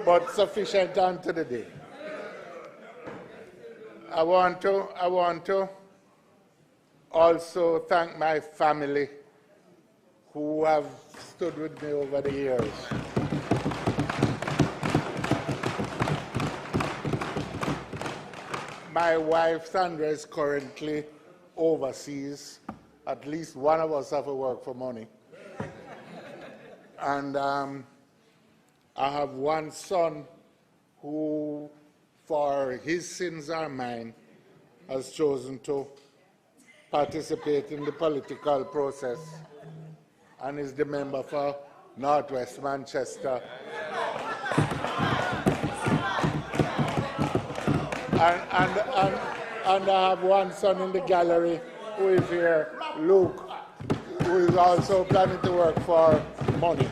But sufficient unto the day. I want to also thank my family who have stood with me over the years. My wife Sandra is currently overseas. At least one of us have to work for money. And I have one son who, for his sins are mine, has chosen to participate in the political process and is the member for Northwest Manchester. And I have one son in the gallery who is here, Luke, who is also planning to work for money.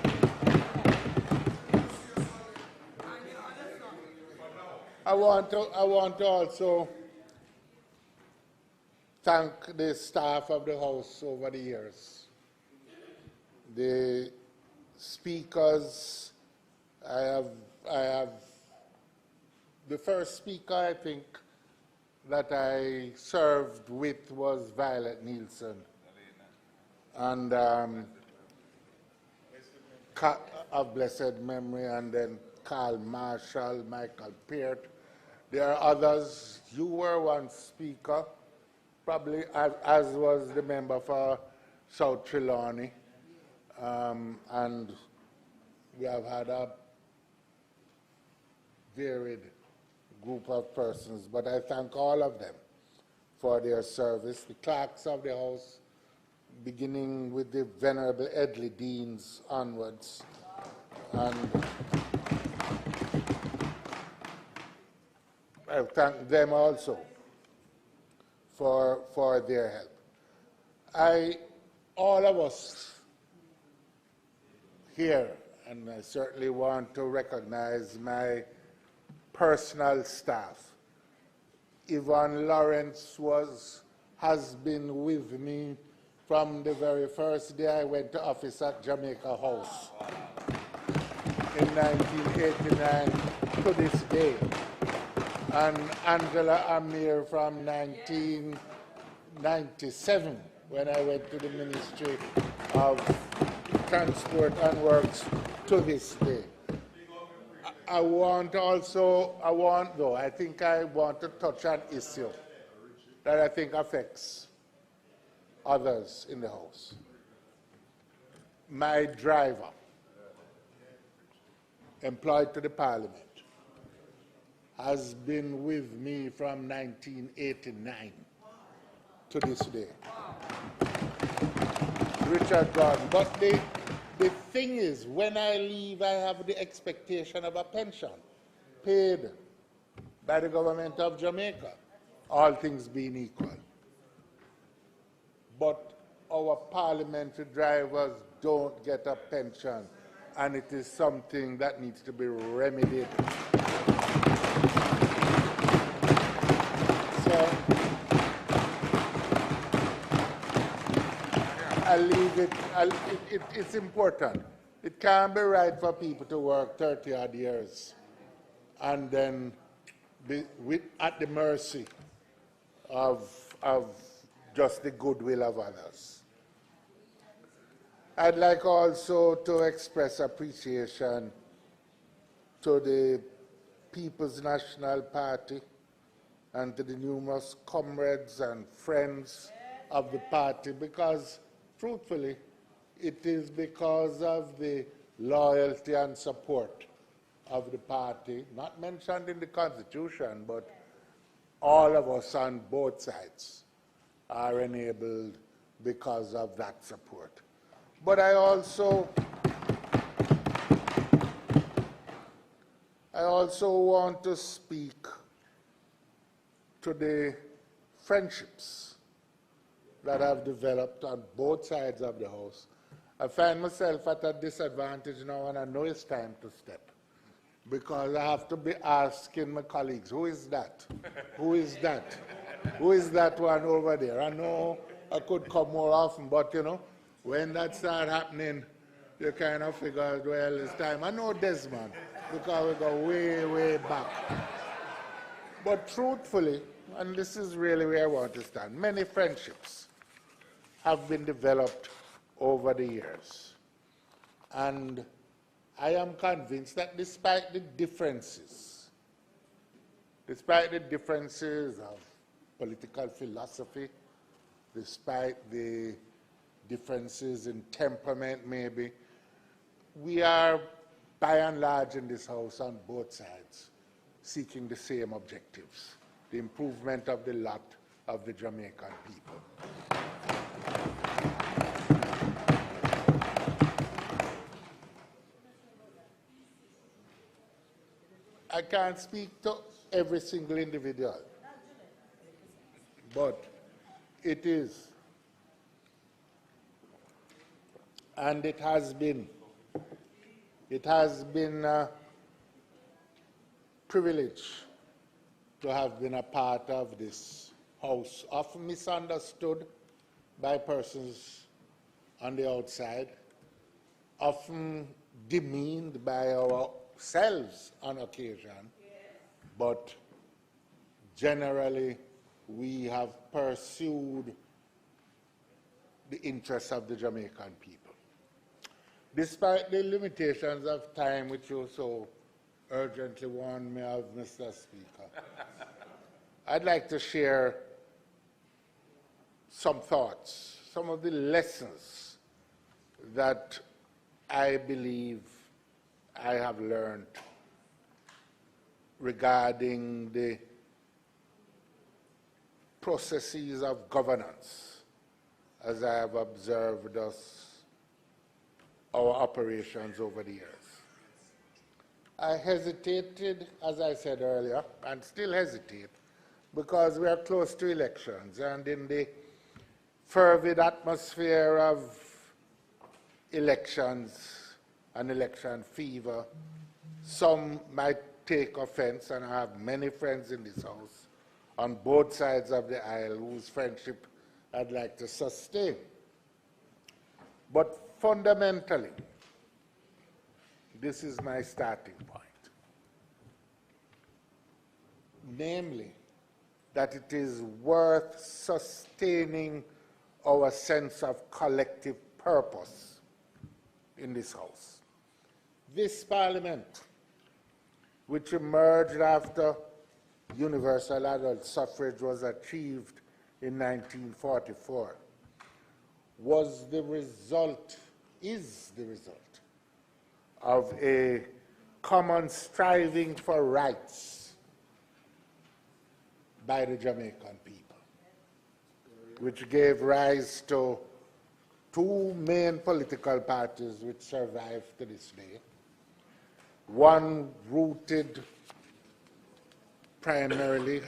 I want to also thank the staff of the House over the years. The speakers, I have the first speaker I think that I served with was Violet Nielsen. And of blessed memory, and then Carl Marshall, Michael Peart. There are others. You were one speaker, probably as was the member for South Trelawney. And we have had a varied group of persons, but I thank all of them for their service, the clerks of the House, beginning with the Venerable Edley Deans onwards. And I thank them also for their help. All of us here, and I certainly want to recognize my personal staff. Yvonne Lawrence has been with me from the very first day I went to office at Jamaica House in 1989 to this day. And Angela Amir from 1997 when I went to the Ministry of Transport and Works to this day. I think I want to touch an issue that I think affects others in the House. My driver, employed to the Parliament, has been with me from 1989 to this day. Richard Gordon. But the thing is, when I leave, I have the expectation of a pension paid by the government of Jamaica, all things being equal. But our parliamentary drivers don't get a pension, and it is something that needs to be remedied. I leave it, it's important. It can't be right for people to work 30 odd years and then be at the mercy of just the goodwill of others. I'd like also to express appreciation to the People's National Party and to the numerous comrades and friends of the party, because truthfully, it is because of the loyalty and support of the party, not mentioned in the Constitution, but all of us on both sides are enabled because of that support. But I also want to speak to the friendships that have developed on both sides of the House. I find myself at a disadvantage now, and I know it's time to step, because I have to be asking my colleagues, who is that? Who is that? Who is that one over there? I know I could come more often, but you know, when that starts happening, you kind of figure, well, it's time. I know Desmond, because we go way, way back. But truthfully, and this is really where I want to stand, many friendships have been developed over the years. And I am convinced that despite the differences of political philosophy, despite the differences in temperament maybe, we are by and large in this House on both sides seeking the same objectives, the improvement of the lot of the Jamaican people. I can't speak to every single individual, but it is, and it has been a privilege to have been a part of this House, often misunderstood by persons on the outside, often demeaned by ourselves on occasion, but generally we have pursued the interests of the Jamaican people. Despite the limitations of time which you so urgently warned me of, Mr. Speaker, I'd like to share some thoughts, some of the lessons that I believe I have learned regarding the processes of governance as I have observed our operations over the years. I hesitated, as I said earlier, and still hesitate, because we are close to elections, and in the fervid atmosphere of elections and election fever, some might take offense, and I have many friends in this House on both sides of the aisle whose friendship I'd like to sustain. But fundamentally, this is my starting point. Namely, that it is worth sustaining our sense of collective purpose in this House. This Parliament, which emerged after universal adult suffrage was achieved in 1944, was the result, is the result, of a common striving for rights by the Jamaican people, which gave rise to two main political parties which survive to this day. One rooted primarily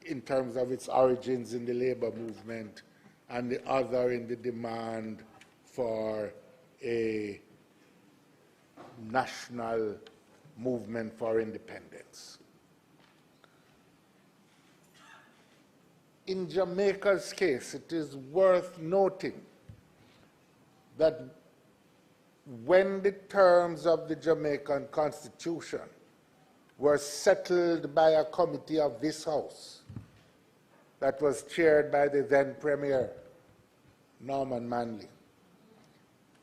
in terms of its origins in the labor movement, and the other in the demand for a national movement for independence. in Jamaica's case, it is worth noting that when the terms of the Jamaican Constitution were settled by a committee of this House that was chaired by the then Premier, Norman Manley,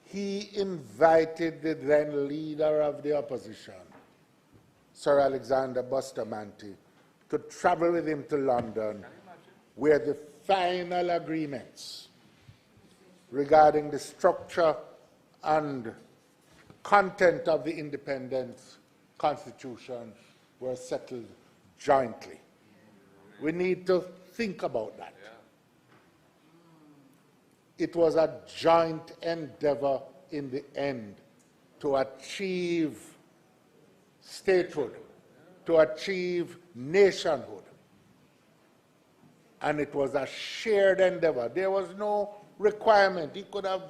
he invited the then leader of the opposition, Sir Alexander Bustamante, to travel with him to London, where the final agreements regarding the structure and content of the independent constitution were settled jointly. We need to think about that. It was a joint endeavor in the end to achieve statehood, to achieve nationhood. And it was a shared endeavor. There was no requirement. He could have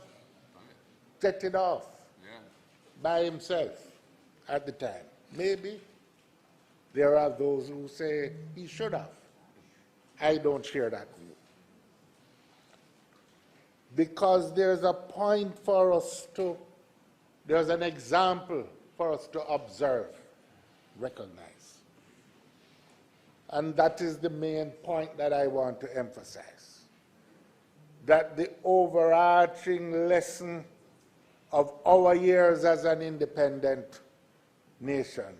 set it off by himself at the time. Maybe there are those who say he should have. I don't share that view. Because there's a point for us to, there's an example for us to observe, recognize. And that is the main point that I want to emphasize. That the overarching lesson of our years as an independent nation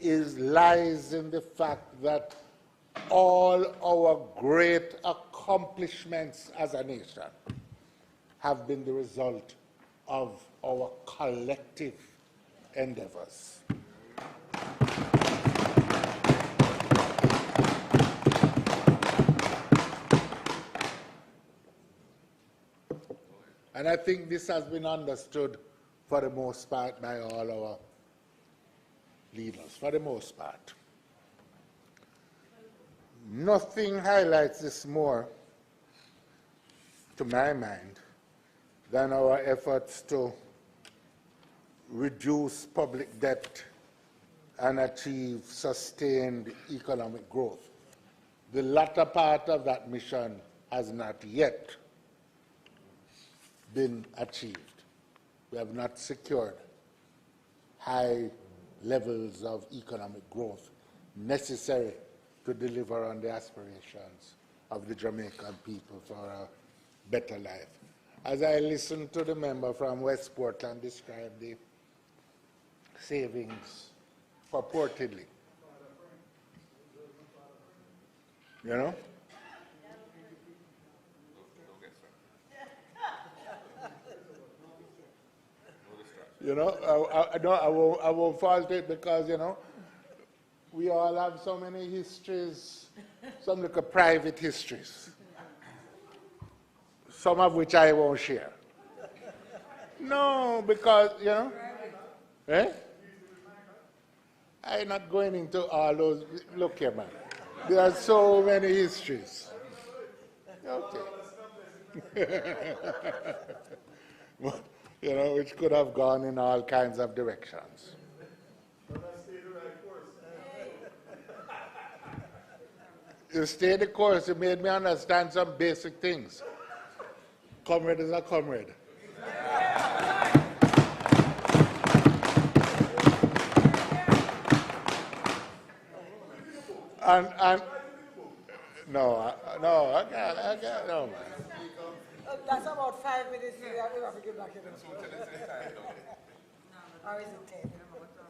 lies in the fact that all our great accomplishments as a nation have been the result of our collective endeavors. And I think this has been understood for the most part by all our leaders, for the most part. Nothing highlights this more, to my mind, than our efforts to reduce public debt and achieve sustained economic growth. The latter part of that mission has not yet been achieved. We have not secured high levels of economic growth necessary to deliver on the aspirations of the Jamaican people for a better life. As I listened to the member from West Portland describe the savings purportedly, you know? You know, I won't fault it because, you know, we all have so many histories, some like a private histories, some of which I won't share. No, because, you know, I'm not going into all those. Look here, man. There are so many histories. Okay. You know, which could have gone in all kinds of directions. You stay the course, you made me understand some basic things. Comrade is a comrade. And no, I can't, no, man. That's about 5 minutes. We have to get back in. Or is it 10?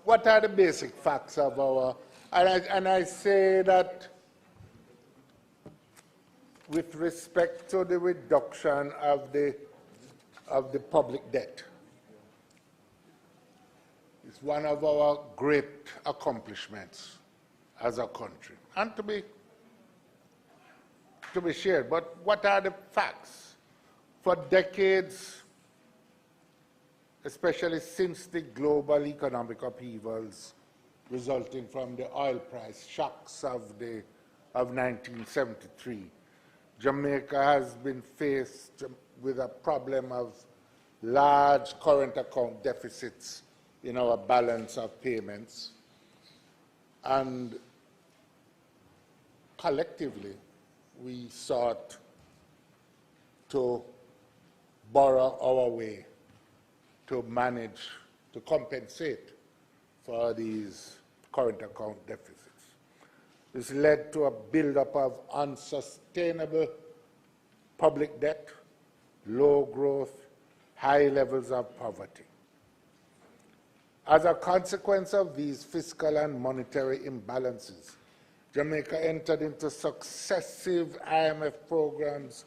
What are the basic facts of our, and I say that with respect to the reduction of the public debt. It's one of our great accomplishments as a country, and to be shared. But what are the facts? For decades, especially since the global economic upheavals resulting from the oil price shocks of 1973, Jamaica has been faced with a problem of large current account deficits in our balance of payments. And collectively, we sought to borrow our way to manage, to compensate for these current account deficits. This led to a buildup of unsustainable public debt, low growth, high levels of poverty. As a consequence of these fiscal and monetary imbalances, Jamaica entered into successive IMF programs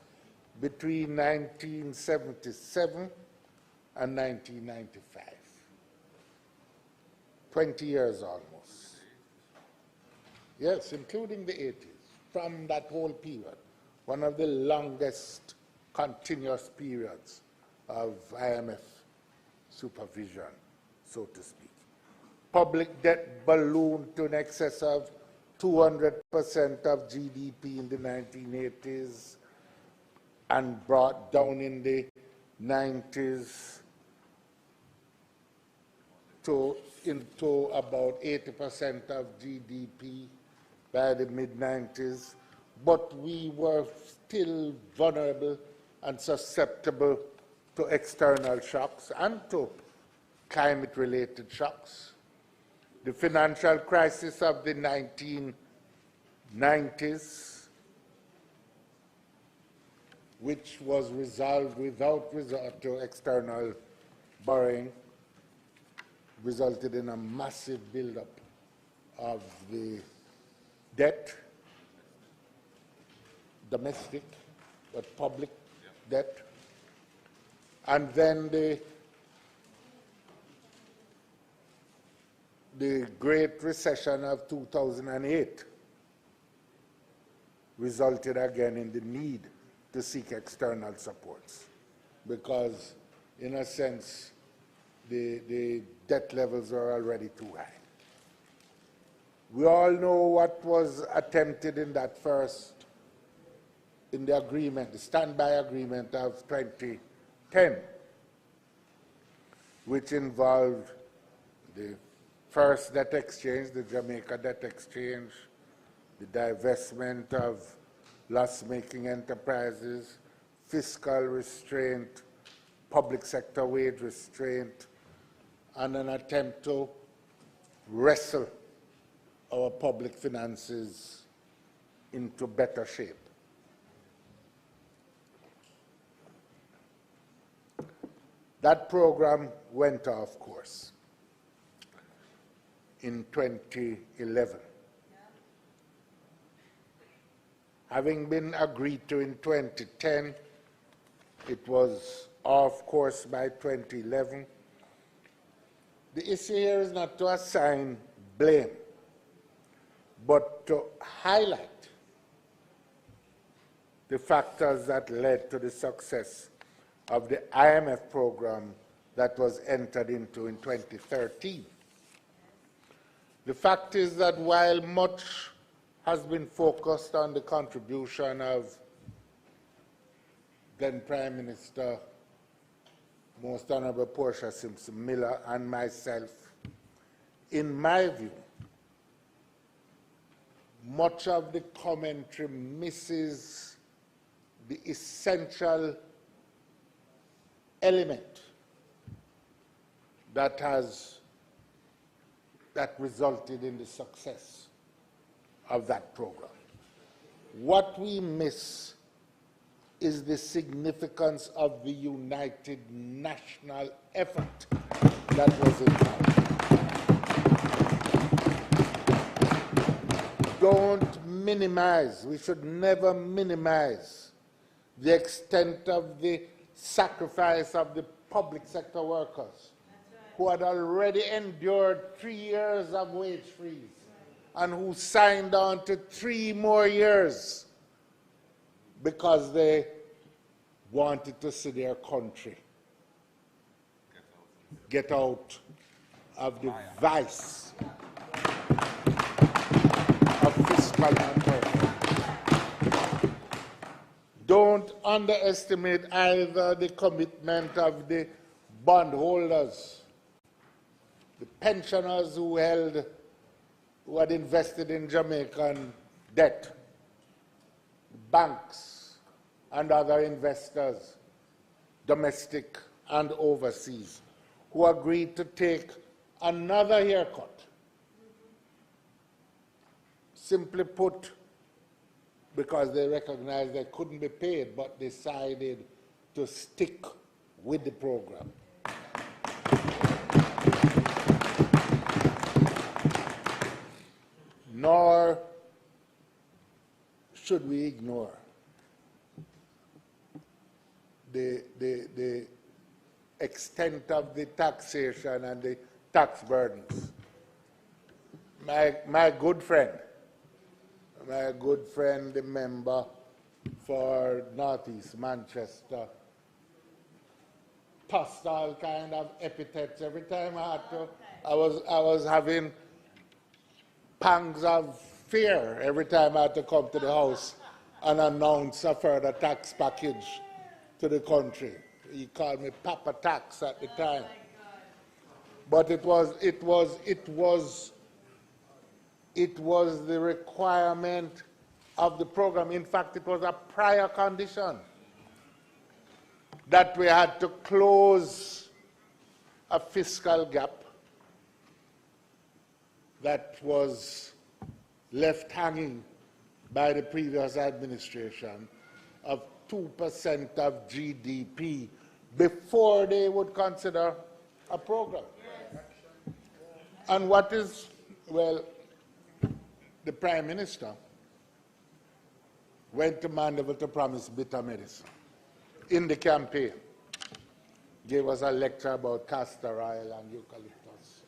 between 1977 and 1995. 20 years almost. Yes, including the 80s, from that whole period, one of the longest continuous periods of IMF supervision, so to speak. Public debt ballooned to in excess of 200% of GDP in the 1980s and brought down in the 90s into about 80% of GDP by the mid-90s, but we were still vulnerable and susceptible to external shocks and to climate-related shocks. The financial crisis of the 1990s, which was resolved without resort to external borrowing, resulted in a massive buildup of the debt, domestic, but public debt, and then the Great Recession of 2008 resulted again in the need to seek external supports because, in a sense, the debt levels are already too high. We all know what was attempted in that first, in the agreement, the standby agreement of 2010, which involved the first debt exchange, the Jamaica debt exchange, the divestment of loss-making enterprises, fiscal restraint, public sector wage restraint, and an attempt to wrestle our public finances into better shape. That program went off course in 2011. Having been agreed to in 2010, it was off course by 2011. The issue here is not to assign blame, but to highlight the factors that led to the success of the IMF program that was entered into in 2013. The fact is that while much has been focused on the contribution of then Prime Minister, Most Honorable Portia Simpson Miller, and myself, in my view, much of the commentary misses the essential element that resulted in the success of that program. What we miss is the significance of the united national effort that was involved. Don't minimize, we should never minimize the extent of the sacrifice of the public sector workers who had already endured 3 years of wage freeze and who signed on to 3 more years because they wanted to see their country get out of the vice of fiscal uncertainty. Don't underestimate either the commitment of the bondholders, the pensioners who had invested in Jamaican debt, banks and other investors, domestic and overseas, who agreed to take another haircut. Simply put, because they recognized they couldn't be paid, but decided to stick with the program. Nor should we ignore the extent of the taxation and the tax burdens. My good friend, the member for Northeast Manchester, tossed all kind of epithets every time I was having pangs of fear every time I had to come to the House and announce a further tax package to the country. He called me Papa Tax at the time. But it was the requirement of the program. In fact, it was a prior condition that we had to close a fiscal gap that was left hanging by the previous administration of 2% of GDP before they would consider a program. And what is, well, the Prime Minister went to Mandeville to promise bitter medicine in the campaign. Gave us a lecture about castor oil and eucalyptus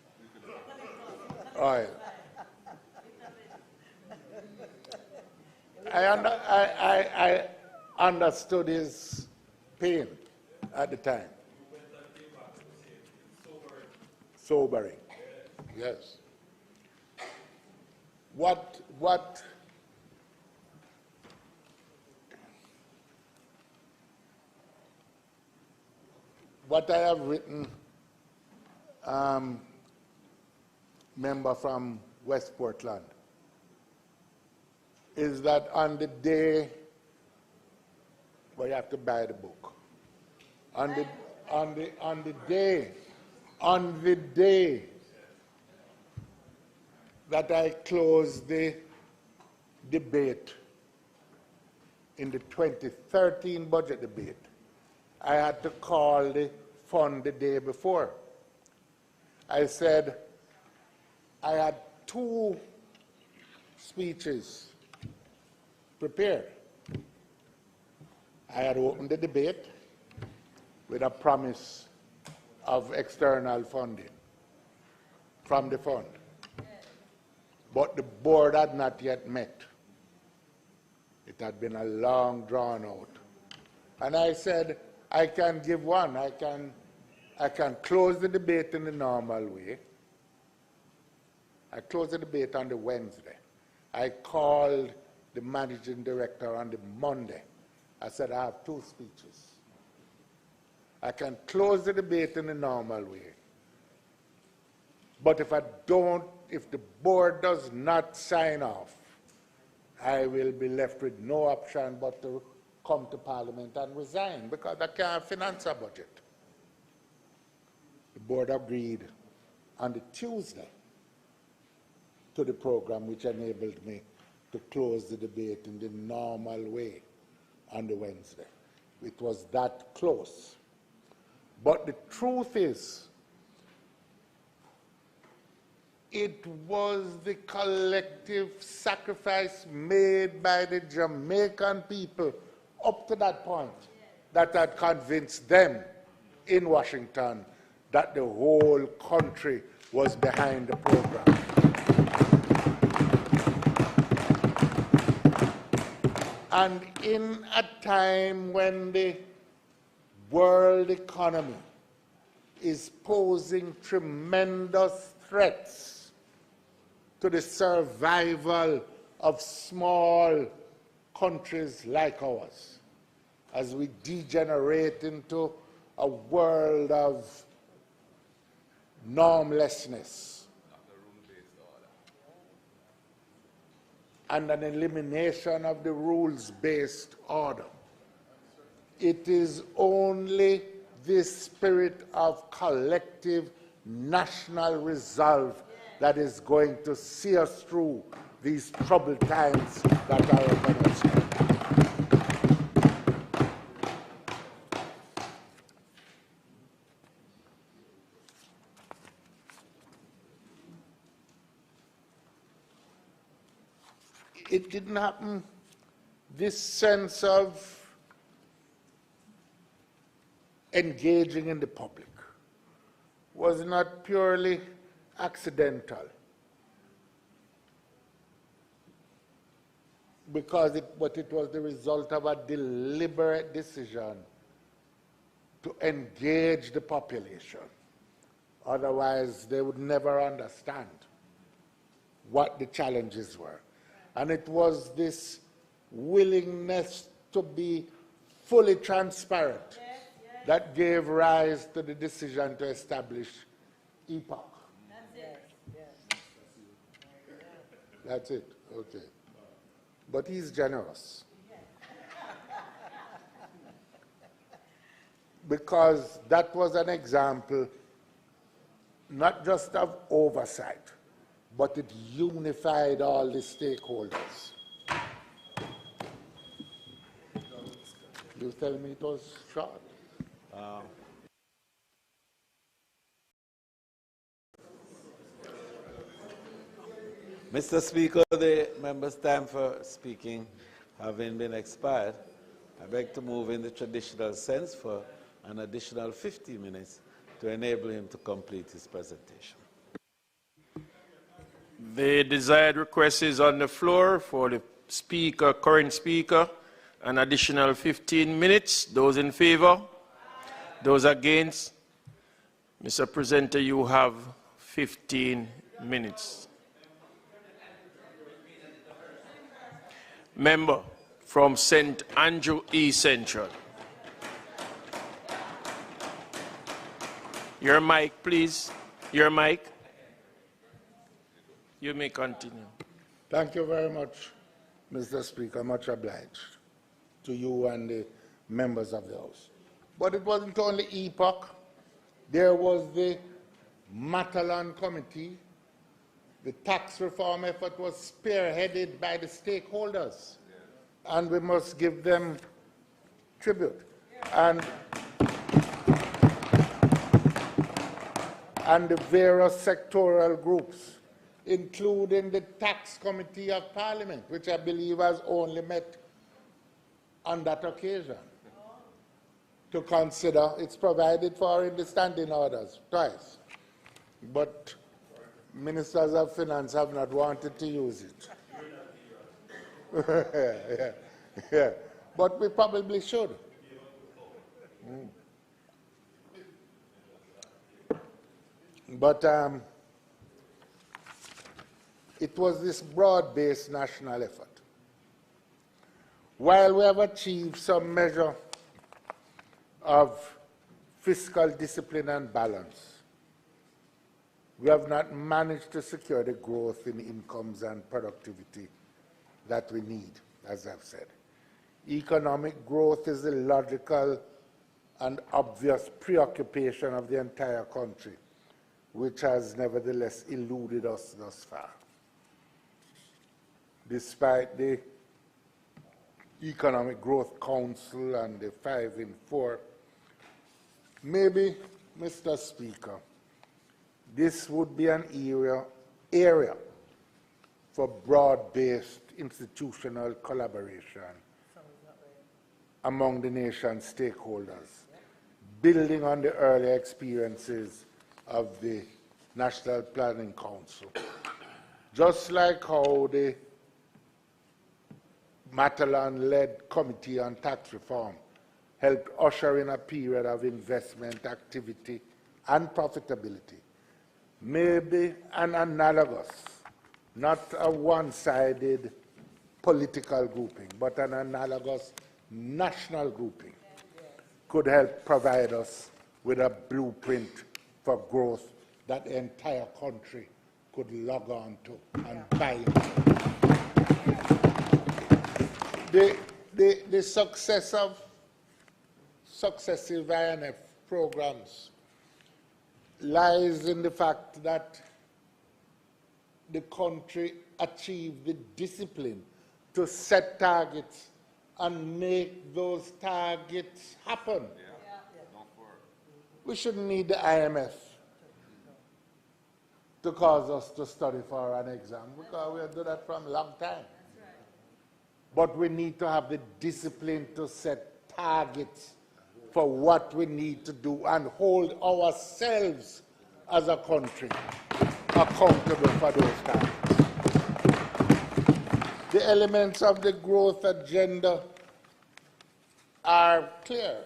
oil. I understood his pain at the time. Sobering, yes. What I have written, member from West Portland, is that on the day, well, you have to buy the book. On the day that I closed the debate in the 2013 budget debate, I had to call the fund the day before. I said I had 2 speeches prepared. I had opened the debate with a promise of external funding from the fund. But the board had not yet met. It had been a long drawn out. And I said, I can give one. I can close the debate in the normal way. I closed the debate on the Wednesday. I called the managing director on the Monday. I said, I have 2 speeches. I can close the debate in the normal way. But if the board does not sign off, I will be left with no option but to come to Parliament and resign because I can't finance a budget. The board agreed on the Tuesday to the program, which enabled me to close the debate in the normal way on the Wednesday. It was that close. But the truth is, it was the collective sacrifice made by the Jamaican people up to that point that had convinced them in Washington that the whole country was behind the program. And in a time when the world economy is posing tremendous threats to the survival of small countries like ours, as we degenerate into a world of normlessness, and an elimination of the rules-based order. It is only this spirit of collective national resolve that is going to see us through these troubled times that are upon us. It didn't happen. This sense of engaging in the public was not purely accidental, but it was the result of a deliberate decision to engage the population. Otherwise, they would never understand what the challenges were. And it was this willingness to be fully transparent that gave rise to the decision to establish EPOC. That's it, okay. But he's generous. Because that was an example not just of oversight, but it unified all the stakeholders. You tell me it was short. Mr. Speaker, the member's time for speaking having been expired, I beg to move in the traditional sense for an additional 50 minutes to enable him to complete his presentation. The desired request is on the floor for the speaker, current speaker, an additional 15 minutes. Those in favor? Those against? Mr. Presenter, you have 15 minutes. Member from St. Andrew E. Central. Your mic, please. Your mic. You may continue. Thank you very much, Mr. Speaker. Much obliged to you and the members of the House. But it wasn't only EPOC. There was the Matalan Committee. The tax reform effort was spearheaded by the stakeholders, and we must give them tribute. And the various sectorial groups, including the Tax Committee of Parliament, which I believe has only met on that occasion to consider. It's provided for in the standing orders twice, but ministers of finance have not wanted to use it. yeah. But we probably should. But it was this broad-based national effort. While we have achieved some measure of fiscal discipline and balance, we have not managed to secure the growth in incomes and productivity that we need, as I've said. Economic growth is the logical and obvious preoccupation of the entire country, which has nevertheless eluded us thus far. Despite the Economic Growth Council and the 5 in 4, maybe, Mr. Speaker, this would be an area for broad-based institutional collaboration among the nation's stakeholders, building on the earlier experiences of the National Planning Council. Just like how the Matalan-led Committee on Tax Reform helped usher in a period of investment activity and profitability, maybe an analogous, not a one-sided political grouping, but an analogous national grouping could help provide us with a blueprint for growth that the entire country could log on to and buy into. The success of successive INF programs lies in the fact that the country achieved the discipline to set targets and make those targets happen. We shouldn't need the IMF to cause us to study for an exam, because we do that from a long time. But we need to have the discipline to set targets for what we need to do and hold ourselves as a country accountable for those targets. The elements of the growth agenda are clear.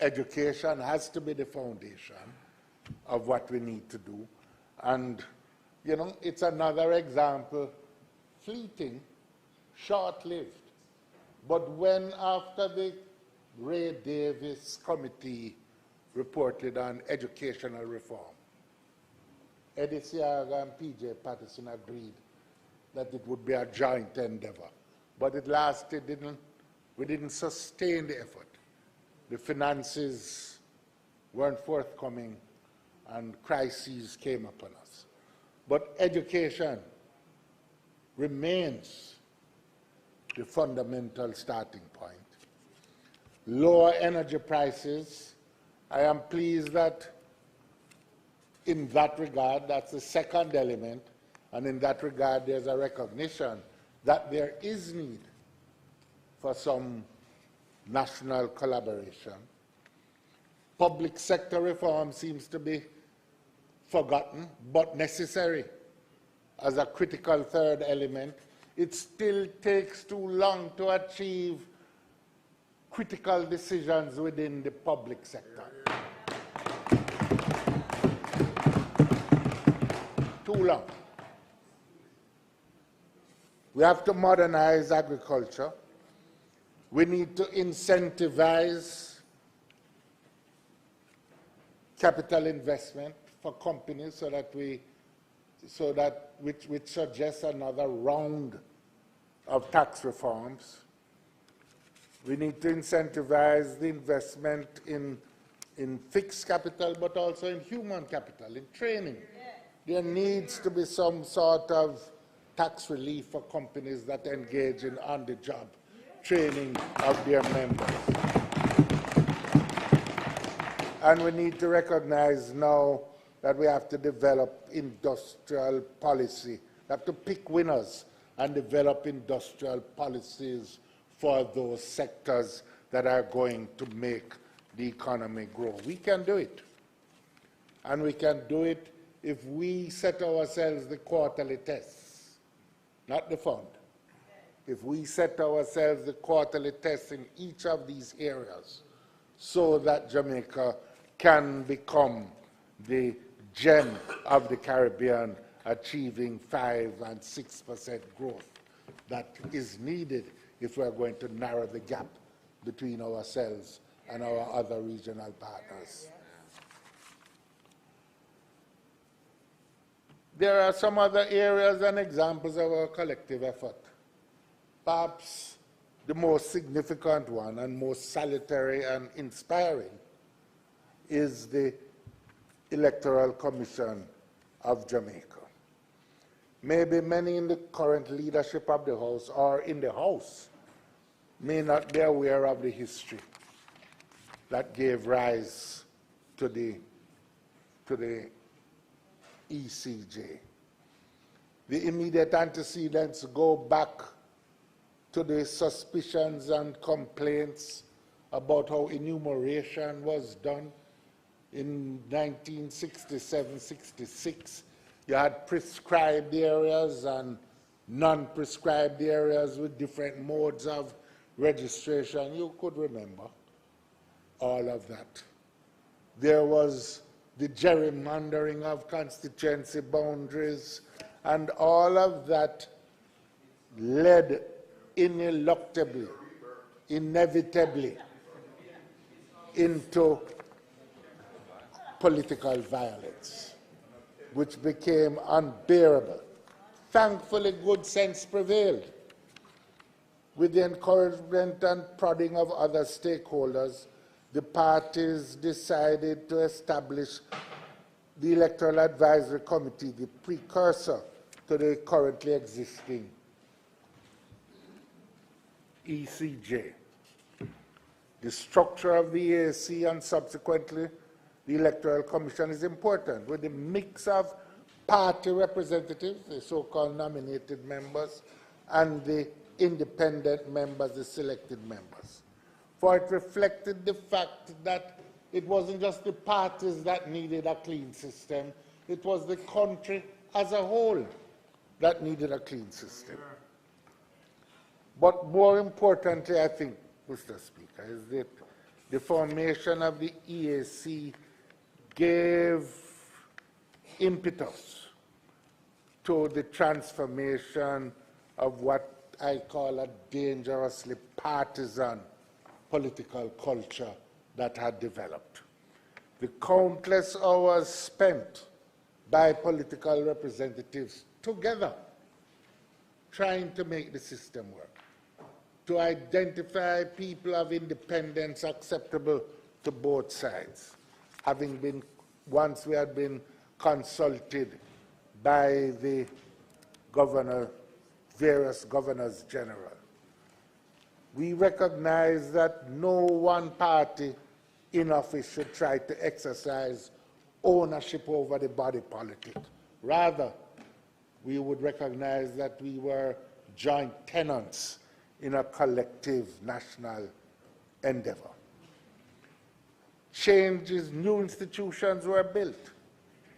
Education has to be the foundation of what we need to do. And, you know, it's another example, fleeting, short-lived. But when after the Ray Davis Committee reported on educational reform, Eddie Siaga and P.J. Patterson agreed that it would be a joint endeavor. But it lasted, we didn't sustain the effort. The finances weren't forthcoming and crises came upon us. But education remains the fundamental starting point. Lower energy prices, I am pleased that in that regard, that's the second element, and in that regard there's a recognition that there is need for some national collaboration. Public sector reform seems to be forgotten, but necessary as a critical third element. It still takes too long to achieve critical decisions within the public sector. Too long. We have to modernize agriculture. We need to incentivize capital investment for companies which suggests another round of tax reforms. We need to incentivize the investment in fixed capital, but also in human capital, in training. There needs to be some sort of tax relief for companies that engage in on-the-job training of their members. And we need to recognize now that we have to develop industrial policy. We have to pick winners and develop industrial policies for those sectors that are going to make the economy grow. We can do it. And we can do it if we set ourselves the quarterly tests, not the fund. If we set ourselves the quarterly tests in each of these areas so that Jamaica can become the gem of the Caribbean, achieving 5% and 6% growth that is needed if we're going to narrow the gap between ourselves and our other regional partners. There are some other areas and examples of our collective effort. Perhaps the most significant one and most salutary and inspiring is the Electoral Commission of Jamaica. Maybe many in the current leadership of the House or in the House may not be aware of the history that gave rise to the ECJ. The immediate antecedents go back to the suspicions and complaints about how enumeration was done in 1967-66. You had prescribed areas and non-prescribed areas with different modes of registration. You could remember all of that. There was the gerrymandering of constituency boundaries, and all of that led ineluctably, inevitably into political violence, which became unbearable. Thankfully, good sense prevailed. With the encouragement and prodding of other stakeholders, the parties decided to establish the Electoral Advisory Committee, the precursor to the currently existing ECJ. The structure of the EAC and subsequently the Electoral Commission is important, with a mix of party representatives, the so-called nominated members, and the independent members, the selected members. For it reflected the fact that it wasn't just the parties that needed a clean system, it was the country as a whole that needed a clean system. But more importantly, I think, Mr. Speaker, is that the formation of the EAC gave impetus to the transformation of what I call a dangerously partisan political culture that had developed. The countless hours spent by political representatives together trying to make the system work, to identify people of independence acceptable to both sides, having been, once we had been consulted by the governor, various governors general. We recognize that no one party in office should try to exercise ownership over the body politic. Rather, we would recognize that we were joint tenants in a collective national endeavor. Changes, new institutions were built.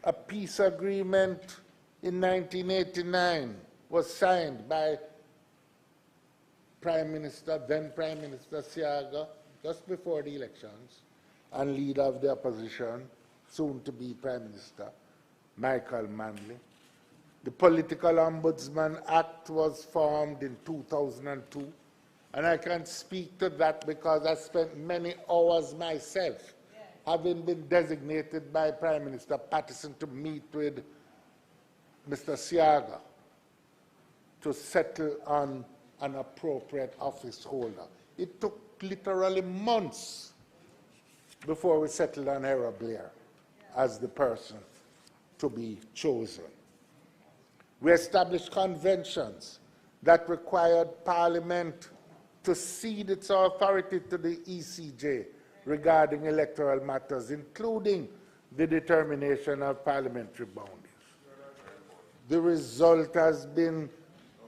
A peace agreement in 1989 was signed by then Prime Minister Siaga, just before the elections, and leader of the opposition, soon to be Prime Minister, Michael Manley. The Political Ombudsman Act was formed in 2002, and I can speak to that because I spent many hours myself, having been designated by Prime Minister Patterson to meet with Mr. Siaga to settle on an appropriate office holder. It took literally months before we settled on Hera Blair as the person to be chosen. We established conventions that required Parliament to cede its authority to the ECJ regarding electoral matters, including the determination of parliamentary boundaries. The result has been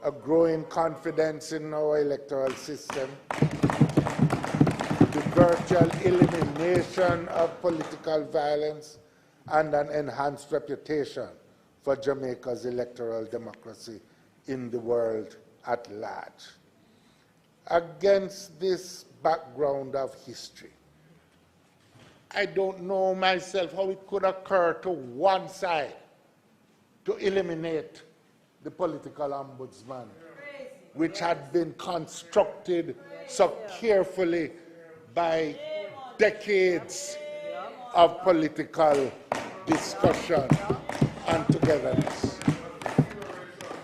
a growing confidence in our electoral system, the virtual elimination of political violence, and an enhanced reputation for Jamaica's electoral democracy in the world at large. Against this background of history, I don't know myself how it could occur to one side to eliminate the political ombudsman, which had been constructed so carefully by decades of political discussion and togetherness.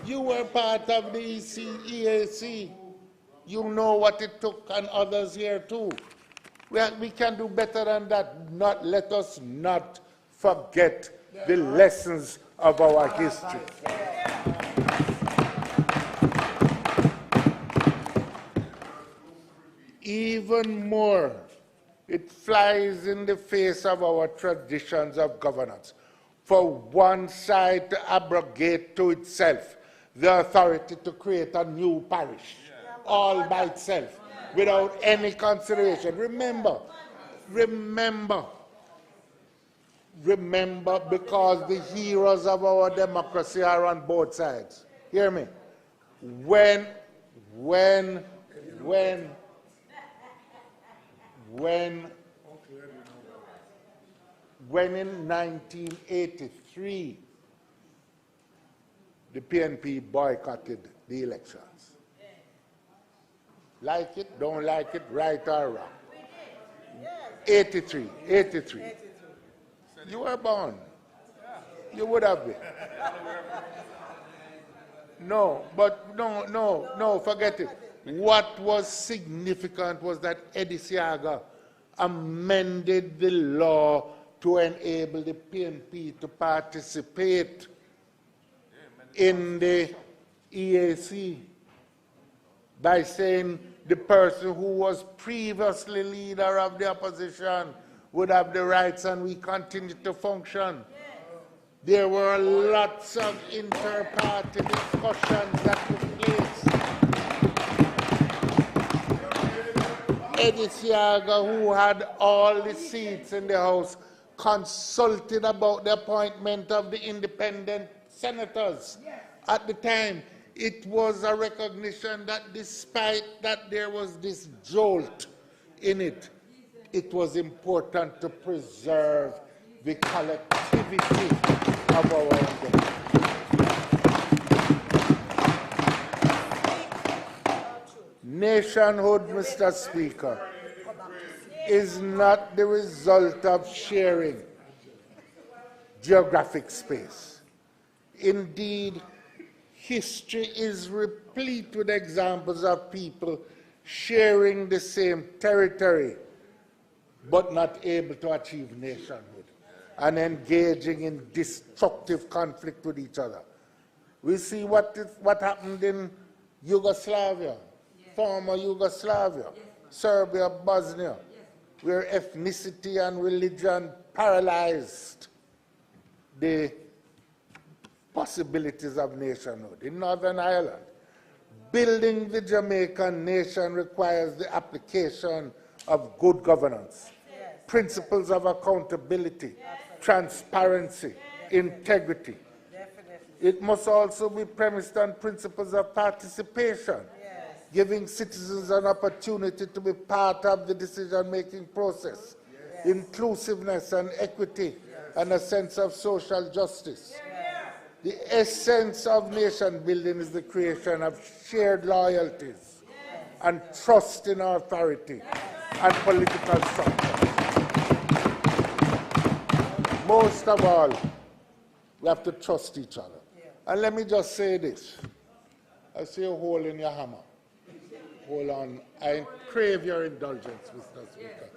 You were part of the EAC. You know what it took, and others here too. We can do better than that. Let us not forget the lessons of our history. Even more, it flies in the face of our traditions of governance for one side to abrogate to itself the authority to create a new parish, all by itself, without any consideration. Remember, because the heroes of our democracy are on both sides. Hear me. When in 1983, the PNP boycotted the elections. Like it, don't like it, right or wrong. 83. You were born. You would have been. No, but no, forget it. What was significant was that Eddie Siaga amended the law to enable the PNP to participate in the EAC by saying the person who was previously leader of the opposition would have the rights and we continue to function. There were lots of inter-party discussions that took place. Eddie Siaga, who had all the seats in the House, consulted about the appointment of the independent senators. At the time, it was a recognition that despite that there was this jolt in it, it was important to preserve the collectivity of our independence. Nationhood, Mr. Speaker, is not the result of sharing geographic space. Indeed, history is replete with examples of people sharing the same territory but not able to achieve nationhood and engaging in destructive conflict with each other. We see what happened in Yugoslavia, former Yugoslavia, Serbia, Bosnia, where ethnicity and religion paralyzed the possibilities of nationhood. In Northern Ireland, building the Jamaican nation requires the application of good governance, principles of accountability, transparency, integrity. It must also be premised on principles of participation, giving citizens an opportunity to be part of the decision-making process, inclusiveness and equity, and a sense of social justice. The essence of nation building is the creation of shared loyalties and trust in authority and political structure. Most of all, we have to trust each other. And let me just say this. I see a hole in your hammer. Hold on. I crave your indulgence, Mr. Speaker.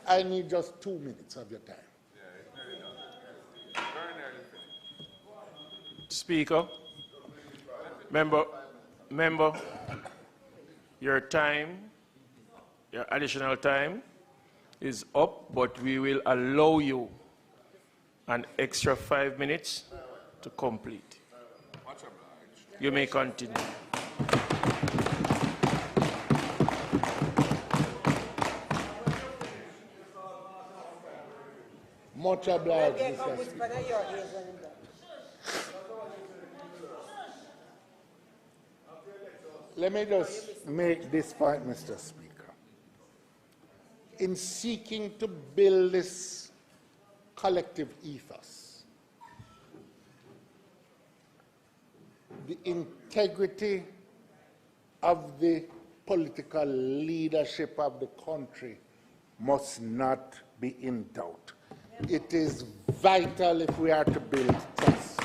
I need just 2 minutes of your time. Speaker, member, your time, your additional time is up, but we will allow you an extra 5 minutes to complete. You may continue. Much obliged, Mr. Speaker. Let me just make this point, Mr. Speaker. In seeking to build this collective ethos, the integrity of the political leadership of the country must not be in doubt. It is vital if we are to build trust.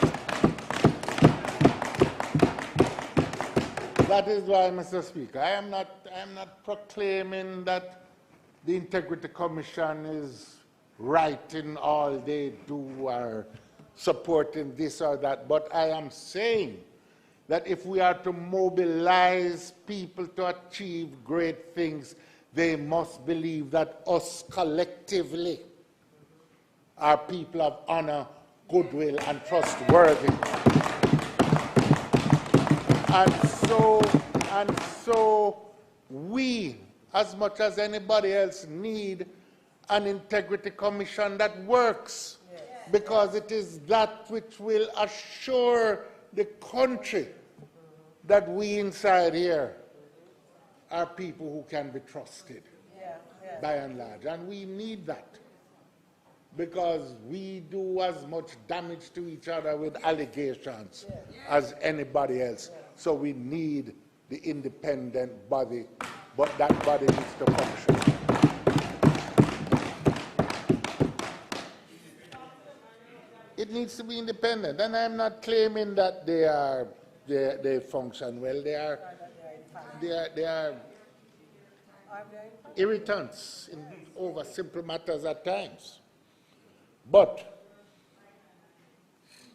That is why, Mr. Speaker, I am not proclaiming that the Integrity Commission is right in all they do or supporting this or that, but I am saying that if we are to mobilize people to achieve great things, they must believe that us collectively are people of honor, goodwill, and trustworthiness. And so we, as much as anybody else, need an integrity commission that works, because it is that which will assure the country that we inside here are people who can be trusted by and large. And we need that, because we do as much damage to each other with allegations as anybody else. So we need the independent body, but that body needs to function. It needs to be independent, and I'm not claiming that they function well. they are irritants over simple matters at times. But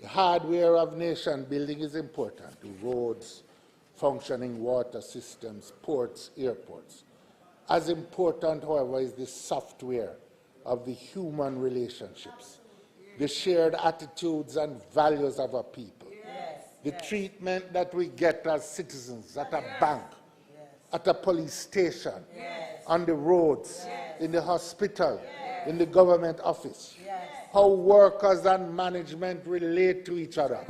the hardware of nation building is important. The roads, functioning water systems, ports, airports. As important, however, is the software of the human relationships, the shared attitudes and values of our people, the treatment that we get as citizens at a bank, at a police station, on the roads, in the hospital, in the government office, how workers and management relate to each other,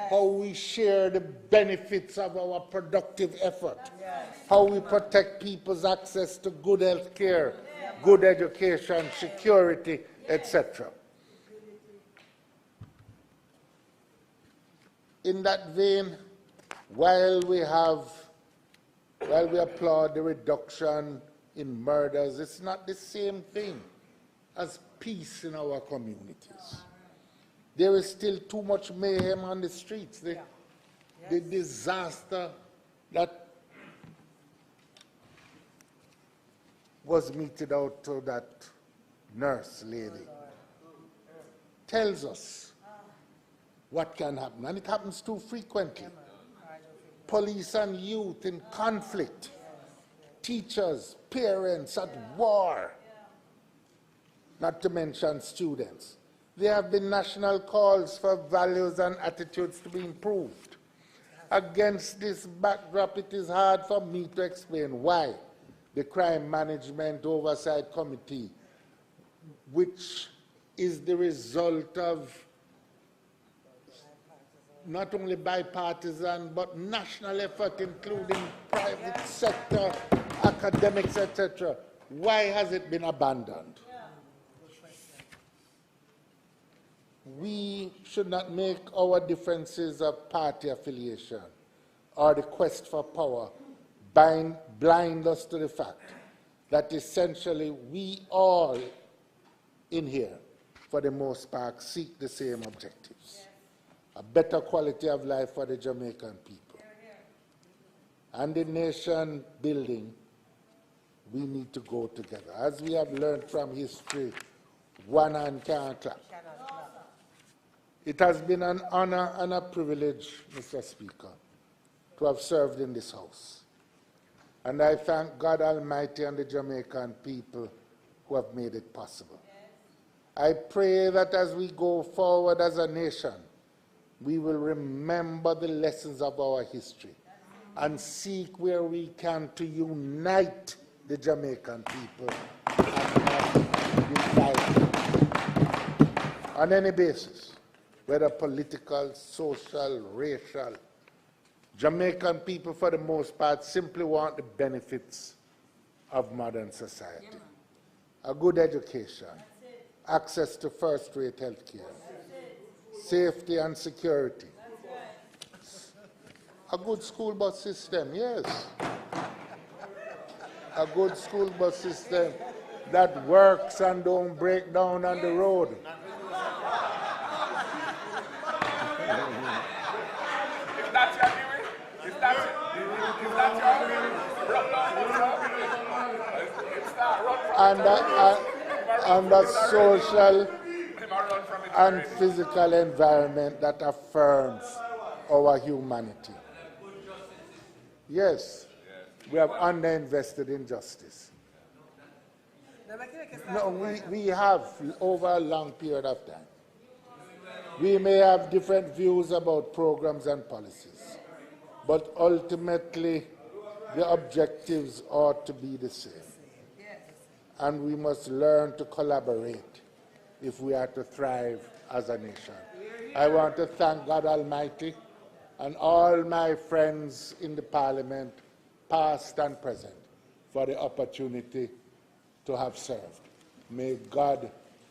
how we share the benefits of our productive effort, how we protect people's access to good health care, good education, security, etc. In that vein, while we applaud the reduction in murders, it's not the same thing as peace in our communities. There is still too much mayhem on the streets. The disaster that was meted out to that nurse lady tells us what can happen, and it happens too frequently. Police and youth in conflict, teachers, parents at war, not to mention students. There have been national calls for values and attitudes to be improved. Against this backdrop, it is hard for me to explain why the Crime Management Oversight Committee, which is the result of not only bipartisan but national effort, including private sector, academics, etc., why has it been abandoned? We should not make our differences of party affiliation or the quest for power blind us to the fact that essentially we all in here, for the most part, seek the same objectives. A better quality of life for the Jamaican people. And in nation building, we need to go together. As we have learned from history, one hand can't clap. It has been an honor and a privilege, Mr. Speaker, to have served in this House. And I thank God Almighty and the Jamaican people who have made it possible. I pray that as we go forward as a nation, we will remember the lessons of our history and seek where we can to unite the Jamaican people and not divide them on any basis, whether political, social, racial. Jamaican people, for the most part, simply want the benefits of modern society. A good education, access to first-rate health care, safety and security, a good school bus system, yes. A good school bus system that works and don't break down on the road. And a social and physical environment that affirms our humanity. Yes, we have underinvested in justice. No, we have over a long period of time. We may have different views about programs and policies, but ultimately the objectives ought to be the same. And we must learn to collaborate if we are to thrive as a nation. I want to thank God Almighty and all my friends in the Parliament, past and present, for the opportunity to have served. May God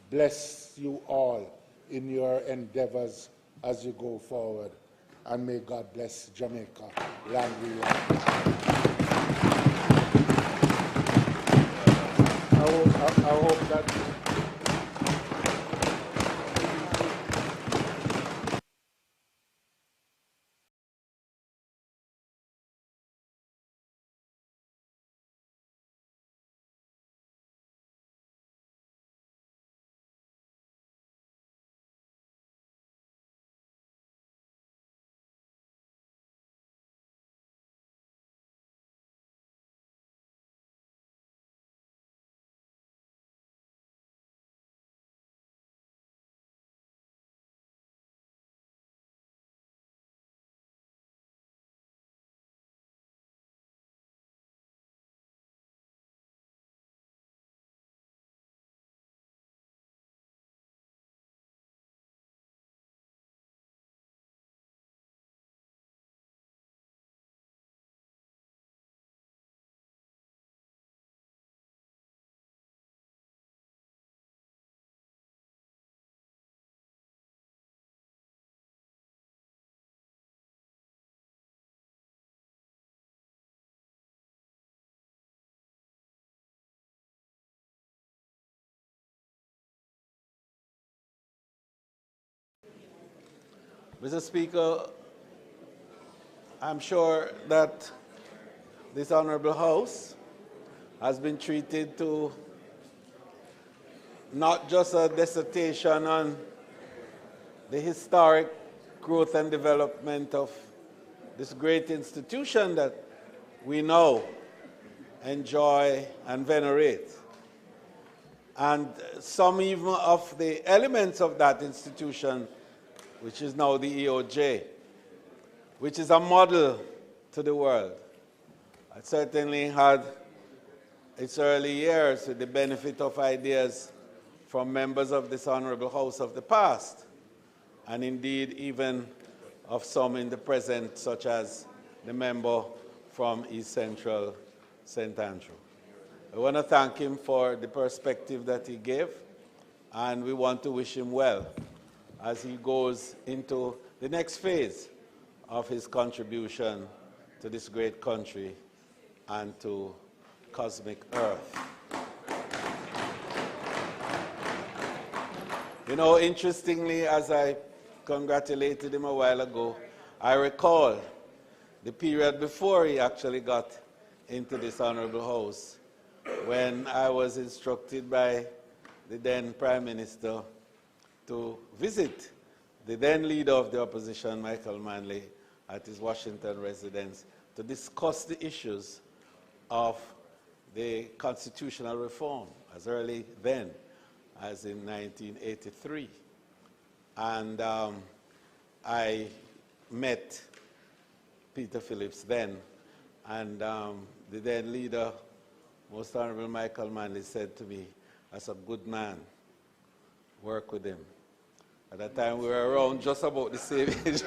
bless you all in your endeavors as you go forward, and may God bless Jamaica, land we love. I hope that Mr. Speaker, I'm sure that this Honorable House has been treated to not just a dissertation on the historic growth and development of this great institution that we know, enjoy, and venerate. And some even of the elements of that institution, which is now the EOJ, which is a model to the world. It certainly had its early years with the benefit of ideas from members of this Honorable House of the past, and indeed even of some in the present, such as the member from East Central St. Andrew. I want to thank him for the perspective that he gave, and we want to wish him well as he goes into the next phase of his contribution to this great country and to cosmic Earth. You know, interestingly, as I congratulated him a while ago, I recall the period before he actually got into this Honorable House, when I was instructed by the then Prime Minister to visit the then leader of the opposition, Michael Manley, at his Washington residence to discuss the issues of the constitutional reform as early then as in 1983. And I met Peter Phillips then, and the then leader, Most Honorable Michael Manley, said to me, "That's a good man, work with him." At that time, we were around just about the same age.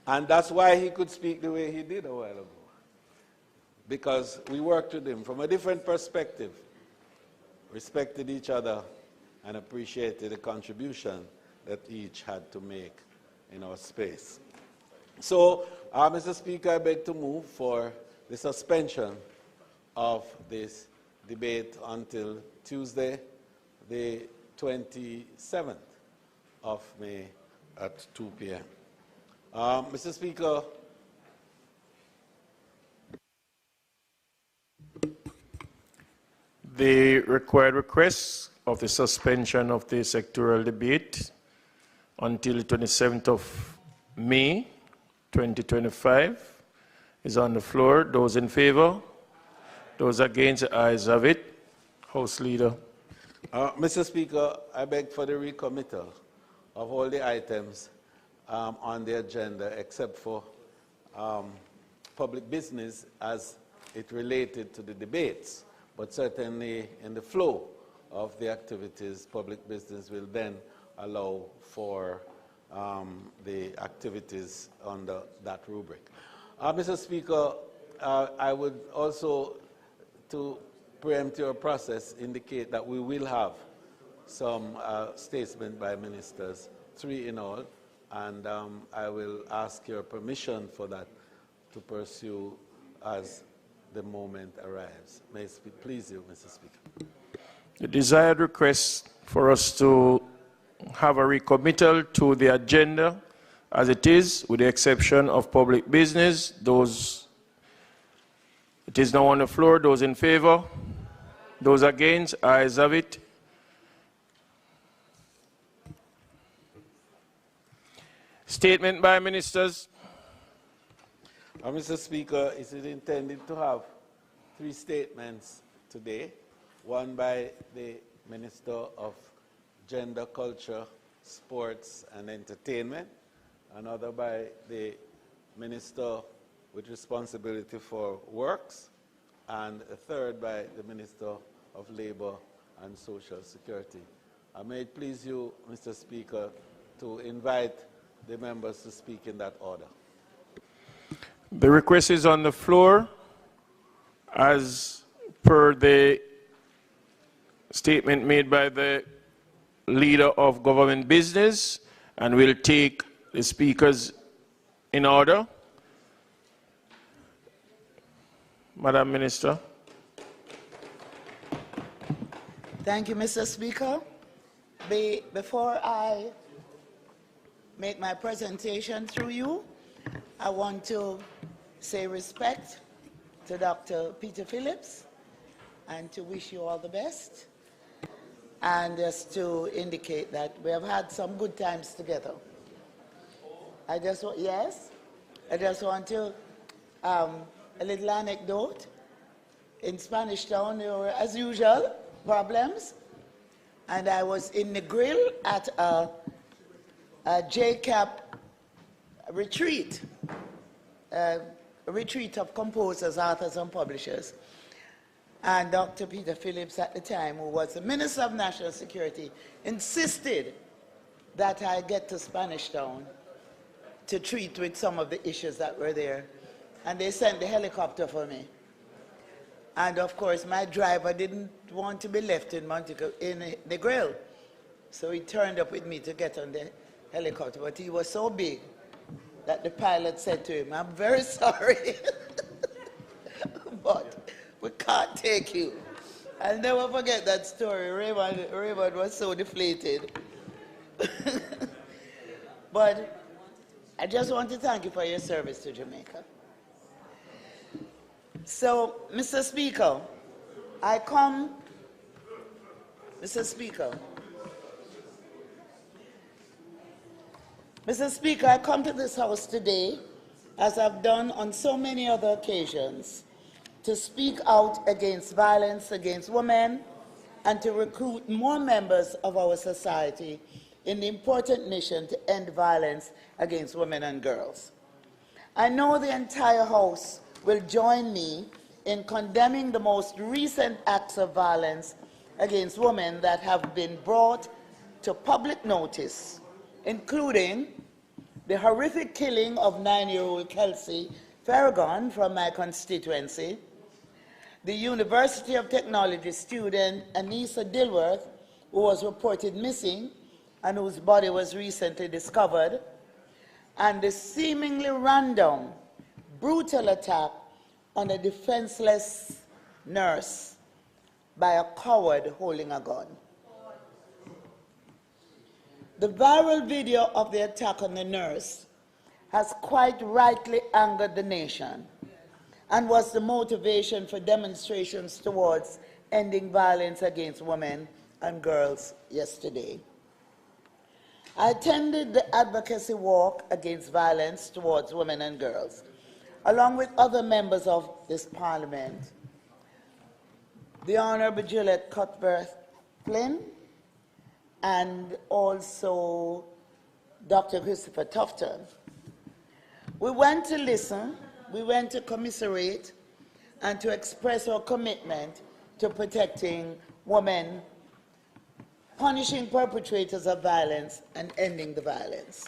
and that's why he could speak the way he did a while ago, because we worked with him from a different perspective, respected each other, and appreciated the contribution that each had to make in our space. So, Mr. Speaker, I beg to move for the suspension of this debate until Tuesday, the 27th of May at 2 p.m. Mr. Speaker, the required request of the suspension of the sectorial debate until the 27th of May 2025 is on the floor. Those in favor? Those against? The ayes have it. House Leader. Mr. Speaker, I beg for the recommittal of all the items on the agenda except for public business as it related to the debates, but certainly in the flow of the activities, public business will then allow for the activities under that rubric. Mr. Speaker, I would also, to preempt your process, indicate that we will have some statements by ministers, 3 in all, and I will ask your permission for that to pursue as the moment arrives. May it please you, Mr. Speaker. The desired request for us to have a recommittal to the agenda as it is, with the exception of public business. Those, it is now on the floor. Those in favor? Those against? Ayes have it. Statement by ministers. Mr. Speaker, is it intended to have 3 statements today? One by the Minister of Gender, Culture, Sports and Entertainment, another by the Minister with responsibility for works, and a third by the Minister of Labor and Social Security. I may it please you, Mr. Speaker, to invite the members to speak in that order. The request is on the floor as per the statement made by the leader of government business, and we'll take the speakers in order. Madam Minister. Thank you, Mr. Speaker. Before I make my presentation through you, I want to say respect to Dr. Peter Phillips and to wish you all the best, and just to indicate that we have had some good times together. I just want to, a little anecdote. In Spanish Town, there were, as usual, problems, and I was in the grill at a JCAP retreat, a retreat of composers, authors, and publishers. And Dr. Peter Phillips at the time, who was the Minister of National Security, insisted that I get to Spanish Town to treat with some of the issues that were there. And they sent the helicopter for me. And of course, my driver didn't want to be left in Montego in the grill. So he turned up with me to get on the helicopter. But he was so big that the pilot said to him, "I'm very sorry, but we can't take you." I'll never forget that story. Raymond was so deflated. But I just want to thank you for your service to Jamaica. So, Mr. Speaker, I come to this House today, as I've done on so many other occasions, to speak out against violence against women and to recruit more members of our society in the important mission to end violence against women and girls. I know the entire House will join me in condemning the most recent acts of violence against women that have been brought to public notice, including the horrific killing of 9-year-old Kelsey Farragon from my constituency, the University of Technology student Anissa Dilworth, who was reported missing and whose body was recently discovered, and the seemingly random, brutal attack on a defenseless nurse by a coward holding a gun. The viral video of the attack on the nurse has quite rightly angered the nation and was the motivation for demonstrations towards ending violence against women and girls yesterday. I attended the Advocacy Walk against violence towards women and girls, along with other members of this Parliament, the Honourable Juliet Cuthbert-Flynn, and also Dr. Christopher Tufton. We went to listen, we went to commiserate, and to express our commitment to protecting women, punishing perpetrators of violence, and ending the violence.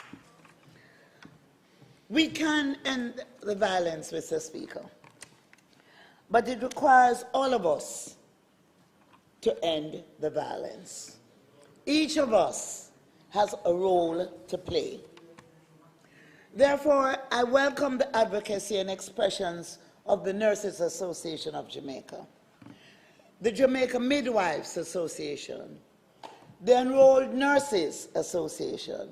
We can end the violence, Mr. Speaker, but it requires all of us to end the violence. Each of us has a role to play. Therefore, I welcome the advocacy and expressions of the Nurses Association of Jamaica, the Jamaica Midwives Association, the Enrolled Nurses Association,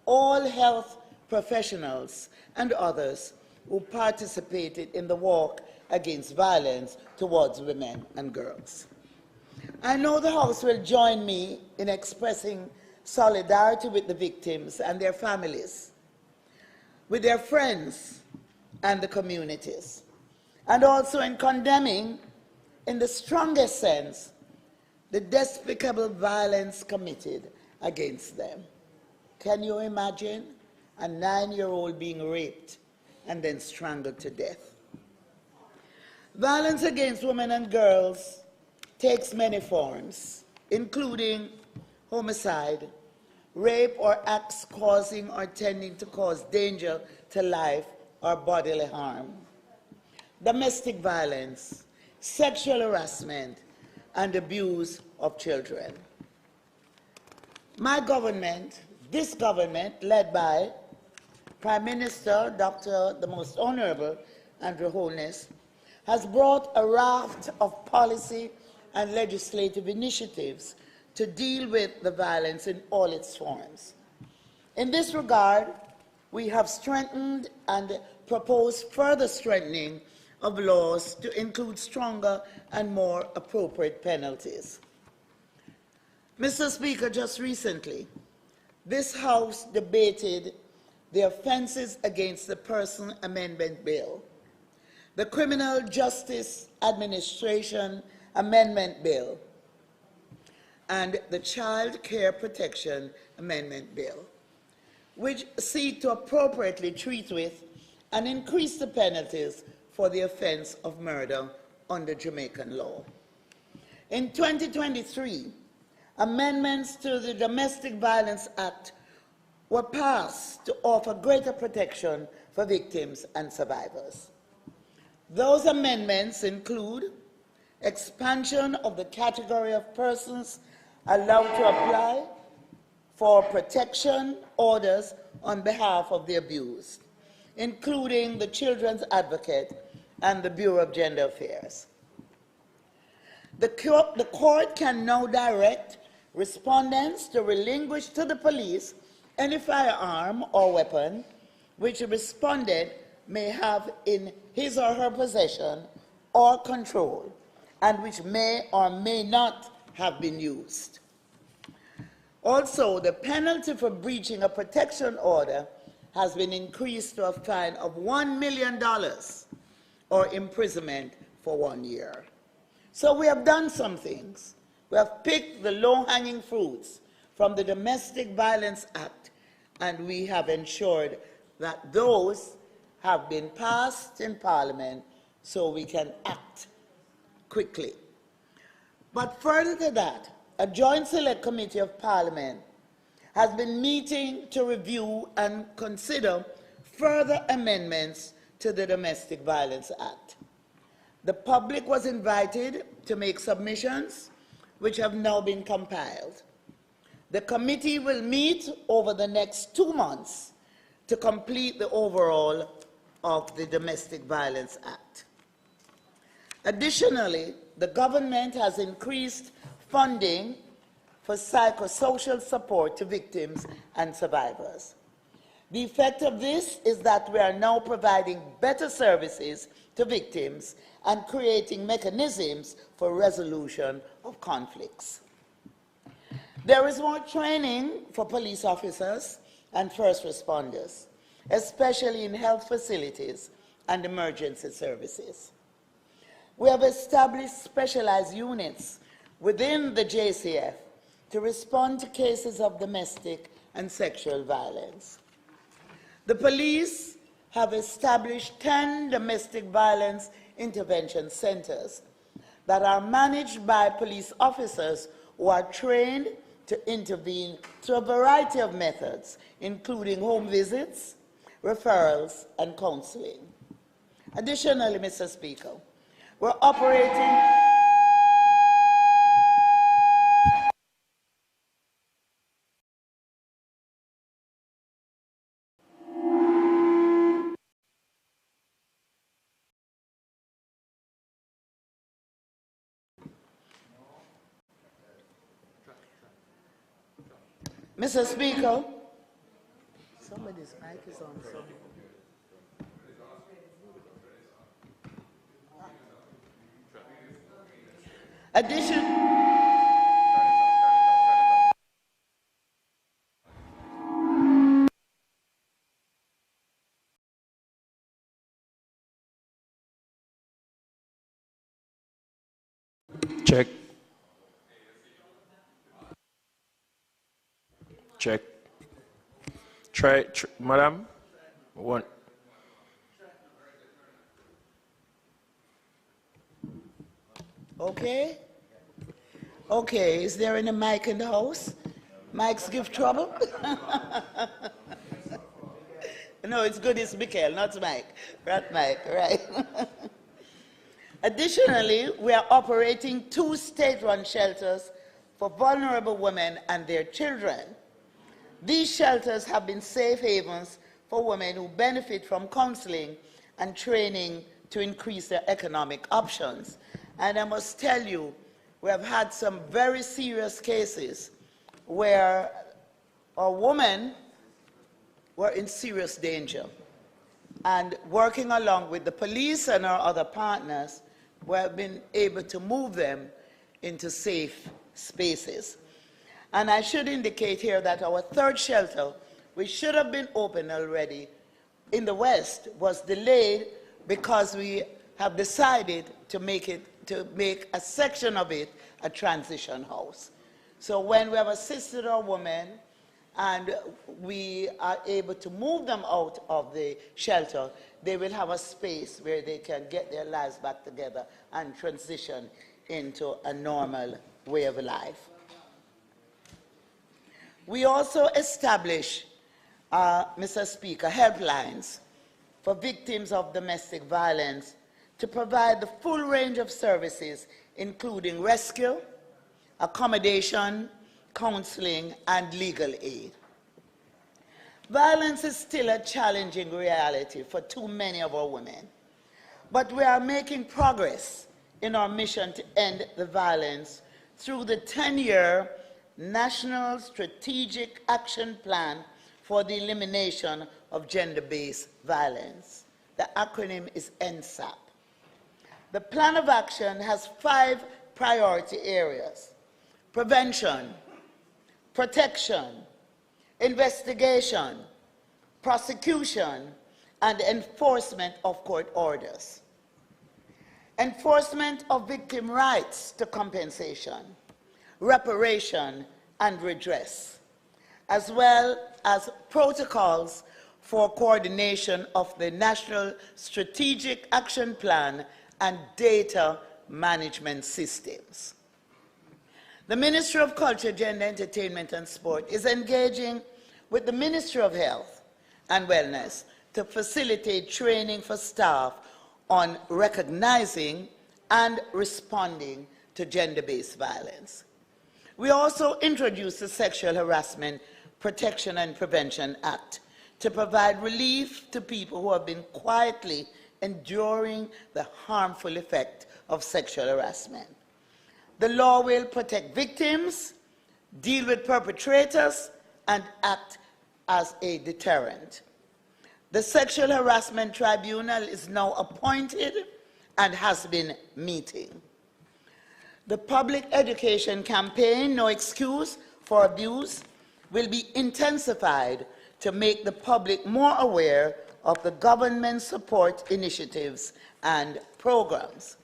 all health professionals, and others who participated in the walk against violence towards women and girls. I know the House will join me in expressing solidarity with the victims and their families, with their friends and the communities, and also in condemning, in the strongest sense, the despicable violence committed against them. Can you imagine a 9-year-old being raped and then strangled to death? Violence against women and girls takes many forms, including homicide, rape or acts causing or tending to cause danger to life or bodily harm, domestic violence, sexual harassment, and abuse of children. My government, this government, led by Prime Minister Dr. the Most Honorable Andrew Holness, has brought a raft of policy and legislative initiatives to deal with the violence in all its forms. In this regard, we have strengthened and proposed further strengthening of laws to include stronger and more appropriate penalties. Mr. Speaker, just recently, this House debated the Offences Against the Person Amendment Bill, the Criminal Justice Administration Amendment Bill, and the Child Care Protection Amendment Bill, which seek to appropriately treat with and increase the penalties for the offense of murder under Jamaican law. In 2023, amendments to the Domestic Violence Act were passed to offer greater protection for victims and survivors. Those amendments include expansion of the category of persons allowed to apply for protection orders on behalf of the abused, including the Children's Advocate and the Bureau of Gender Affairs. The court can now direct respondents to relinquish to the police any firearm or weapon which a respondent may have in his or her possession or control, and which may or may not have been used. Also, the penalty for breaching a protection order has been increased to a fine of $1 million or imprisonment for 1 year. So we have done some things. We have picked the low-hanging fruits from the Domestic Violence Act, and we have ensured that those have been passed in Parliament so we can act quickly. But further to that, a Joint Select Committee of Parliament has been meeting to review and consider further amendments to the Domestic Violence Act. The public was invited to make submissions, which have now been compiled. The committee will meet over the next 2 months to complete the overhaul of the Domestic Violence Act. Additionally, the government has increased funding for psychosocial support to victims and survivors. The effect of this is that we are now providing better services to victims and creating mechanisms for resolution of conflicts. There is more training for police officers and first responders, especially in health facilities and emergency services. We have established specialized units within the JCF to respond to cases of domestic and sexual violence. The police have established 10 domestic violence intervention centers that are managed by police officers who are trained to intervene through a variety of methods, including home visits, referrals, and counseling. Additionally, Mr. Speaker, we're operating Mr. Speaker, somebody's mic is on. Check. Check. Try madam. One. Okay. Okay, is there any mic in the house? Mics give trouble? No, it's good, it's Michael, not Mike. Right, Mike, right. Additionally, we are operating 2 state-run shelters for vulnerable women and their children. These shelters have been safe havens for women who benefit from counseling and training to increase their economic options. And I must tell you, we have had some very serious cases where our women were in serious danger. And working along with the police and our other partners, we have been able to move them into safe spaces. And I should indicate here that our third shelter, which should have been open already in the West, was delayed because we have decided to make a section of it a transition house. So when we have assisted our women and we are able to move them out of the shelter, they will have a space where they can get their lives back together and transition into a normal way of life. We also establish, Mr. Speaker, helplines for victims of domestic violence to provide the full range of services, including rescue, accommodation, counseling, and legal aid. Violence is still a challenging reality for too many of our women, but we are making progress in our mission to end the violence through the 10-year National Strategic Action Plan for the Elimination of Gender-Based Violence. The acronym is NSAP. The plan of action has 5 priority areas: prevention, protection, investigation, prosecution, and enforcement of court orders. Enforcement of victim rights to compensation, reparation, and redress, as well as protocols for coordination of the National Strategic Action Plan and data management systems. The Ministry of Culture, Gender, Entertainment, and Sport is engaging with the Ministry of Health and Wellness to facilitate training for staff on recognizing and responding to gender-based violence. We also introduced the Sexual Harassment Protection and Prevention Act to provide relief to people who have been quietly enduring the harmful effect of sexual harassment. The law will protect victims, deal with perpetrators, and act as a deterrent. The Sexual Harassment Tribunal is now appointed and has been meeting. The public education campaign, No Excuse for Abuse, will be intensified to make the public more aware of the government support initiatives and programs.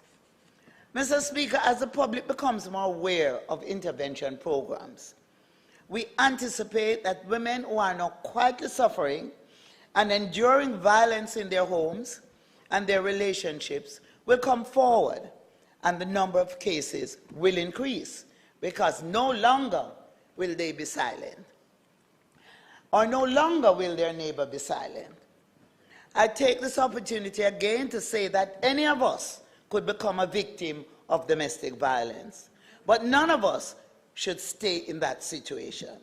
Mr. Speaker, as the public becomes more aware of intervention programs, we anticipate that women who are now quietly suffering and enduring violence in their homes and their relationships will come forward, and the number of cases will increase, because no longer will they be silent, or no longer will their neighbor be silent. I take this opportunity again to say that any of us could become a victim of domestic violence, but none of us should stay in that situation.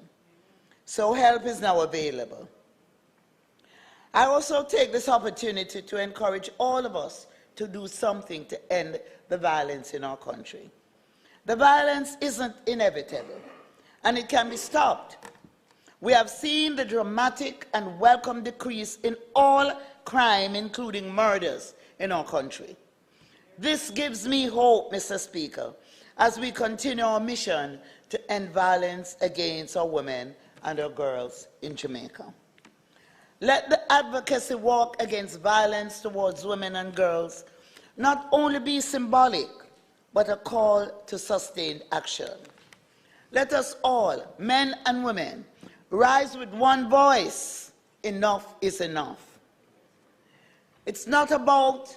So help is now available. I also take this opportunity to encourage all of us to do something to end the violence in our country. The violence isn't inevitable, and it can be stopped. We have seen the dramatic and welcome decrease in all crime, including murders, in our country. This gives me hope, Mr. Speaker, as we continue our mission to end violence against our women and our girls in Jamaica. Let the advocacy walk against violence towards women and girls not only be symbolic, but a call to sustained action. Let us all, men and women, rise with one voice. Enough is enough. It's not about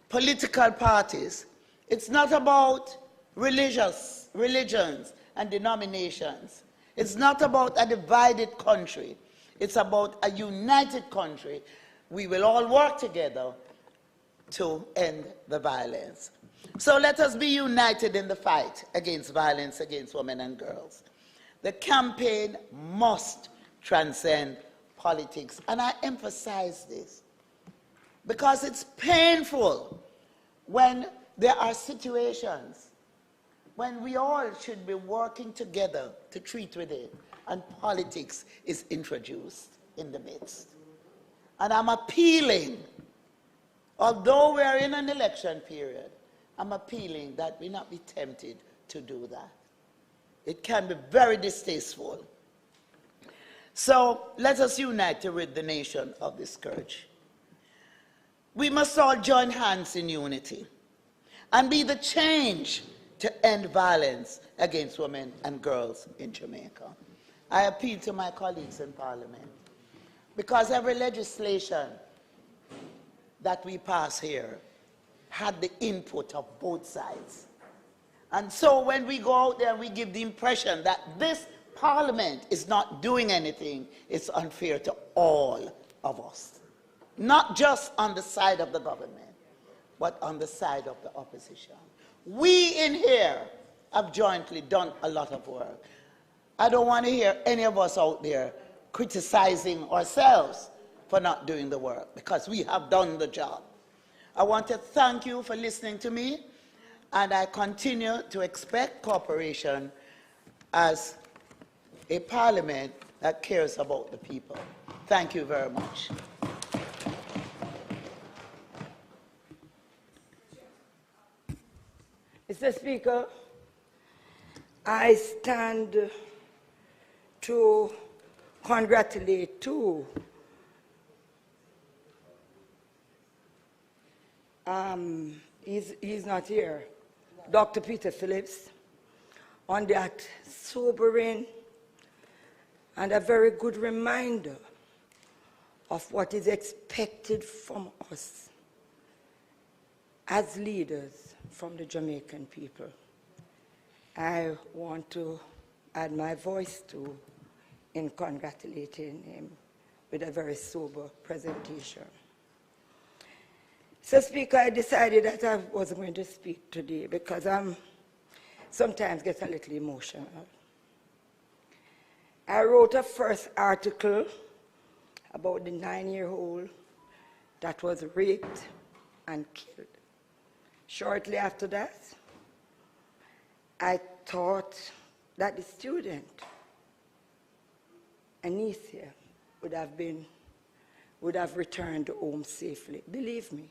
political parties. It's not about religions and denominations. It's not about a divided country. It's about a united country. We will all work together to end the violence. So let us be united in the fight against violence against women and girls. The campaign must transcend politics, and I emphasize this because it's painful when there are situations when we all should be working together to treat with it, and politics is introduced in the midst. And I'm appealing, although we are in an election period, I'm appealing that we not be tempted to do that. It can be very distasteful. So let us unite to rid the nation of this scourge. We must all join hands in unity and be the change to end violence against women and girls in Jamaica. I appeal to my colleagues in Parliament, because every legislation that we pass here had the input of both sides. And so when we go out there and we give the impression that this Parliament is not doing anything, it's unfair to all of us. Not just on the side of the government, but on the side of the opposition. We in here have jointly done a lot of work. I don't want to hear any of us out there criticizing ourselves for not doing the work, because we have done the job. I want to thank you for listening to me, and I continue to expect cooperation as a Parliament that cares about the people. Thank you very much. Mr. Speaker, I stand to congratulate too he's not here, Dr. Peter Phillips, on that sobering and a very good reminder of what is expected from us as leaders from the Jamaican people. I want to add my voice to in congratulating him with a very sober presentation. So, Speaker, I decided that I wasn't going to speak today because I sometimes get a little emotional. I wrote a first article about the 9-year-old that was raped and killed. Shortly after that, I thought that the student, Anicia, would have returned home safely. Believe me.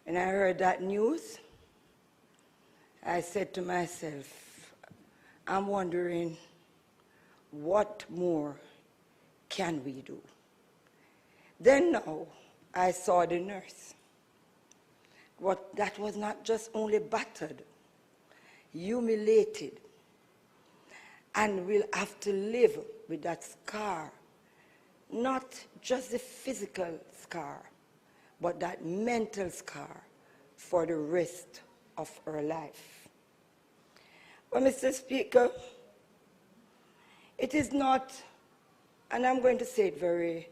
When I heard that news, I said to myself, I'm wondering what more can we do? Then now I saw the nurse. That was not just only battered, humiliated, and will have to live with that scar, not just the physical scar, but that mental scar for the rest of her life. Well, Mr. Speaker, it is not, and I'm going to say it very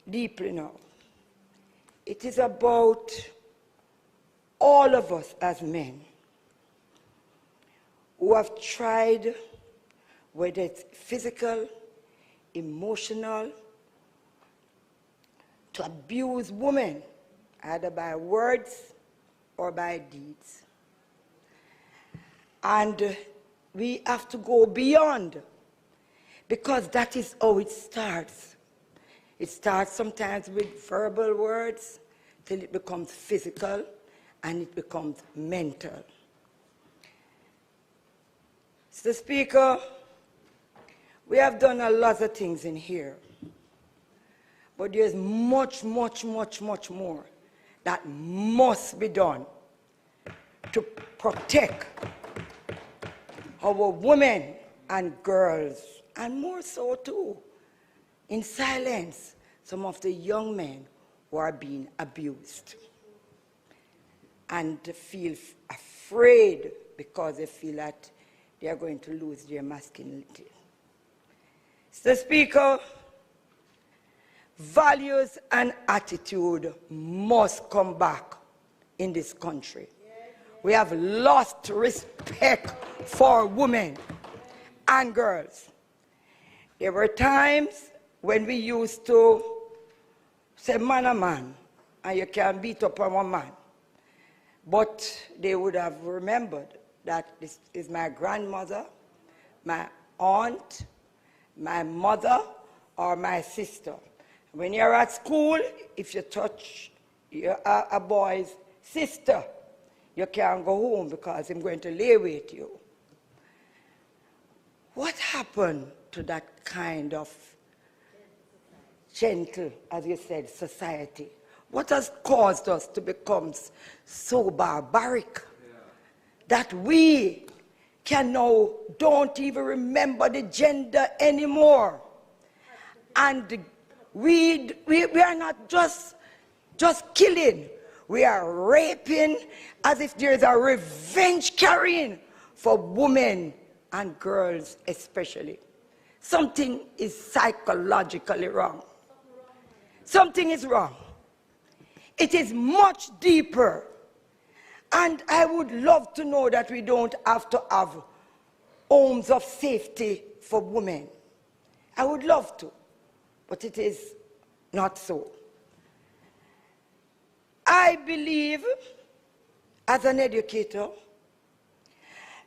deeply now, it is about all of us as men who have tried, whether it's physical, emotional, to abuse women, either by words or by deeds. And we have to go beyond, because that is how it starts. It starts sometimes with verbal words till it becomes physical and it becomes mental. Mr. Speaker, we have done a lot of things in here, but there's much, much, much, much more that must be done to protect our women and girls, and more so too, in silence, some of the young men who are being abused and feel afraid because they feel that they are going to lose their masculinity. Mr. Speaker, values and attitude must come back in this country. We have lost respect for women and girls. There were times when we used to say man a man, and you can't beat up on one man. but they would have remembered that this is my grandmother, my aunt, my mother, or my sister. When you're at school, if you touch a boy's sister, you can't go home because I'm going to lay with you. What happened to that kind of gentle, as you said, society? What has caused us to become so barbaric that we can now don't even remember the gender anymore? And we are not just killing, we are raping as if there is a revenge carrying for women and girls especially. Something is psychologically wrong. Something is wrong. It is much deeper. And I would love to know that we don't have to have homes of safety for women. I would love to, but it is not so. I believe, as an educator,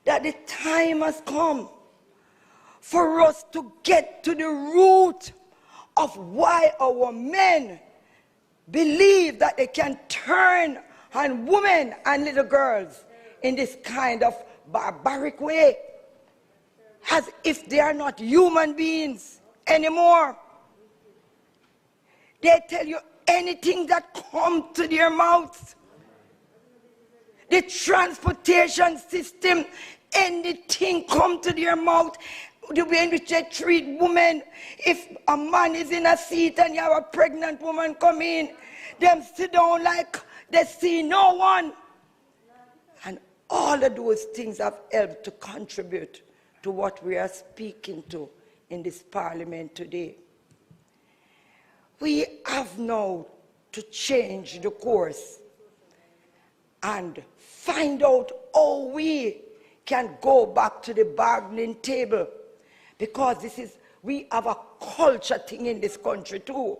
that the time has come for us to get to the root of why our men believe that they can turn on women and little girls in this kind of barbaric way, as if they are not human beings anymore. They tell you anything that comes to their mouths. The transportation system, anything come to their mouth. The way in which they treat women. If a man is in a seat and you have a pregnant woman come in, them sit down like they see no one. And all of those things have helped to contribute to what we are speaking to in this parliament today. We have now to change the course and find out how we can go back to the bargaining table, because we have a culture thing in this country too,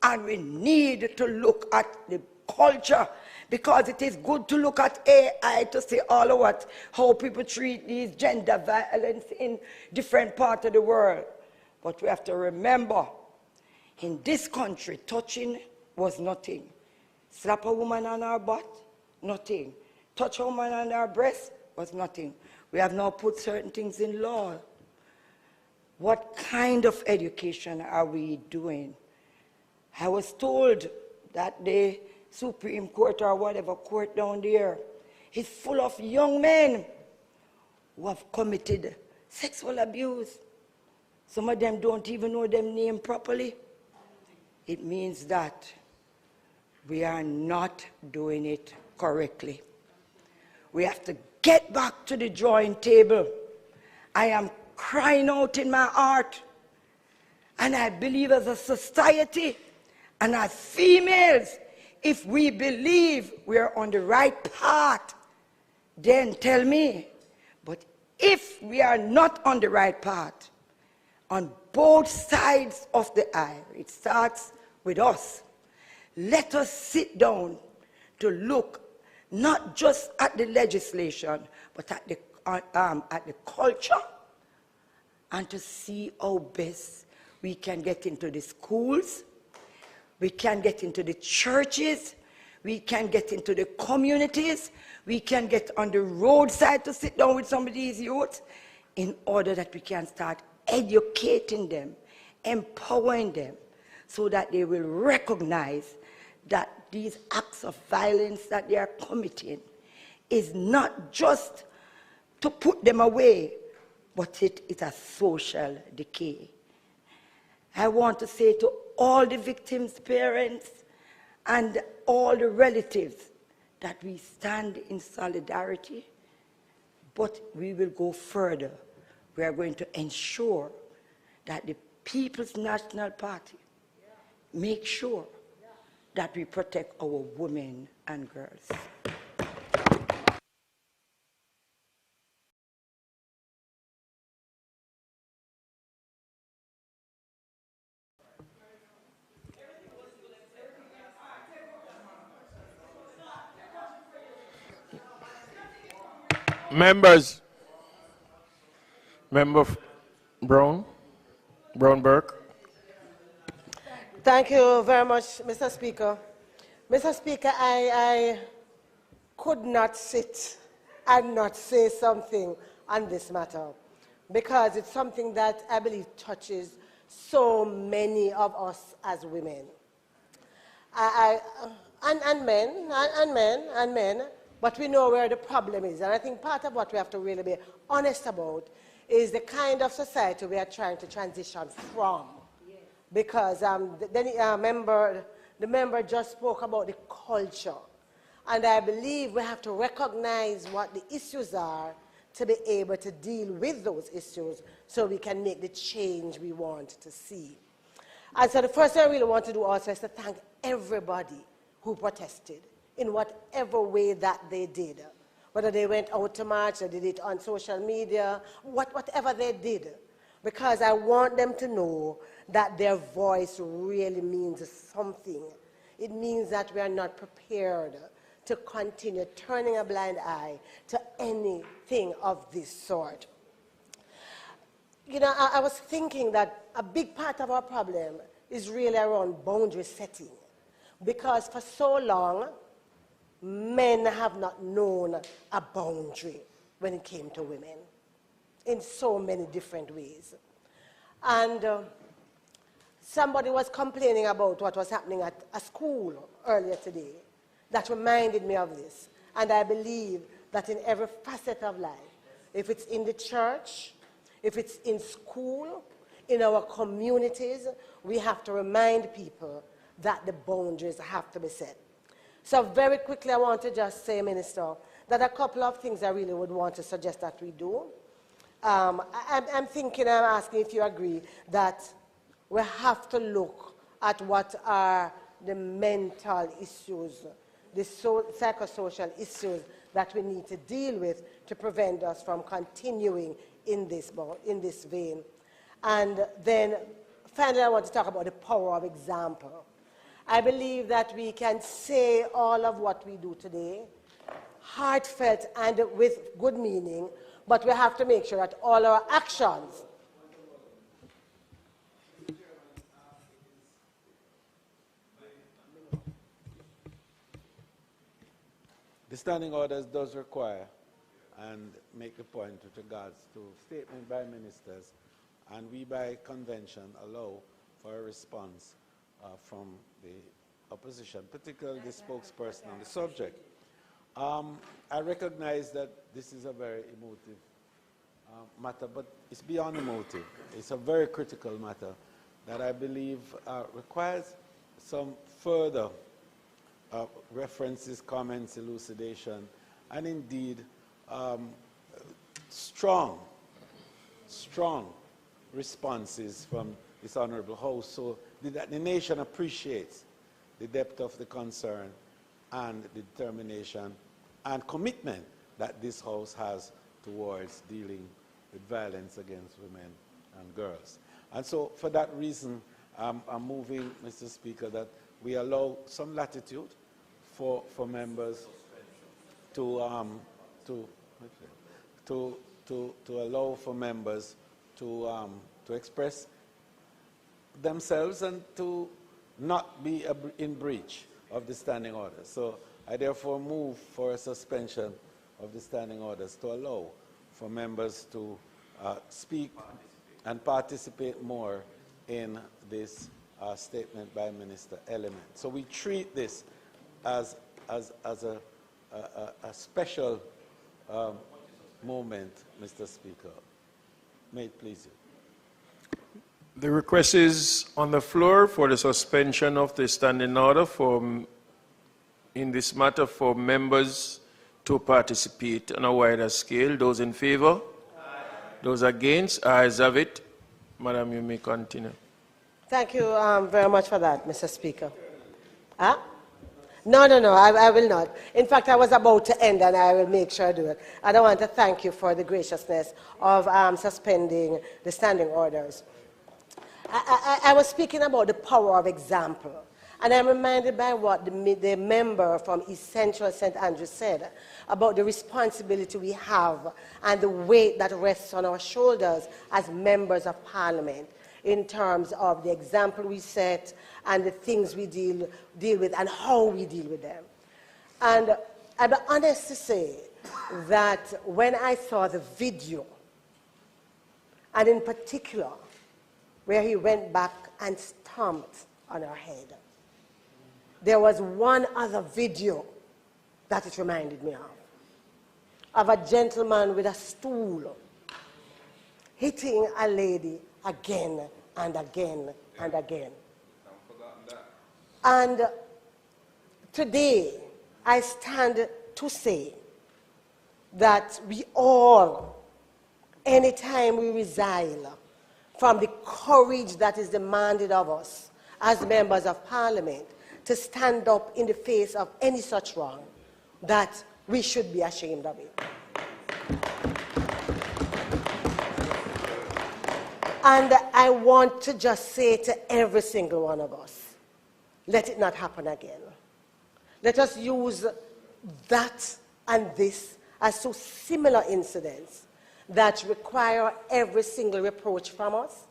and we need to look at the culture, because it is good to look at AI to see all of how people treat these gender violence in different parts of the world. But we have to remember, in this country, touching was nothing. Slap a woman on her butt, nothing. Touch a woman on her breast was nothing. We have now put certain things in law. What kind of education are we doing? I was told that the Supreme Court or whatever court down there is full of young men who have committed sexual abuse. Some of them don't even know them name properly. It means that we are not doing it correctly. We have to get back to the drawing table. I am crying out in my heart, and I believe as a society and as females, if we believe we are on the right path, then tell me. But if we are not on the right path, on both sides of the aisle, it starts with us. Let us sit down to look not just at the legislation, but at the culture, and to see how best we can get into the schools, we can get into the churches, we can get into the communities, we can get on the roadside to sit down with some of these youths, in order that we can start educating them, empowering them, so that they will recognize that these acts of violence that they are committing is not just to put them away, but it is a social decay. I want to say to all the victims' parents and all the relatives that we stand in solidarity, but we will go further. We are going to ensure that the People's National Party make sure that we protect our women and girls. Members. Member Brown Burke. Thank you very much, Mr. Speaker. Mr. Speaker, I could not sit and not say something on this matter because it's something that I believe touches so many of us as women. And men, but we know where the problem is. And I think part of what we have to really be honest about is the kind of society we are trying to transition from. Because the member just spoke about the culture. And I believe we have to recognize what the issues are to be able to deal with those issues so we can make the change we want to see. And so the first thing I really want to do also is to thank everybody who protested in whatever way that they did. Whether they went out to march or did it on social media, whatever they did. Because I want them to know that their voice really means something. It means that we are not prepared to continue turning a blind eye to anything of this sort. You know, I was thinking that a big part of our problem is really around boundary setting. Because for so long, men have not known a boundary when it came to women in so many different ways. And somebody was complaining about what was happening at a school earlier today. That reminded me of this. And I believe that in every facet of life, if it's in the church, if it's in school, in our communities, we have to remind people that the boundaries have to be set. So very quickly, I want to just say, Minister, that a couple of things I really would want to suggest that we do. I'm asking if you agree that we have to look at what are the mental issues, the psychosocial issues that we need to deal with to prevent us from continuing in this vein. And then finally, I want to talk about the power of example. I believe that we can say all of what we do today, heartfelt and with good meaning, but we have to make sure that all our actions The standing orders does require and make the point with regards to statement by ministers, and we by convention allow for a response from the opposition, particularly the spokesperson on the subject. I recognize that this is a very emotive matter, but it's beyond emotive. It's a very critical matter that I believe requires some further references, comments, elucidation, and indeed strong responses from this Honorable House so that the nation appreciates the depth of the concern and the determination and commitment that this House has towards dealing with violence against women and girls. And so for that reason, I'm moving, Mr. Speaker, that we allow some latitude for members to allow for members to express themselves and to not be in breach of the standing orders. So I therefore move for a suspension of the standing orders to allow for members to speak and participate more in this statement by Minister element. So we treat this as a special moment, Mr. Speaker. May it please you. The request is on the floor for the suspension of the standing order in this matter for members to participate on a wider scale. Those in favor? Aye. Those against? Ayes have it. Madam, you may continue. Thank you very much for that, Mr. Speaker. Huh? No, I will not. In fact, I was about to end, and I will make sure I do it. And I want to thank you for the graciousness of suspending the standing orders. I was speaking about the power of example. And I'm reminded by what the member from East Central St. Andrews said about the responsibility we have and the weight that rests on our shoulders as members of Parliament in terms of the example we set and the things we deal with and how we deal with them. And I'll be honest to say that when I saw the video, and in particular, where he went back and stomped on her head, there was one other video that it reminded me of a gentleman with a stool hitting a lady again and again and again. And today, I stand to say that we all, anytime we resile from the courage that is demanded of us as members of Parliament to stand up in the face of any such wrong, that we should be ashamed of it. And I want to just say to every single one of us, let it not happen again. Let us use that and this as two similar incidents that require every single reproach from us,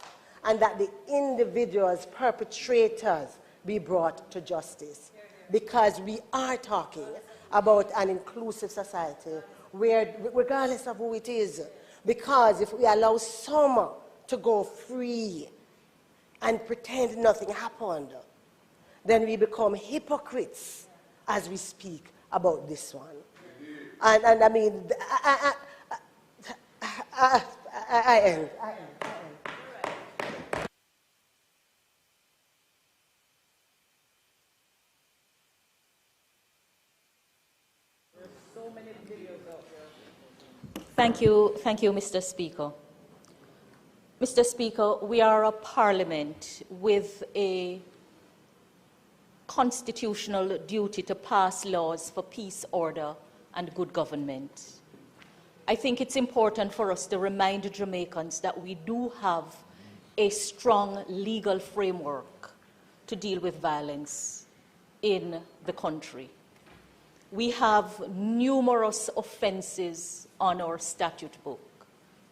and that the individuals, perpetrators, be brought to justice. Because we are talking about an inclusive society where, regardless of who it is, because if we allow some to go free and pretend nothing happened, then we become hypocrites as we speak about this one. And I mean, I end. Thank you, Mr. Speaker. Mr. Speaker, we are a parliament with a constitutional duty to pass laws for peace, order, and good government. I think it's important for us to remind Jamaicans that we do have a strong legal framework to deal with violence in the country. We have numerous offenses on our statute book.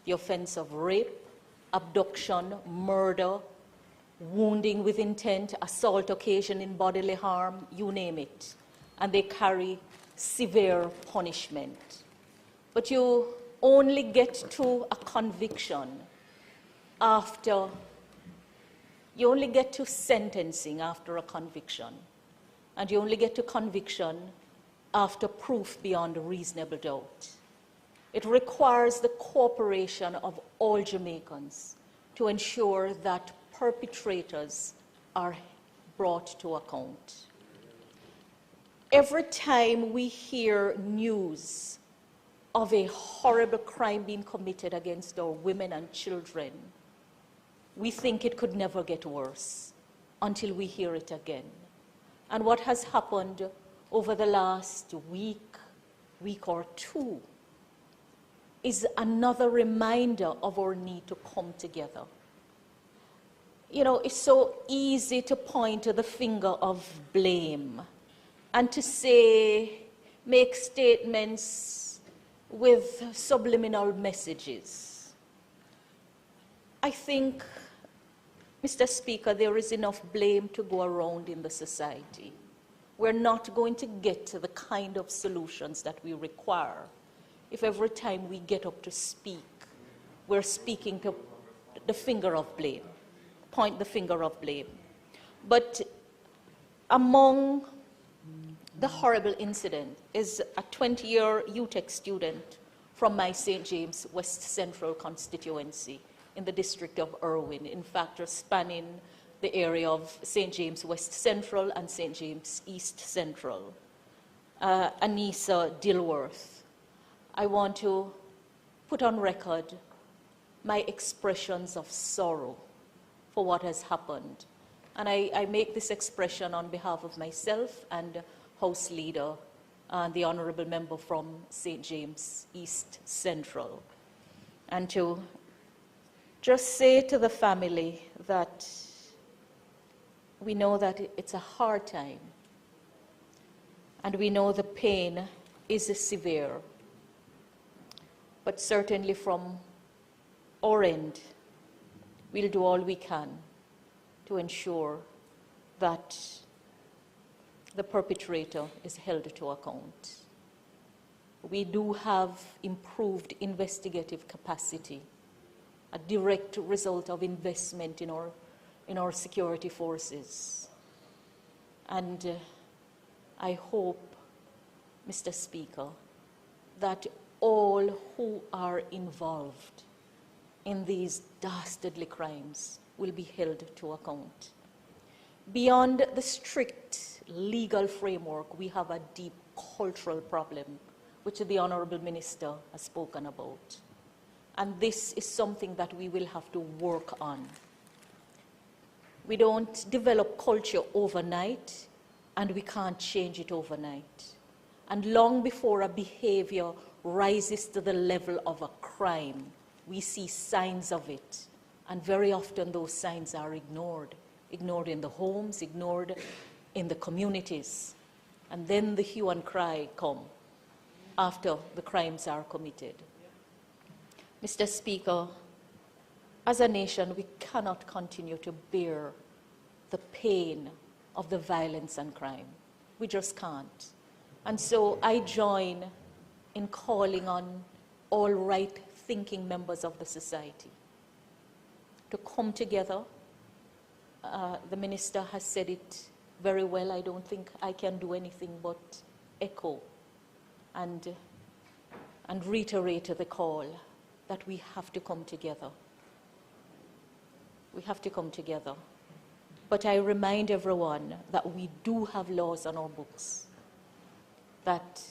The offense of rape, abduction, murder, wounding with intent, assault occasioning bodily harm, you name it. And they carry severe punishment. But you only get to a conviction after, you only get to sentencing after a conviction. And you only get to conviction after proof beyond a reasonable doubt. It requires the cooperation of all Jamaicans to ensure that perpetrators are brought to account. Every time we hear news of a horrible crime being committed against our women and children, we think it could never get worse until we hear it again. And what has happened over the last week or two, is another reminder of our need to come together. You know, it's so easy to point to the finger of blame and to say, make statements with subliminal messages. I think, Mr. Speaker, there is enough blame to go around in the society. We're not going to get to the kind of solutions that we require if every time we get up to speak, we're speaking to the finger of blame, point the finger of blame. But among the horrible incident is a 20-year UTEC student from my St. James West Central constituency in the district of Irwin, in fact, spanning the area of St. James West Central and St. James East Central. Anissa Dilworth. I want to put on record my expressions of sorrow for what has happened. And I make this expression on behalf of myself and House Leader and the Honourable Member from St. James East Central. And to just say to the family that we know that it's a hard time, and we know the pain is severe. But certainly from our end, we'll do all we can to ensure that the perpetrator is held to account. We do have improved investigative capacity, a direct result of investment in our security forces. And I hope, Mr. Speaker, that all who are involved in these dastardly crimes will be held to account. Beyond the strict legal framework, we have a deep cultural problem, which the Honourable Minister has spoken about. And this is something that we will have to work on. We don't develop culture overnight, and we can't change it overnight. And long before a behavior rises to the level of a crime, we see signs of it. And very often those signs are ignored. Ignored in the homes, ignored in the communities. And then the hue and cry come after the crimes are committed. Mr. Speaker, as a nation, we cannot continue to bear the pain of the violence and crime. We just can't. And so I join in calling on all right-thinking members of the society to come together. The Minister has said it very well. I don't think I can do anything but echo and reiterate the call that we have to come together. We have to come together. But I remind everyone that we do have laws on our books that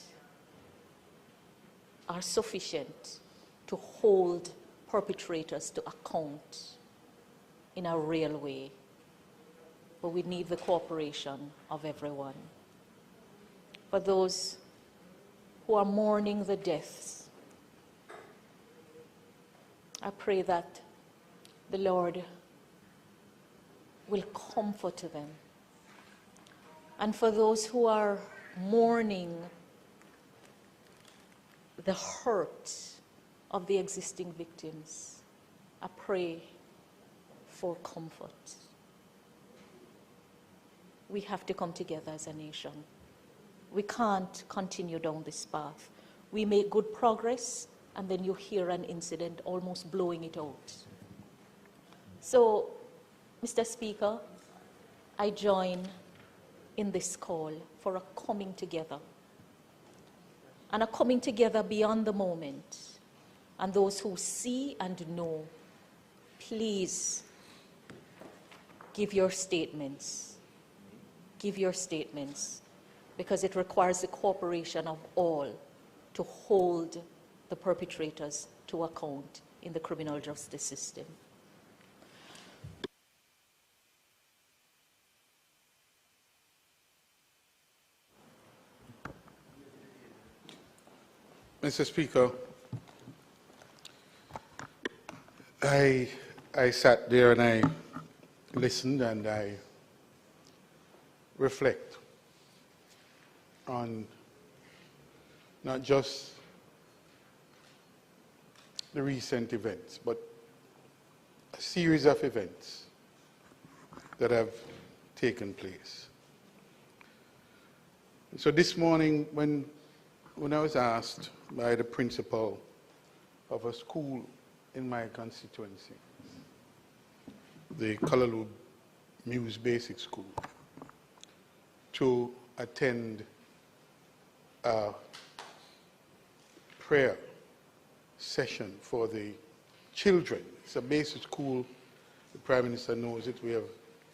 are sufficient to hold perpetrators to account in a real way. But we need the cooperation of everyone. For those who are mourning the deaths, I pray that the Lord will comfort them. And for those who are mourning the hurt of the existing victims, I pray for comfort. We have to come together as a nation. We can't continue down this path. We make good progress, and then you hear an incident almost blowing it out. So, Mr. Speaker, I join in this call for a coming together, and a coming together beyond the moment. And those who see and know, please give your statements. Give your statements, because it requires the cooperation of all to hold the perpetrators to account in the criminal justice system. Mr. Speaker, I sat there and I listened and I reflect on not just the recent events, but a series of events that have taken place. So this morning, when I was asked by the principal of a school in my constituency, the Kalalub Muse Basic School, to attend a prayer session for the children. It's a basic school. The Prime Minister knows it. We have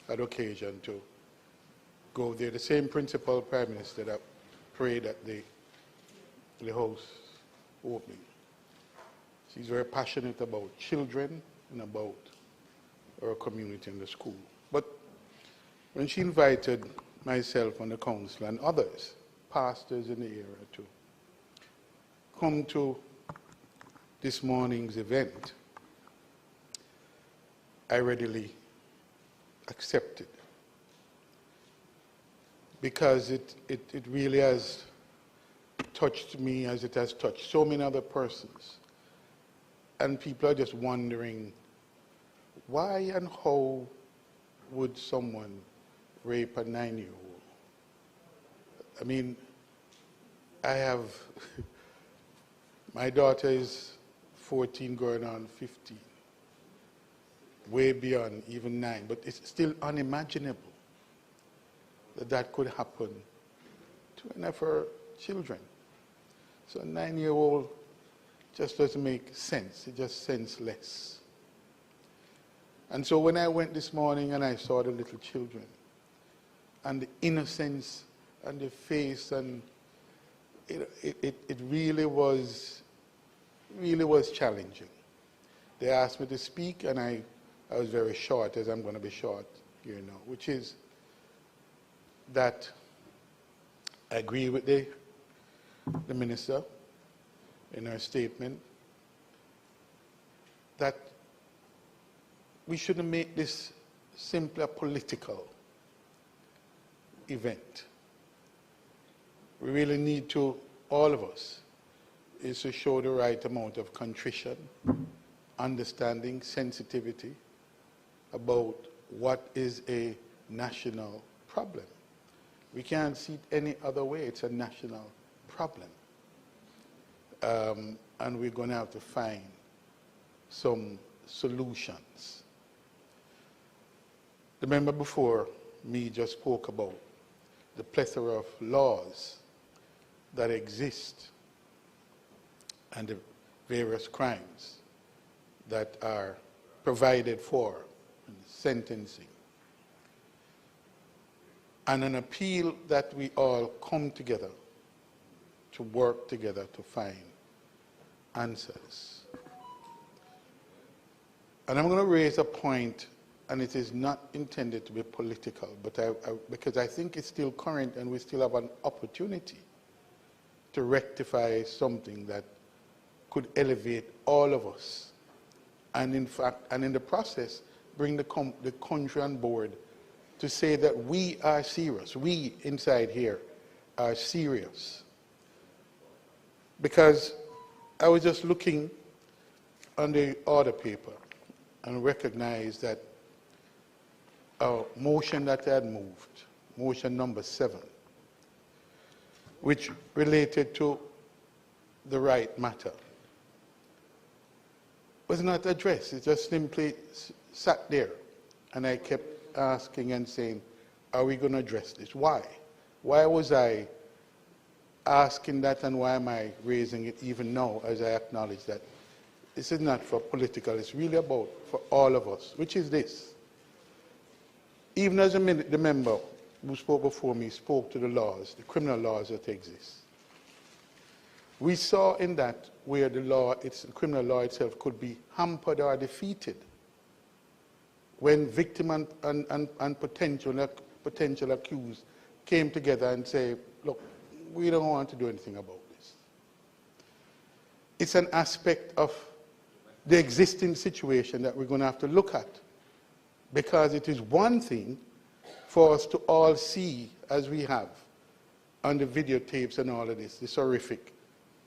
had occasion to go there. The same principal Prime Minister that prayed at the house opening. She's very passionate about children and about our community and the school. But when she invited myself on the council and others, pastors in the area, to come to this morning's event, I readily accepted. because it really has touched me as it has touched so many other persons. And people are just wondering, why and how would someone rape a 9-year-old? I mean, I have, my daughter is 14 going on 15, way beyond even 9, but it's still unimaginable that that could happen to any of her children. So a 9-year-old just doesn't make sense, it just senseless. And so when I went this morning and I saw the little children and the innocence and the face, and it really was challenging. They asked me to speak, and I was very short, as I'm going to be short here now, which is that I agree with the minister in her statement that we shouldn't make this simply a political event. We really need to, all of us, is to show the right amount of contrition, understanding, sensitivity about what is a national problem. We can't see it any other way. It's a national problem. And we're going to have to find some solutions. The member before me just spoke about the plethora of laws that exist and the various crimes that are provided for in sentencing. And an appeal that we all come together to work together to find answers. And I'm going to raise a point, and it is not intended to be political, but because I think it's still current and we still have an opportunity to rectify something that could elevate all of us, and in fact, and in the process, bring the country on board to say that we are serious. We inside here are serious. Because I was just looking on the order paper and recognized that a motion that I had moved, motion number 7, which related to the right matter, was not addressed. It just simply sat there. And I kept asking and saying, are we going to address this? Why? Why was I asking that, and why am I raising it even now as I acknowledge that this is not for political, it's really about for all of us, which is this. Even as the member who spoke before me spoke to the laws, the criminal laws that exist. We saw in that where the law, the criminal law itself could be hampered or defeated when victim and potential accused came together and say, look, we don't want to do anything about this. It's an aspect of the existing situation that we're going to have to look at, because it is one thing for us to all see, as we have on the videotapes and all of this horrific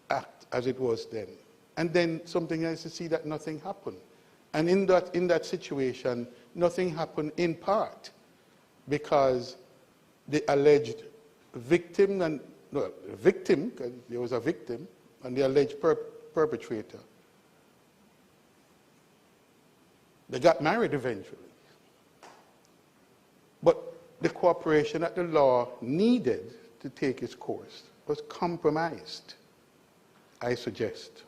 act as it was then. And then something else to see that nothing happened. And in that situation, nothing happened in part because the alleged victim, and no, victim, because there was a victim, and the alleged perpetrator, they got married eventually. But the cooperation that the law needed to take its course was compromised, I suggest.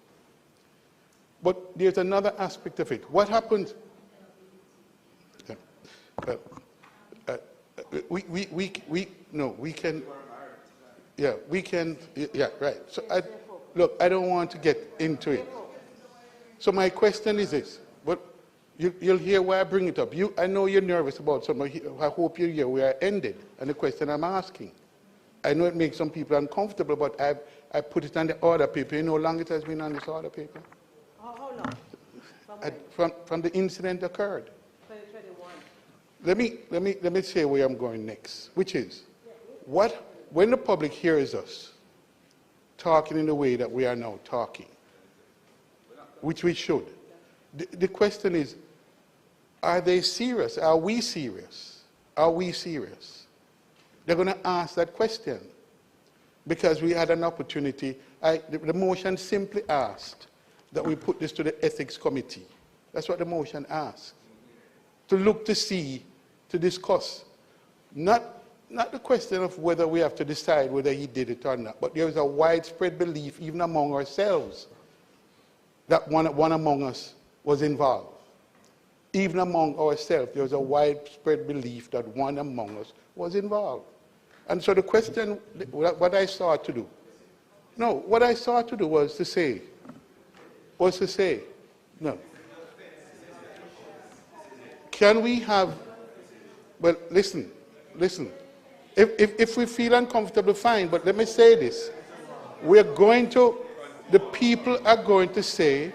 But there's another aspect of it. What happened? We can, yeah, right. So look, I don't want to get into it. So my question is this, but you'll hear why I bring it up. I know you're nervous about something. I hope you hear where I ended and the question I'm asking. I know it makes some people uncomfortable, but I put it on the order paper. You know how long it has been on this order paper? How long? From the incident occurred. 2021. Let me say where I'm going next, which is, when the public hears us talking in the way that we are now talking, which we should, the question is, are they serious? Are we serious? Are we serious? They're going to ask that question because we had an opportunity. The motion simply asked that we put this to the Ethics Committee. That's what the motion asked. To look, to see, to discuss. Not the question of whether we have to decide whether he did it or not, but there is a widespread belief, even among ourselves, that one among us was involved. Even among ourselves, there was a widespread belief that one among us was involved. And so the question, what I sought to do, was to say, no. Can we have, well, listen. If we feel uncomfortable, fine, but let me say this. The people are going to say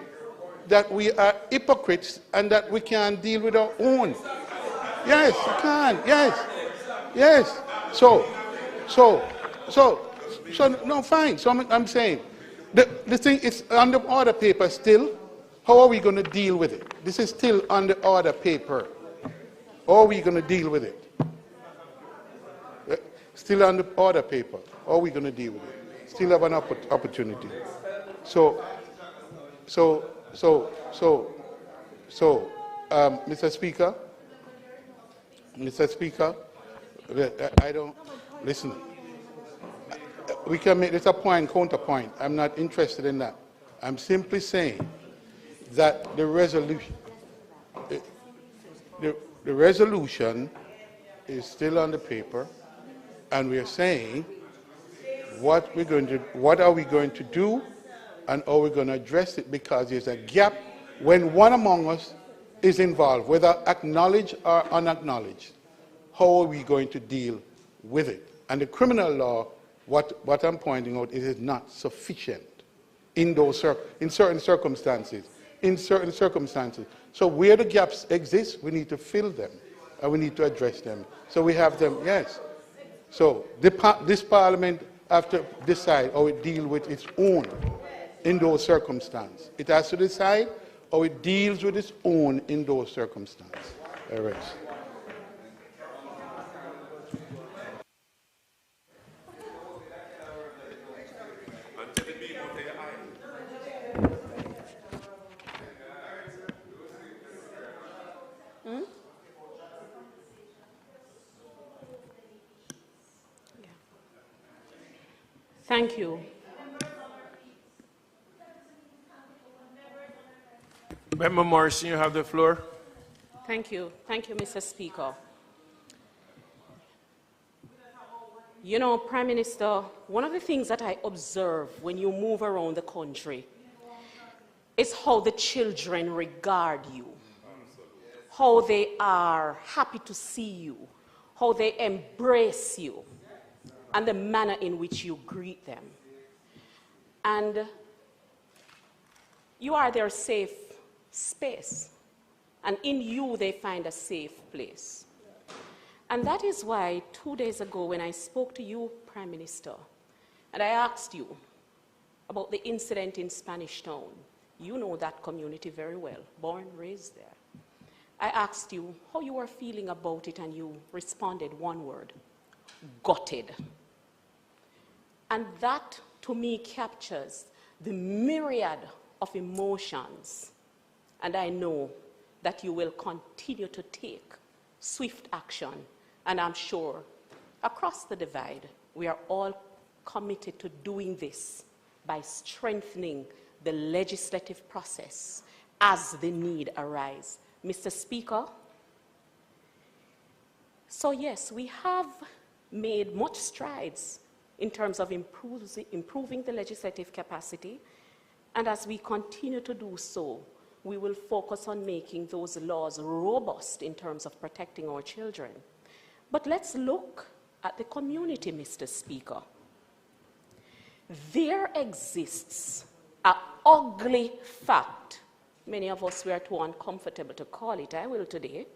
that we are hypocrites and that we can't deal with our own. Yes, you can, yes. So, no, fine. So I'm saying, the thing is on the order paper still. How are we going to deal with it? This is still on the order paper. How are we going to deal with it? Still on the order paper. How are we going to deal with it? Still have an opportunity. So, Mr. Speaker, I don't, listen. We can make this a point, counterpoint. I'm not interested in that. I'm simply saying that the resolution is still on the paper, and we are saying what are we going to do and how we're going to address it, because there's a gap when one among us is involved, whether acknowledged or unacknowledged. How are we going to deal with it? And the criminal law, what I'm pointing out, is not sufficient in certain circumstances. So where the gaps exist, we need to fill them and we need to address them. So we have them, yes. So this Parliament have to decide how it deals with its own in those circumstances. It has to decide how it deals with its own in those circumstances. All right. Thank you. Member Morrison, you have the floor. Thank you, Mr. Speaker. You know, Prime Minister, one of the things that I observe when you move around the country is how the children regard you, how they are happy to see you, how they embrace you, and the manner in which you greet them. And you are their safe space. And in you, they find a safe place. And that is why 2 days ago, when I spoke to you, Prime Minister, and I asked you about the incident in Spanish Town, you know that community very well, born, raised there. I asked you how you were feeling about it, and you responded one word: gutted. And that, to me, captures the myriad of emotions. And I know that you will continue to take swift action. And I'm sure across the divide, we are all committed to doing this by strengthening the legislative process as the need arises. Mr. Speaker, so yes, we have made much strides in terms of improving the legislative capacity, and as we continue to do so, we will focus on making those laws robust in terms of protecting our children. But let's look at the community, Mr. Speaker. There exists an ugly fact, many of us were too uncomfortable to call it, I will today,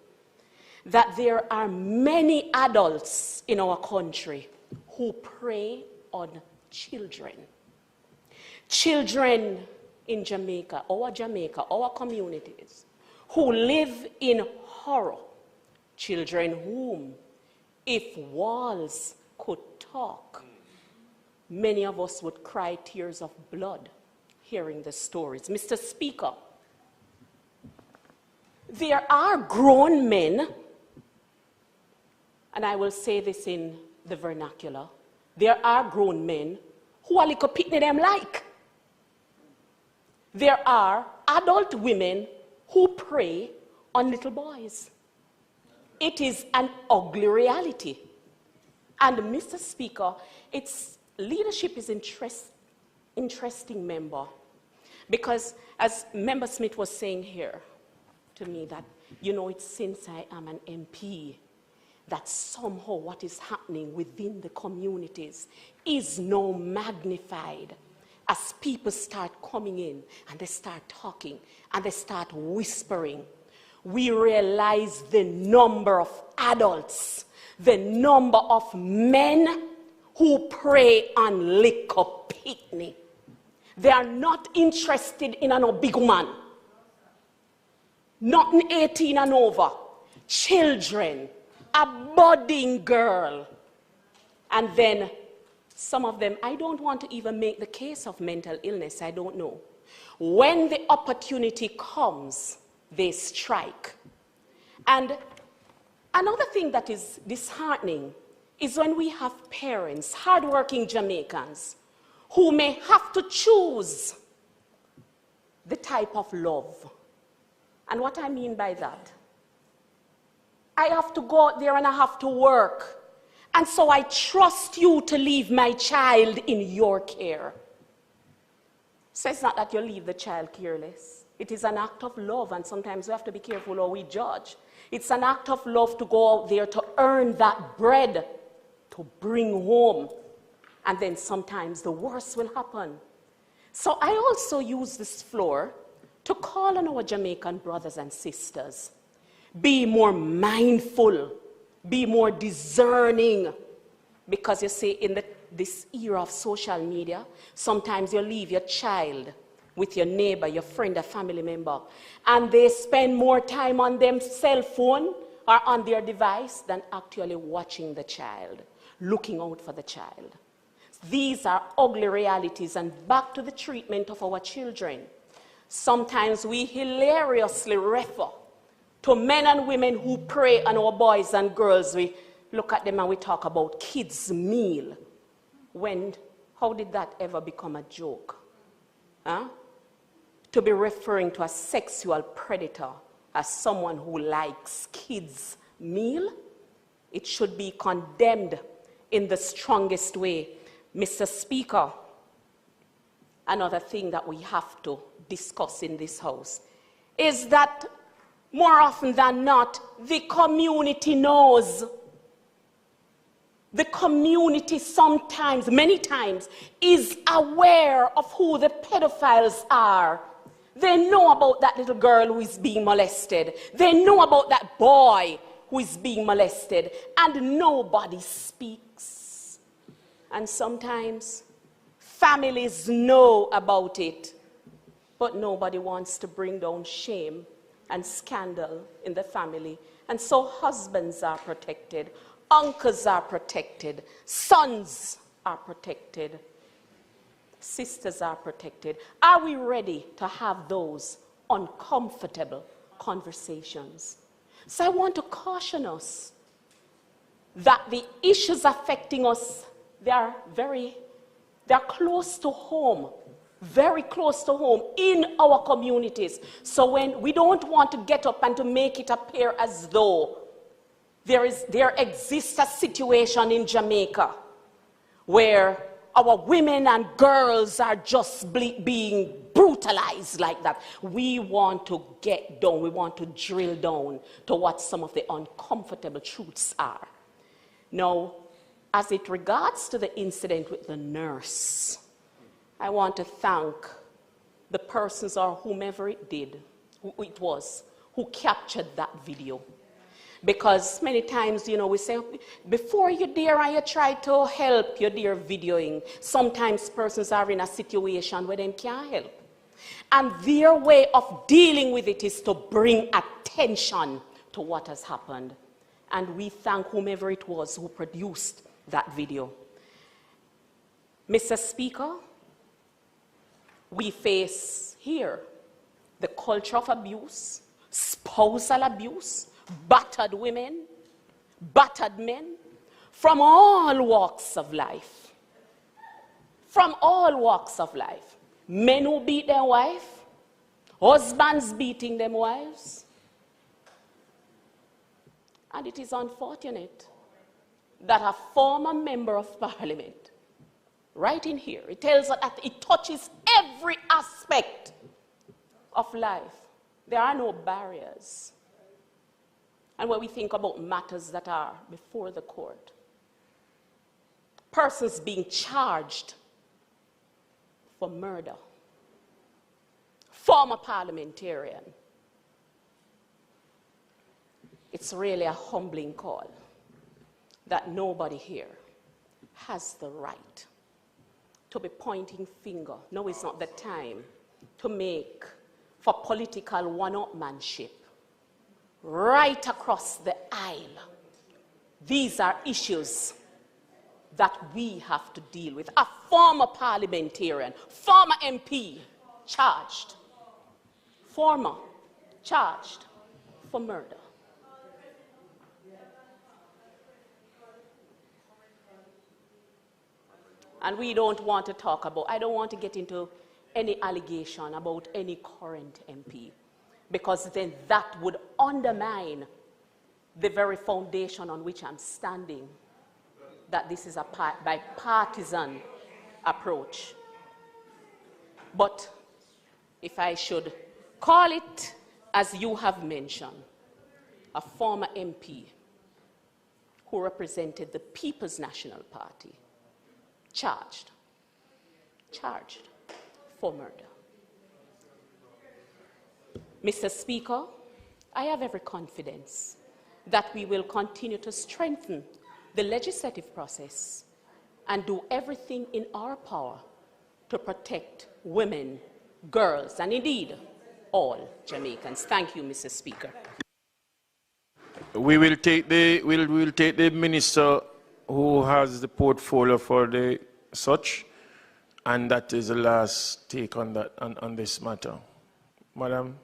that there are many adults in our country who prey on children. Children in Jamaica, our communities, who live in horror. Children whom, if walls could talk, many of us would cry tears of blood hearing the stories. Mr. Speaker, there are grown men, and I will say this in the vernacular, there are grown men who are little pitney them like. There are adult women who prey on little boys. It is an ugly reality. And Mr. Speaker, its leadership is interesting, member, because as Member Smith was saying here to me that, you know, it's since I am an MP that somehow what is happening within the communities is now magnified as people start coming in and they start talking and they start whispering. We realize the number of adults, the number of men who prey on liquor picnic. They are not interested in a big man. Not 18 and over. Children, a budding girl. And then some of them, I don't want to even make the case of mental illness, I don't know. When the opportunity comes, they strike. And another thing that is disheartening is when we have parents, hardworking Jamaicans, who may have to choose the type of love. And what I mean by that, I have to go out there and I have to work. And so I trust you to leave my child in your care. So it's not that you leave the child careless. It is an act of love, and sometimes we have to be careful how we judge. It's an act of love to go out there to earn that bread, to bring home. And then sometimes the worst will happen. So I also use this floor to call on our Jamaican brothers and sisters. Be more mindful, be more discerning. Because you see, in this era of social media, sometimes you leave your child with your neighbor, your friend, a family member, and they spend more time on their cell phone or on their device than actually watching the child, looking out for the child. These are ugly realities. And back to the treatment of our children. Sometimes we hilariously refer to men and women who prey on our boys and girls. We look at them and we talk about kids' meal. How did that ever become a joke? Huh? To be referring to a sexual predator as someone who likes kids' meal, it should be condemned in the strongest way. Mr. Speaker, another thing that we have to discuss in this house is that more often than not, the community knows. The community sometimes, many times, is aware of who the pedophiles are. They know about that little girl who is being molested. They know about that boy who is being molested. And nobody speaks. And sometimes families know about it, but nobody wants to bring down shame and scandal in the family. And so husbands are protected, uncles are protected, sons are protected, sisters are protected. Are we ready to have those uncomfortable conversations? So I want to caution us that the issues affecting us, they're close to home, very close to home in our communities. So when we don't want to get up and to make it appear as though there exists a situation in Jamaica where our women and girls are just being brutalized like that. We want to get down, we want to drill down to what some of the uncomfortable truths are. Now, as it regards to the incident with the nurse, I want to thank the persons or whomever it was who captured that video. Because many times, you know, we say, before you dare and you try to help, you dare videoing. Sometimes persons are in a situation where they can't help. And their way of dealing with it is to bring attention to what has happened. And we thank whomever it was who produced that video. Mr. Speaker, we face here the culture of abuse, spousal abuse, battered women, battered men, from all walks of life. From all walks of life. Men who beat their wife, husbands beating their wives. And it is unfortunate that a former member of Parliament, right in here, it tells us that it touches every aspect of life. There are no barriers. And when we think about matters that are before the court, persons being charged for murder, former parliamentarian, it's really a humbling call that nobody here has the right to be pointing finger. No, it's not the time to make for political one-upmanship right across the aisle. These are issues that we have to deal with. A former parliamentarian, former MP, charged, former charged for murder. And we don't want to talk about, I don't want to get into any allegation about any current MP, because then that would undermine the very foundation on which I'm standing, that this is a bipartisan approach. But if I should call it as you have mentioned, a former MP who represented the People's National Party, charged for murder. Mr. Speaker, I have every confidence that we will continue to strengthen the legislative process and do everything in our power to protect women, girls, and indeed all Jamaicans. Thank you, Mr. Speaker. We will take we'll take the minister who has the portfolio for the such, and that is the last take on that on this matter. Madam.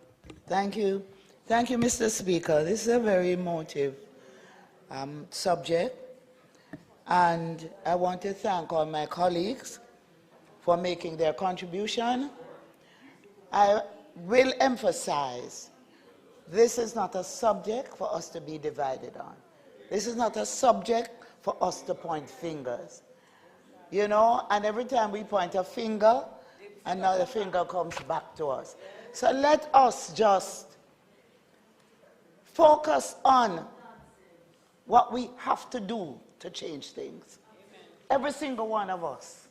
Thank you. Thank you, Mr. Speaker. This is a very emotive subject, and I want to thank all my colleagues for making their contribution. I will emphasize, this is not a subject for us to be divided on. This is not a subject for us to point fingers. You know, and every time we point a finger, another finger comes back to us. So let us just focus on what we have to do to change things. Every single one of us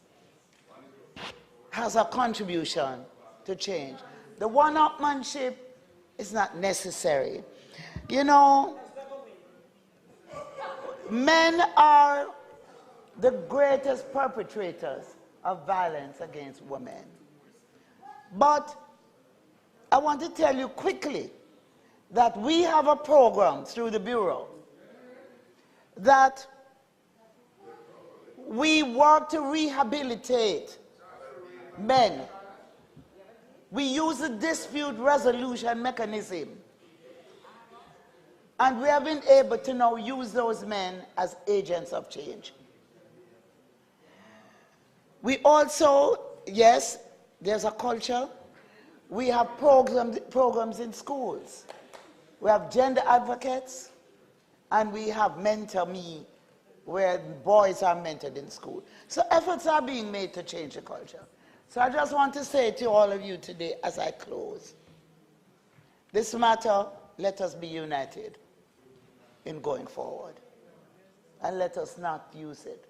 has a contribution to change. The one-upmanship is not necessary. You know, men are the greatest perpetrators of violence against women. But I want to tell you quickly that we have a program through the Bureau that we work to rehabilitate men. We use a dispute resolution mechanism, and we have been able to now use those men as agents of change. We also, yes, there's a culture. We have programs in schools. We have gender advocates, and we have Mentor Me, where boys are mentored in school. So efforts are being made to change the culture. So I just want to say to all of you today as I close, this matter, let us be united in going forward. And let us not use it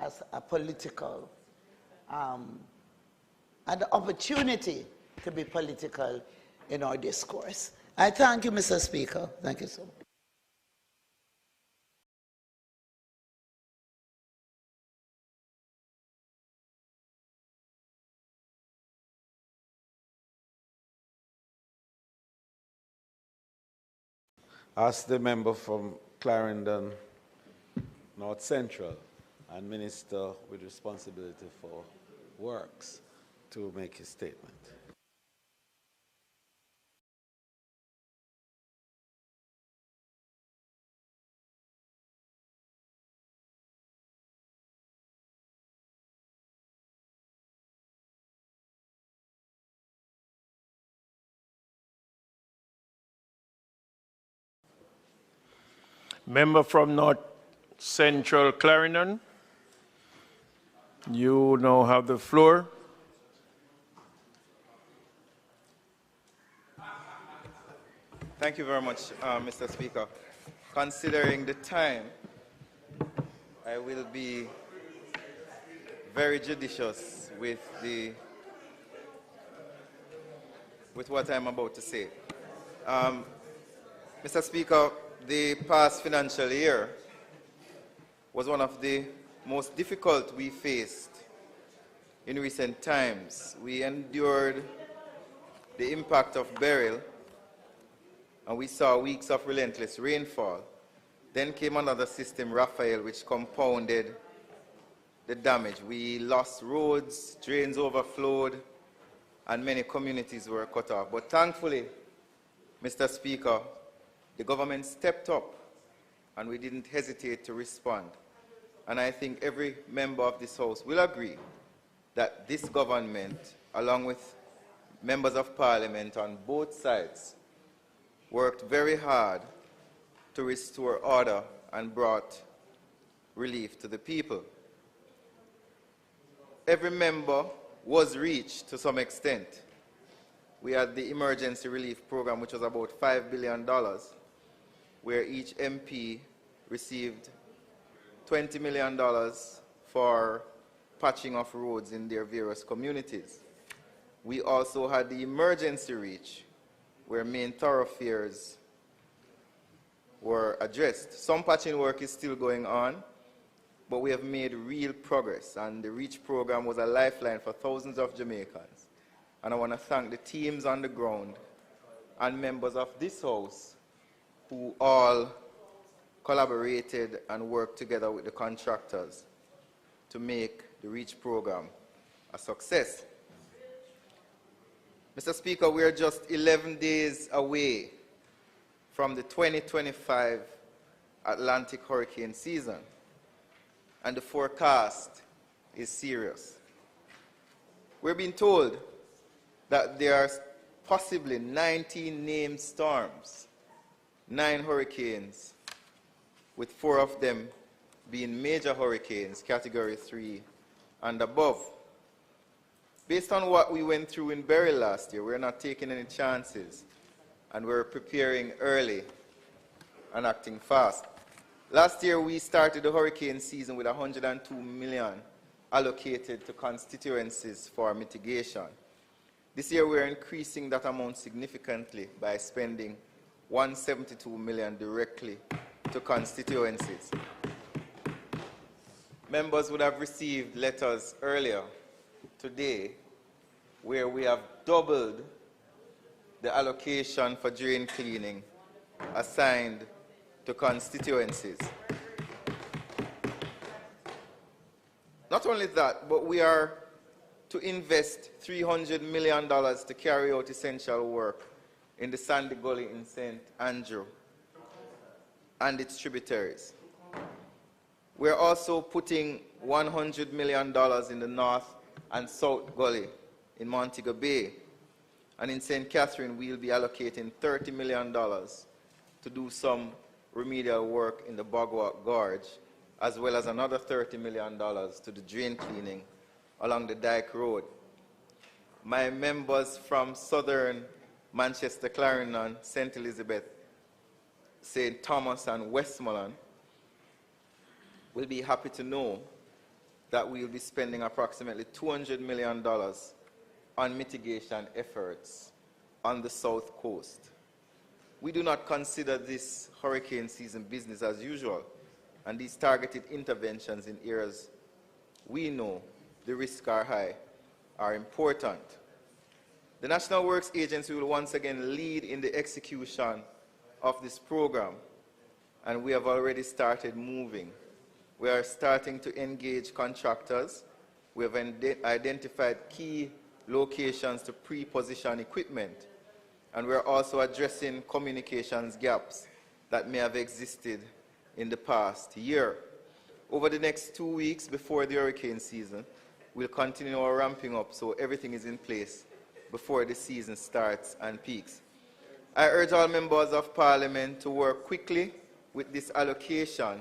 as a political, an opportunity to be political in our discourse. I thank you, Mr. Speaker. Thank you so much. ask the member from Clarendon North Central and Minister with responsibility for works to make his statement. Member from North Central Clarendon, you now have the floor. Thank you very much, Mr. Speaker. Considering the time, I will be very judicious with what I'm about to say. Mr. Speaker, the past financial year was one of the most difficult we faced in recent times. We endured the impact of Daryl, and we saw weeks of relentless rainfall. Then came another system, Raphael, which compounded the damage. We lost roads, drains overflowed, and many communities were cut off. But thankfully, Mr. Speaker, the government stepped up, and we didn't hesitate to respond. And I think every member of this House will agree that this government, along with members of Parliament on both sides, worked very hard to restore order and brought relief to the people. Every member was reached to some extent. We had the emergency relief program, which was about $5 billion, where each MP received $20 million for patching of roads in their various communities. We also had the emergency reach, where main thoroughfares were addressed. Some patching work is still going on, but we have made real progress, and the REACH program was a lifeline for thousands of Jamaicans. And I want to thank the teams on the ground and members of this House who all collaborated and worked together with the contractors to make the REACH program a success. Mr. Speaker, we are just 11 days away from the 2025 Atlantic hurricane season, and the forecast is serious. We're being told that there are possibly 19 named storms, 9 hurricanes, with 4 of them being major hurricanes, Category 3 and above. Based on what we went through in Berry last year, we're not taking any chances, and we're preparing early and acting fast. Last year, we started the hurricane season with $102 million allocated to constituencies for mitigation. This year, we're increasing that amount significantly by spending $172 million directly to constituencies. Members would have received letters earlier today where we have doubled the allocation for drain cleaning assigned to constituencies. Not only that, but we are to invest $300 million to carry out essential work in the Sandy Gully in St. Andrew and its tributaries. We're also putting $100 million in the North and South Gully in Montego Bay. And in St. Catherine, we'll be allocating $30 million to do some remedial work in the Bogwalk Gorge, as well as another $30 million to the drain cleaning along the Dyke Road. My members from southern Manchester, Clarendon, St. Elizabeth, St. Thomas, and Westmoreland will be happy to know that we will be spending approximately $200 million on mitigation efforts on the South Coast. We do not consider this hurricane season business as usual, and these targeted interventions in areas we know the risks are high are important. The National Works Agency will once again lead in the execution of this program, and we have already started moving. We are starting to engage contractors. We have identified key locations to pre-position equipment, and we are also addressing communications gaps that may have existed in the past year. Over the next 2 weeks before the hurricane season, we'll continue our ramping up so everything is in place before the season starts and peaks. I urge all members of Parliament to work quickly with this allocation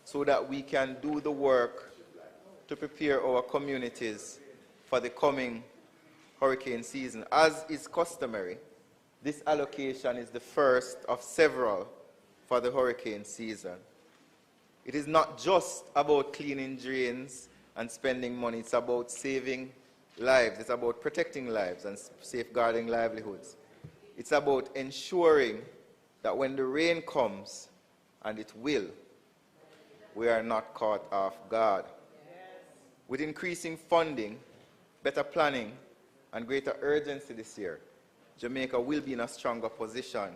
so that we can do the work to prepare our communities for the coming hurricane season. As is customary, this allocation is the first of several for the hurricane season. It is not just about cleaning drains and spending money, it's about saving lives, it's about protecting lives and safeguarding livelihoods. It's about ensuring that when the rain comes, and it will, we are not caught off guard. With increasing funding, better planning, and greater urgency this year, Jamaica will be in a stronger position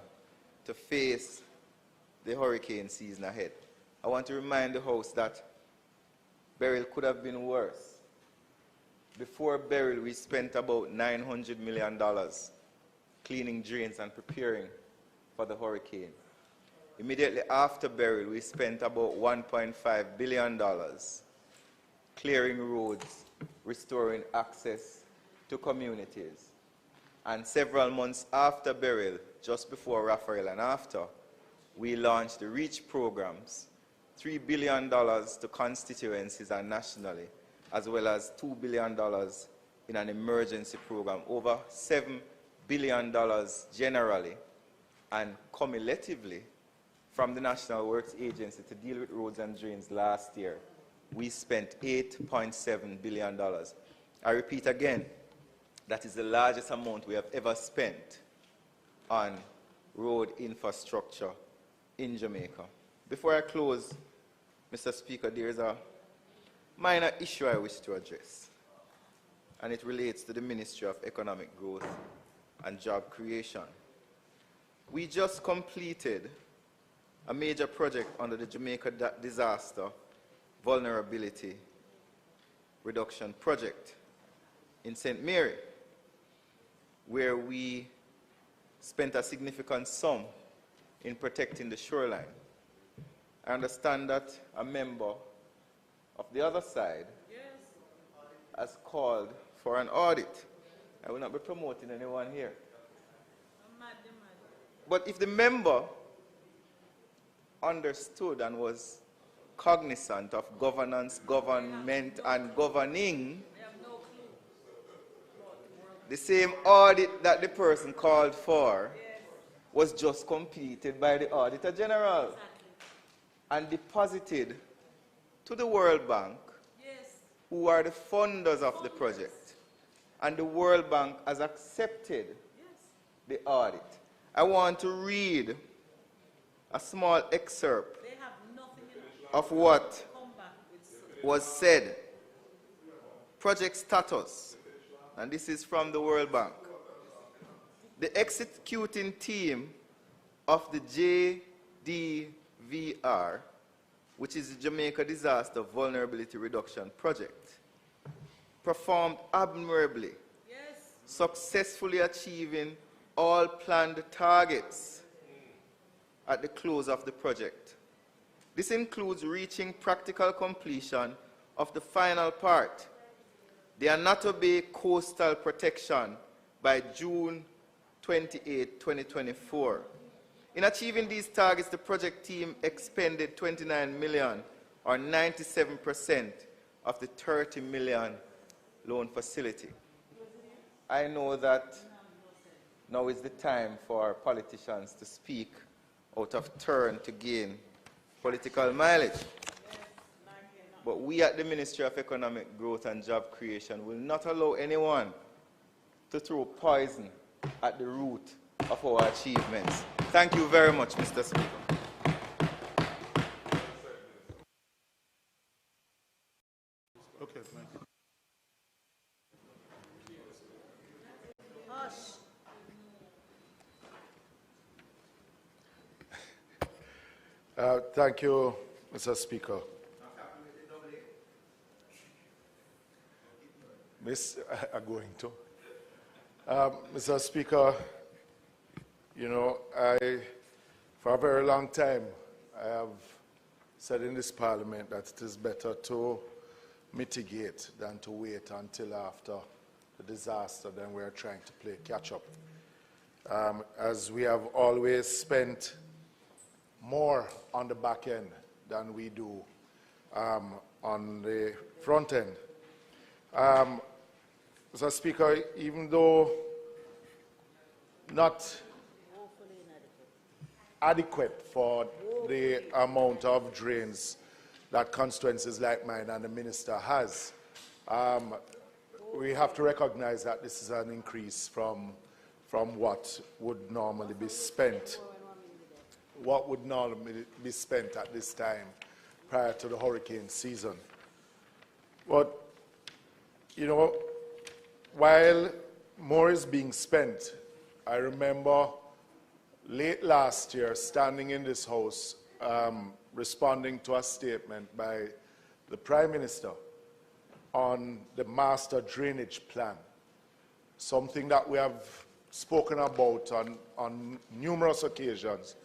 to face the hurricane season ahead. I want to remind the House that Beryl could have been worse. Before Beryl, we spent about $900 million cleaning drains and preparing for the hurricane. Immediately after Beryl, we spent about $1.5 billion clearing roads, restoring access to communities. And several months after Beryl, just before Raphael and after, we launched the REACH programs, $3 billion to constituencies and nationally, as well as $2 billion in an emergency program, over $7 billion generally, and cumulatively from the National Works Agency to deal with roads and drains last year, we spent $8.7 billion. I repeat again, that is the largest amount we have ever spent on road infrastructure in Jamaica. Before I close, Mr. Speaker, there is a minor issue I wish to address, and it relates to the Ministry of Economic Growth and Job Creation. We just completed a major project under the Jamaica Disaster Vulnerability Reduction Project in St. Mary, where we spent a significant sum in protecting the shoreline. I understand that a member of the other side has called for an audit. I will not be promoting anyone here. But if the member understood and was cognizant of governance, government, and governing, the same audit that the person called for was just completed by the Auditor General and deposited to the World Bank, who are the funders of the project. And the World Bank has accepted the audit. I want to read a small excerpt of what was said. Project status, and this is from the World Bank. The executing team of the JDVR, which is the Jamaica Disaster Vulnerability Reduction Project, performed admirably, successfully achieving all planned targets at the close of the project. This includes reaching practical completion of the final part, the Anato Bay coastal protection, by June 28, 2024. In achieving these targets, the project team expended $29 million, or 97% of the $30 million loan facility. I know that now is the time for politicians to speak out of turn to gain political mileage. But we at the Ministry of Economic Growth and Job Creation will not allow anyone to throw poison at the root of our achievements. Thank you very much, Mr. Speaker. Okay, thank you. Thank you, Mr. Speaker. Mr. Speaker, you know, for a very long time, I have said in this Parliament that it is better to mitigate than to wait until after the disaster than we are trying to play catch-up. As we have always spent more on the back end than we do on the front end. Mr. Speaker, even though not adequate for the amount of drains that constituencies like mine and the minister has, we have to recognize that this is an increase from what would normally be spent. What would normally be spent at this time prior to the hurricane season. But, you know, while more is being spent, I remember late last year standing in this House responding to a statement by the Prime Minister on the master drainage plan, something that we have spoken about on numerous occasions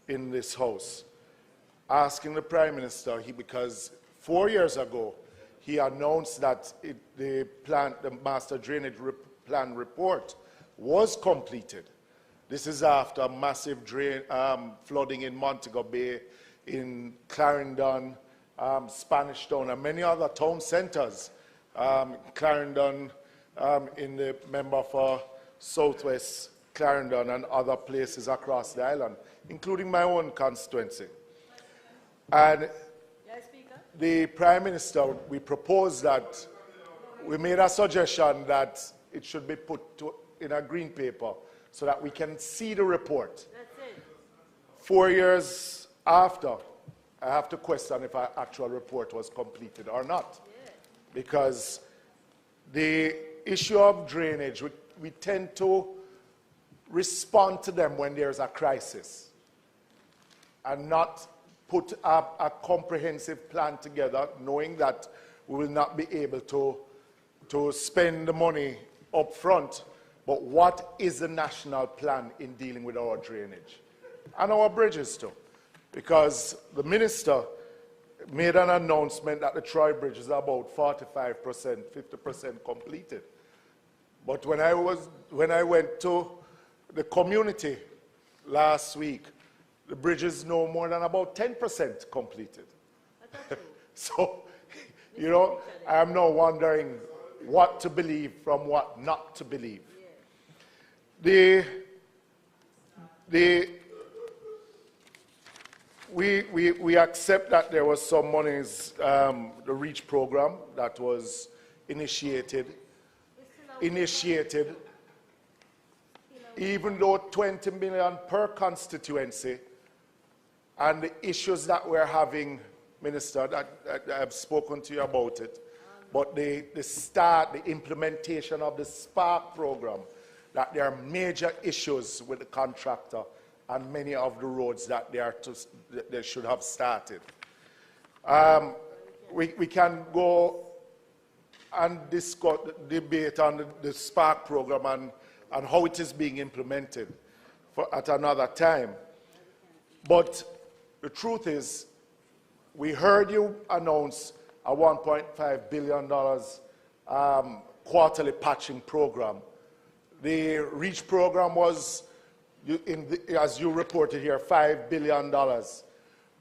in this House, asking the Prime Minister, because 4 years ago he announced that the master drainage plan report was completed. This is after massive flooding in Montego Bay, in Clarendon, Spanish Town, and many other town centres. Clarendon in the member for Southwest Clarendon and other places across the island, including my own constituency. And the Prime Minister, we proposed that, we made a suggestion that it should be put in a green paper so that we can see the report. 4 years after, I have to question if our actual report was completed or not. Because the issue of drainage, we tend to respond to them when there's a crisis and not put up a comprehensive plan together, knowing that we will not be able to spend the money up front. But what is the national plan in dealing with our drainage? And our bridges too. Because the minister made an announcement that the Troy Bridge is about 45%, 50% completed. But when I went to the community last week, the bridge is no more than about 10% completed. So, you know, I'm now wondering what to believe from what not to believe. We accept that there was some monies, the REACH program that was initiated, even though 20 million per constituency, and the issues that we're having, Minister, that I've spoken to you about it, but the implementation of the Spark program, that there are major issues with the contractor and many of the roads that they should have started. We can go and debate on the Spark program and how it is being implemented at another time. But the truth is, we heard you announce a $1.5 billion quarterly patching program. The REACH program was, as you reported here, $5 billion,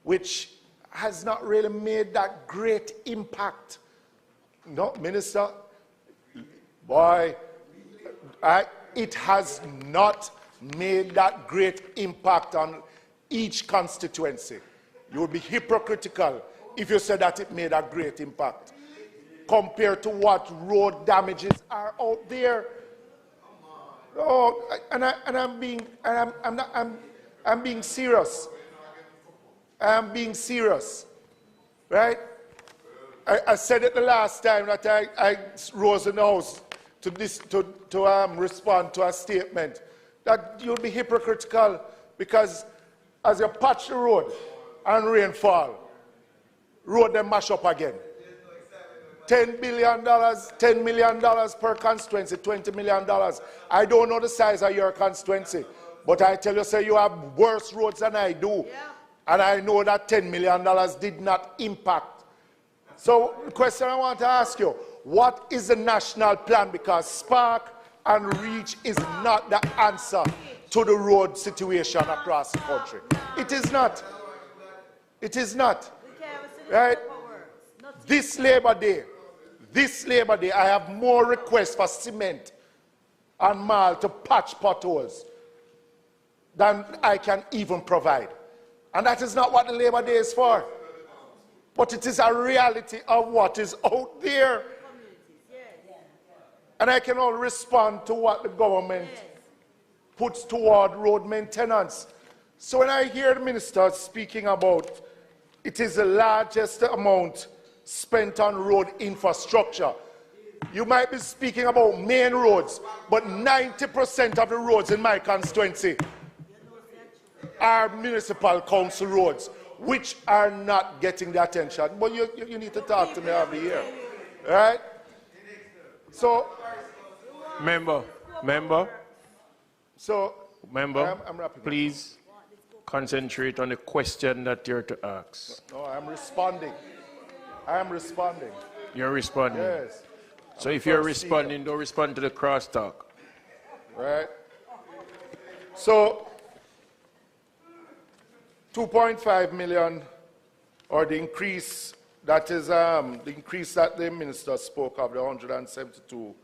which has not really made that great impact. No, Minister? Boy, it has not made that great impact on each constituency. You would be hypocritical if you said that it made a great impact compared to what road damages are out there. Oh, I'm being serious. I'm being serious, right? I said it the last time that I rose in the House to respond to a statement that you'll be hypocritical because as you patch the road, and rainfall, road them mash up again. $10 billion, $10 million per constituency, $20 million. I don't know the size of your constituency, but I tell you, say you have worse roads than I do. Yeah. And I know that $10 million did not impact. So the question I want to ask you, what is the national plan? Because Spark and Reach is not the answer to the road situation across the country. It is not. It is not. Right? This Labor Day, I have more requests for cement and malt to patch potholes than I can even provide. And that is not what the Labor Day is for. But it is a reality of what is out there. And I can only respond to what the government puts toward road maintenance. So when I hear the minister speaking about it is the largest amount spent on road infrastructure, you might be speaking about main roads, but 90% of the roads in my constituency are municipal council roads, which are not getting the attention. But you need to talk to me over here. Right? So, Member. So, Member, I'm wrapping please concentrate on the question that you're to ask. No, I'm responding. You're responding? Yes. So if you're responding, don't respond to the crosstalk. Right? So, 2.5 million, or the increase that is the increase that the minister spoke of, the $172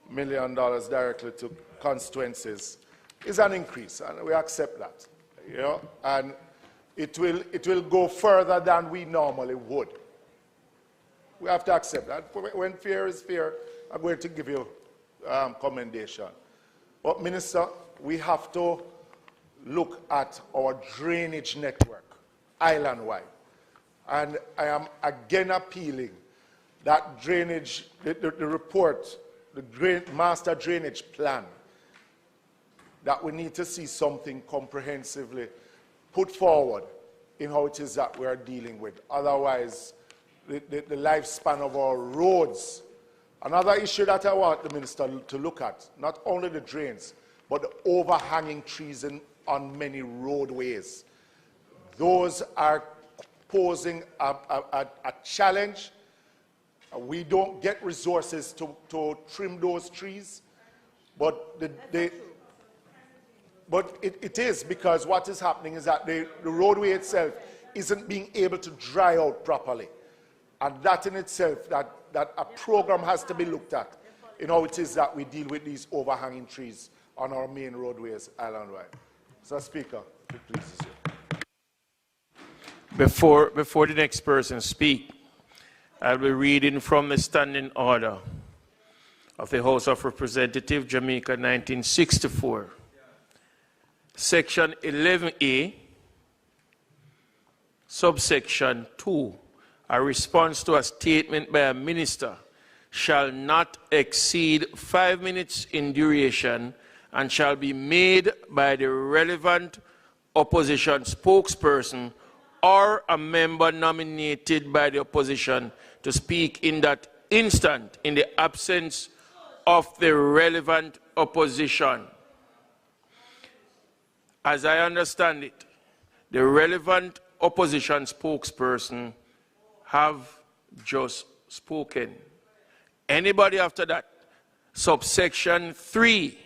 million directly to constituencies, is an increase, and we accept that. You know, and it will go further than we normally would. We have to accept that. When fair is fair, I'm going to give you commendation. But Minister, we have to look at our drainage network, island-wide. And I am again appealing that drainage, the report, the master drainage plan, that we need to see something comprehensively put forward in how it is that we are dealing with. Otherwise, the lifespan of our roads. Another issue that I want the minister to look at, not only the drains, but the overhanging trees on many roadways. Those are posing a challenge. We don't get resources to trim those trees, but it is because what is happening is that the roadway itself isn't being able to dry out properly. And that in itself, that a program has to be looked at in how it is that we deal with these overhanging trees on our main roadways island-wide. Mr. Speaker, if it pleases you. Before the next person speak, I'll be reading from the standing order of the House of Representatives, Jamaica, 1964. Section 11A, subsection 2, a response to a statement by a minister shall not exceed 5 minutes in duration and shall be made by the relevant opposition spokesperson or a member nominated by the opposition to speak in that instant in the absence of the relevant opposition. As I understand it, the relevant opposition spokesperson have just spoken. Anybody after that? Subsection 3,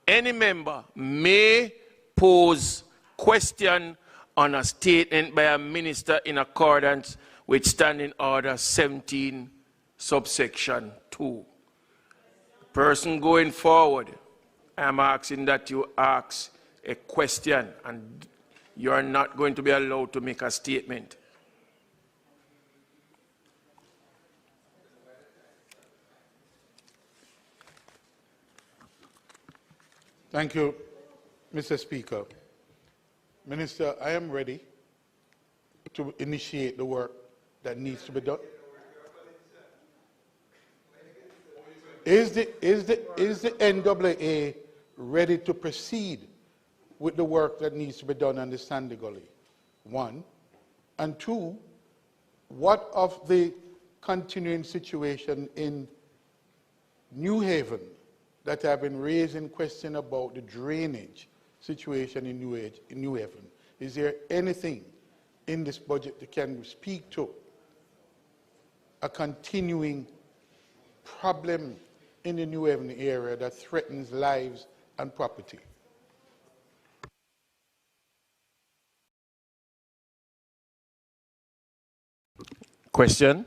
any member may pose question on a statement by a minister in accordance with Standing Order 17, subsection 2. Person going forward, I'm asking that you ask a question, and you are not going to be allowed to make a statement. Thank you, Mr. Speaker. Minister, I am ready to initiate the work that needs to be done. Is the NAA ready to proceed with the work that needs to be done on the Sandy Gully? One. And two, what of the continuing situation in New Haven that have been raising question about the drainage situation in New Haven? Is there anything in this budget that can speak to a continuing problem in the New Haven area that threatens lives and property? Question?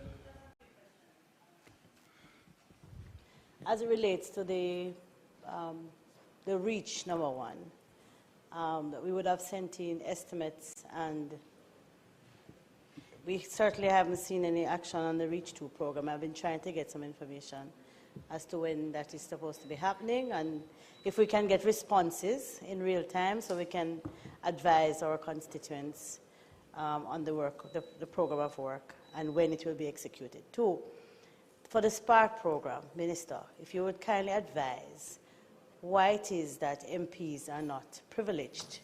As it relates to the reach, number one, we would have sent in estimates, and we certainly haven't seen any action on the Reach 2 program. I've been trying to get some information as to when that is supposed to be happening, and if we can get responses in real time so we can advise our constituents on the work, the program of work, and when it will be executed. Two, for the Spark program, Minister, if you would kindly advise why it is that MPs are not privileged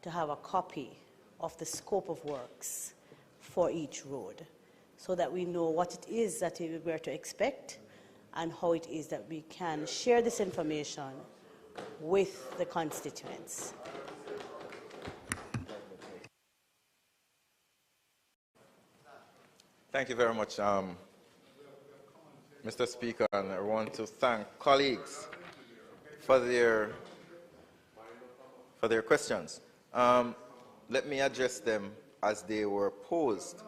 to have a copy of the scope of works for each road, so that we know what it is that we were to expect and how it is that we can share this information with the constituents. Thank you very much, Mr. Speaker, and I want to thank colleagues for their questions. Let me address them as they were posed.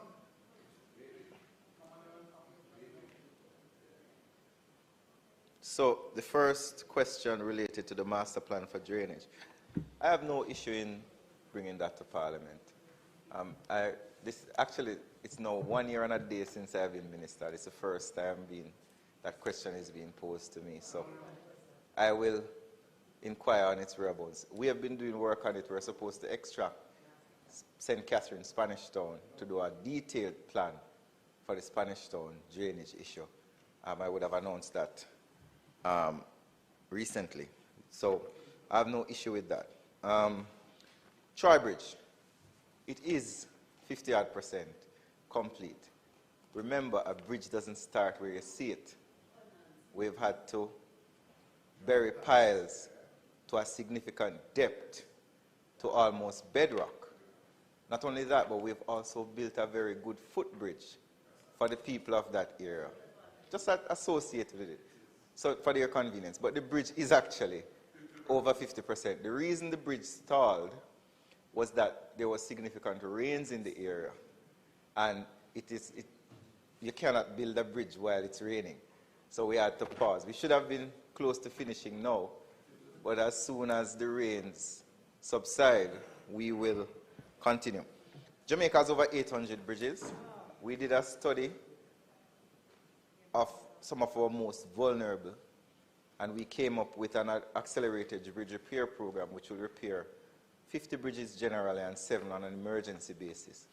So the first question related to the master plan for drainage. I have no issue in bringing that to Parliament. It's now 1 year and a day since I've been minister. It's the first time that question is being posed to me. So I will inquire on its whereabouts. We have been doing work on it. We're supposed to extract St. Catherine, Spanish Town, to do a detailed plan for the Spanish Town drainage issue. I would have announced that recently. So I have no issue with that. Trowbridge, it is 50% complete. Remember, a bridge doesn't start where you see it. We've had to bury piles to a significant depth, to almost bedrock. Not only that, but we've also built a very good footbridge for the people of that area, just associated with it, so for their convenience. But the bridge is actually over 50%. The reason the bridge stalled was that there was significant rains in the area, and you cannot build a bridge while it's raining. So we had to pause. We should have been close to finishing now, but as soon as the rains subside, we will continue. Jamaica has over 800 bridges. We did a study of some of our most vulnerable, and we came up with an accelerated bridge repair program which will repair 50 bridges generally and 7 on an emergency basis.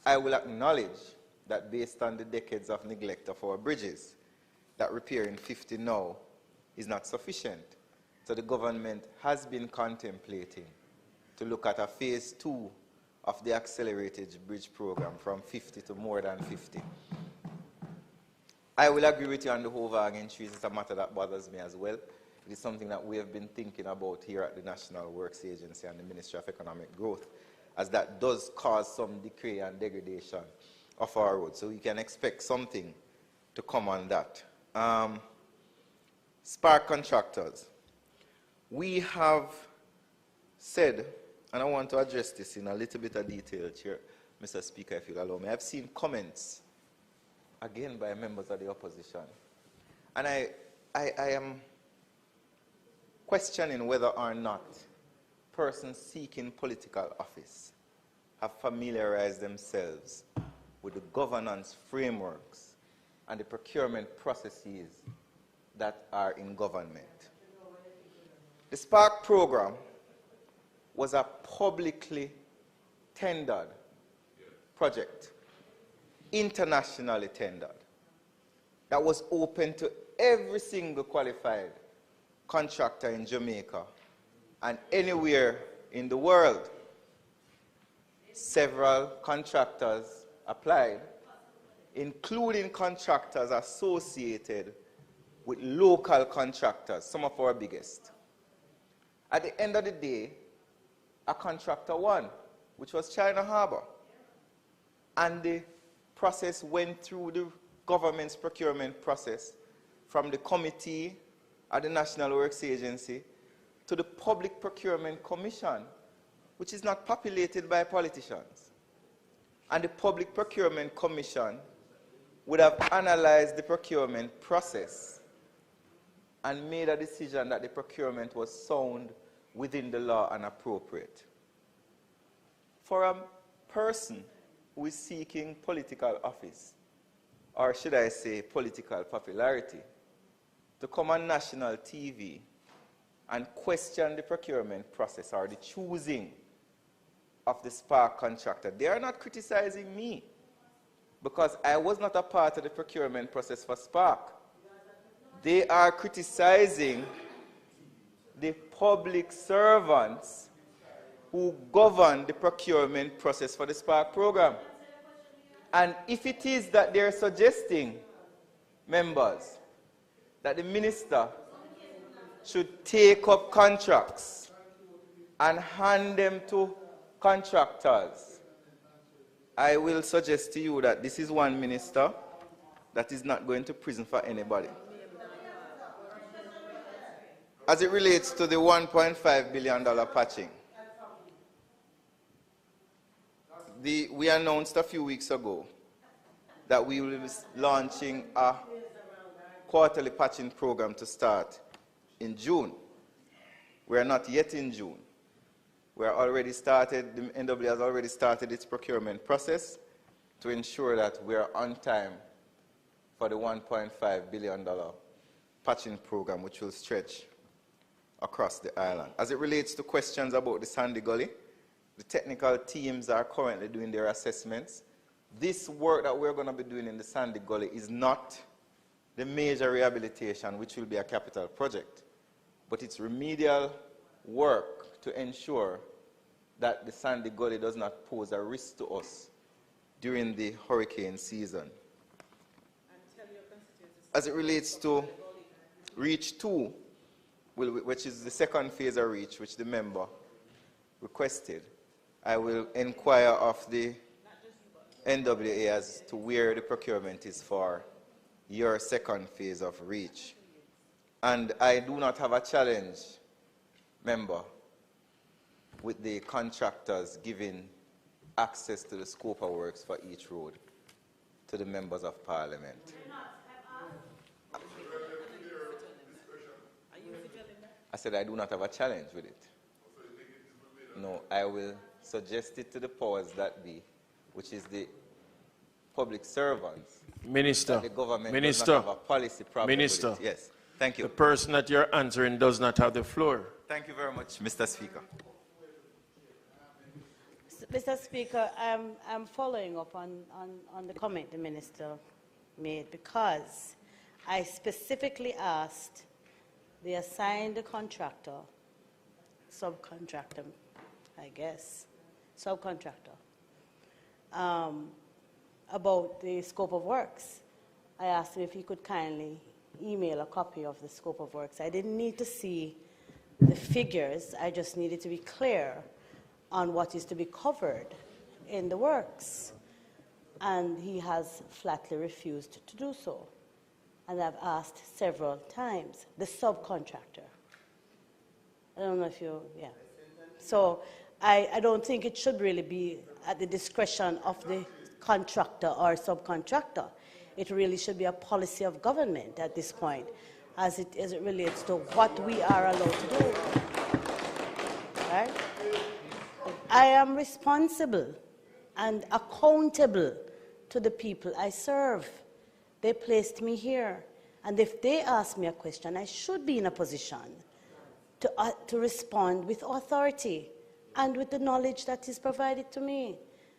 I will acknowledge that based on the decades of neglect of our bridges, that repairing 50 now is not sufficient. So the government has been contemplating to look at a phase 2 of the accelerated bridge program from 50 to more than 50. I will agree with you on the overhanging trees. It's a matter that bothers me as well. It is something that we have been thinking about here at the National Works Agency and the Ministry of Economic Growth, as that does cause some decay and degradation of our roads. So we can expect something to come on that. Spark contractors. We have said, and I want to address this in a little bit of detail here, Mr. Speaker, if you'll allow me. I've seen comments, again, by members of the opposition. And I am questioning whether or not persons seeking political office have familiarized themselves with the governance frameworks and the procurement processes that are in government. The Spark program was a publicly tendered project, internationally tendered, that was open to every single qualified contractor in Jamaica and anywhere in the world. several contractors applied, including contractors associated with local contractors, some of our biggest. At the end of the day, a contractor won, which was China Harbor. And the process went through the government's procurement process from the committee at the National Works Agency to the Public Procurement Commission, which is not populated by politicians. And the Public Procurement Commission would have analyzed the procurement process and made a decision that the procurement was sound, within the law, and appropriate. For a person who is seeking political office, or should I say political popularity, to come on national TV and question the procurement process or the choosing of the Spark contractor, they are not criticizing me, because I was not a part of the procurement process for Spark. They are criticizing the public servants who govern the procurement process for the Spark program. And if it is that they're suggesting, members, that the minister should take up contracts and hand them to contractors, I will suggest to you that this is one minister that is not going to prison for anybody. As it relates to the $1.5 billion patching, we announced a few weeks ago that we will be launching a quarterly patching program to start in June. We are not yet in June. We are already started, the NW has already started its procurement process to ensure that we are on time for the $1.5 billion patching program, which will stretch across the island. As it relates to questions about the Sandy Gully, the technical teams are currently doing their assessments. This work that we're going to be doing in the Sandy Gully is not the major rehabilitation, which will be a capital project, but it's remedial work to ensure that the Sandy Gully does not pose a risk to us during the hurricane season. As it relates to Reach 2, which is the second phase of Reach, which the member requested, I will inquire of the NWA as to where the procurement is for your second phase of Reach. And I do not have a challenge, member, with the contractors giving access to the scope of works for each road to the members of Parliament. I said I do not have a challenge with it. No, I will suggest it to the powers that be, which is the public servants. Minister, the government Minister, does not have a policy problem Minister, with it. Yes, thank you. The person that you're answering does not have the floor. Thank you very much, Mr. Speaker. Mr. Speaker, I'm following up on the comment the Minister made, because I specifically asked the assigned contractor, subcontractor, I guess, subcontractor, about the scope of works. I asked him if he could kindly email a copy of the scope of works. I didn't need to see the figures, I just needed to be clear on what is to be covered in the works. And he has flatly refused to do so. And I've asked several times, the subcontractor. I don't know if you, yeah. So I don't think it should really be at the discretion of the contractor or subcontractor. It really should be a policy of government at this point, as it relates to what we are allowed to do. Right? I am responsible and accountable to the people I serve. They placed me here. And if they ask me a question, I should be in a position to respond with authority and with the knowledge that is provided to me.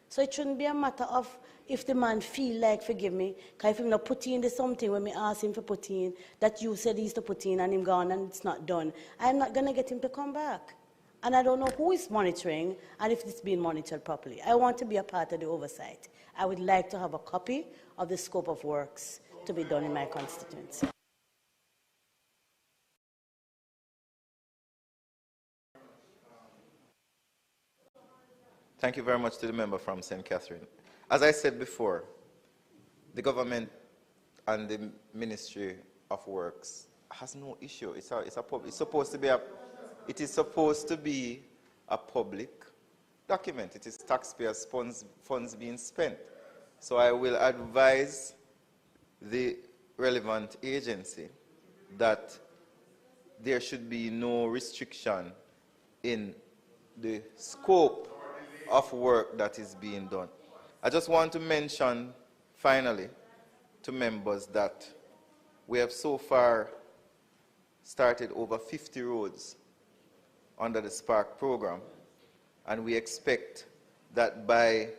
So it shouldn't be a matter of if the man feel like, forgive me, because if him not put in something when me ask him to put in, that you said he's to put in and him gone and it's not done, I'm not going to get him to come back. And I don't know who is monitoring and if it's being monitored properly. I want to be a part of the oversight. I would like to have a copy of the scope of works to be done in my constituency. Thank you very much to the member from St. Catherine. As I said before, the government and the Ministry of Works has no issue. It is supposed to be a public document. It is taxpayers' funds being spent. So I will advise the relevant agency that there should be no restriction in the scope of work that is being done. I just want to mention, finally, to members that we have so far started over 50 roads under the Spark program, and we expect that by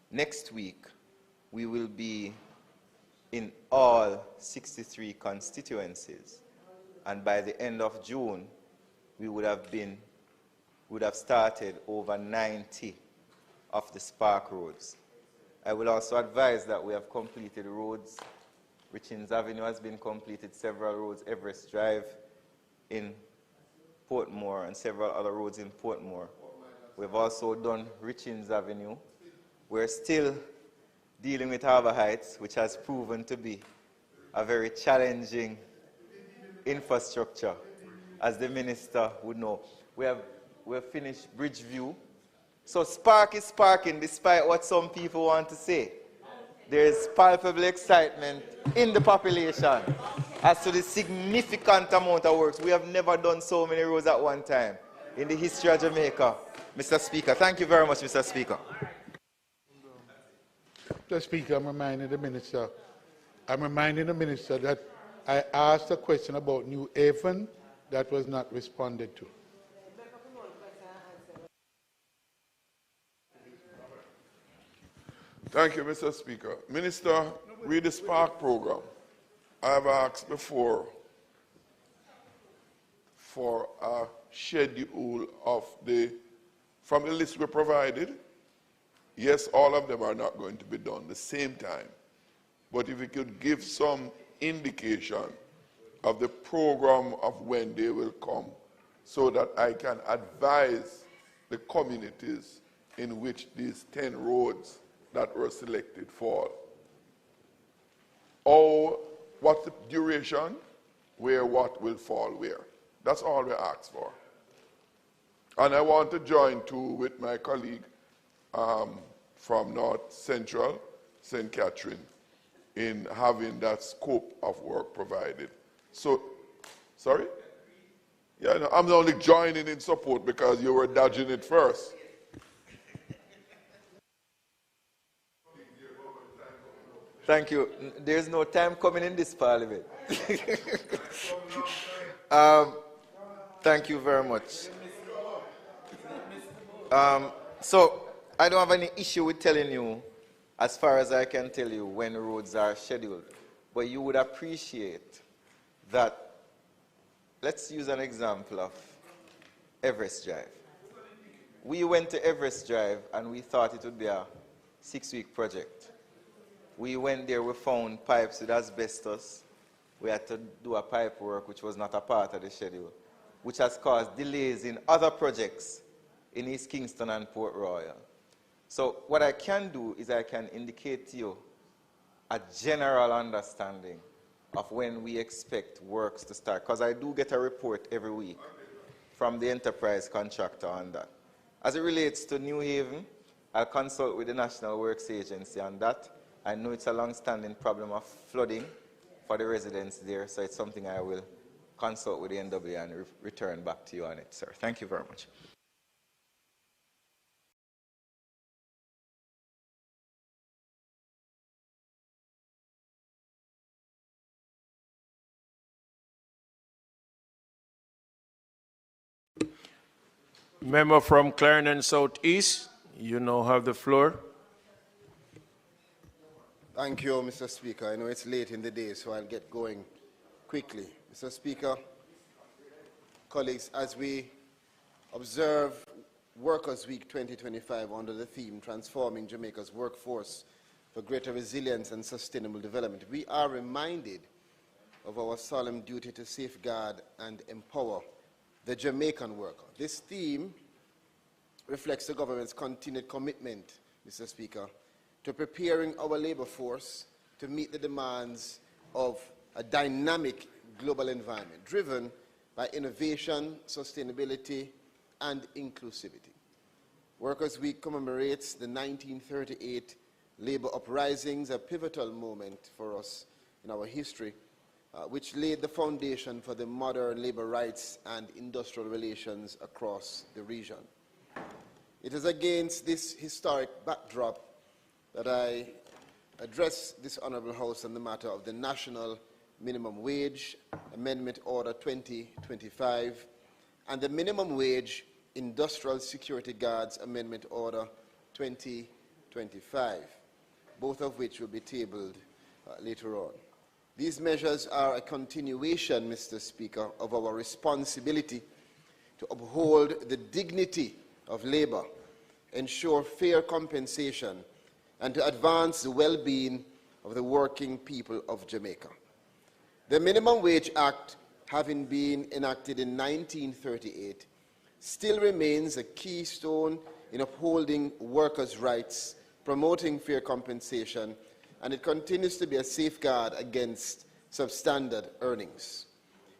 next week we will be in all 63 constituencies, and by the end of June we would have started over 90 of the Spark roads. I will also advise that we have completed roads. Richings Avenue has been completed, several roads, Everest Drive in Portmore and several other roads in Portmore. We've also done Richings Avenue. We're still dealing with Harbour Heights, which has proven to be a very challenging infrastructure, as the minister would know. We've finished Bridgeview. So Spark is sparking despite what some people want to say. There is palpable excitement in the population as to the significant amount of works. We have never done so many roads at one time in the history of Jamaica. Mr. Speaker, thank you very much, Mr. Speaker. Mr. Speaker, I'm reminding the minister that I asked a question about New Haven that was not responded to. Thank you, Mr. Speaker. Minister, with the Spark program, I have asked before for a schedule of from the list we provided. Yes, all of them are not going to be done at the same time, but if you could give some indication of the program of when they will come so that I can advise the communities in which these 10 roads that were selected fall. Or what's the duration, where what will fall where. That's all we ask for. And I want to join too with my colleague from North Central, St. Catherine, in having that scope of work provided. So, sorry? Yeah, no, I'm only joining in support because you were dodging it first. Thank you. There's no time coming in this parliament. Thank you very much. So I don't have any issue with telling you, as far as I can tell you, when roads are scheduled. But you would appreciate that. Let's use an example of Everest Drive. We went to Everest Drive and we thought it would be a 6-week project. We went there, we found pipes with asbestos. We had to do a pipe work which was not a part of the schedule, which has caused delays in other projects in East Kingston and Port Royal. So what I can do is I can indicate to you a general understanding of when we expect works to start, because I do get a report every week from the enterprise contractor on that. As it relates to New Haven, I'll consult with the National Works Agency on that. I know it's a long-standing problem of flooding for the residents there, so it's something I will consult with the NW and return back to you on it, sir. Thank you very much. Member from Clarendon Southeast, you now have the floor. Thank you, Mr. Speaker. I know it's late in the day, so I'll get going quickly. Mr. Speaker, colleagues, as we observe Workers' Week 2025 under the theme Transforming Jamaica's Workforce for Greater Resilience and Sustainable Development, we are reminded of our solemn duty to safeguard and empower the Jamaican worker. This theme reflects the government's continued commitment, Mr. Speaker, to preparing our labor force to meet the demands of a dynamic global environment driven by innovation, sustainability, and inclusivity. Workers' Week commemorates the 1938 labor uprisings, a pivotal moment for us in our history, which laid the foundation for the modern labor rights and industrial relations across the region. It is against this historic backdrop that I address this Honourable House on the matter of the National Minimum Wage Amendment Order 2025 and the Minimum Wage Industrial Security Guards Amendment Order 2025, both of which will be tabled later on. These measures are a continuation, Mr. Speaker, of our responsibility to uphold the dignity of labour, ensure fair compensation, and to advance the well-being of the working people of Jamaica. The Minimum Wage Act, having been enacted in 1938, still remains a keystone in upholding workers' rights, promoting fair compensation, and it continues to be a safeguard against substandard earnings.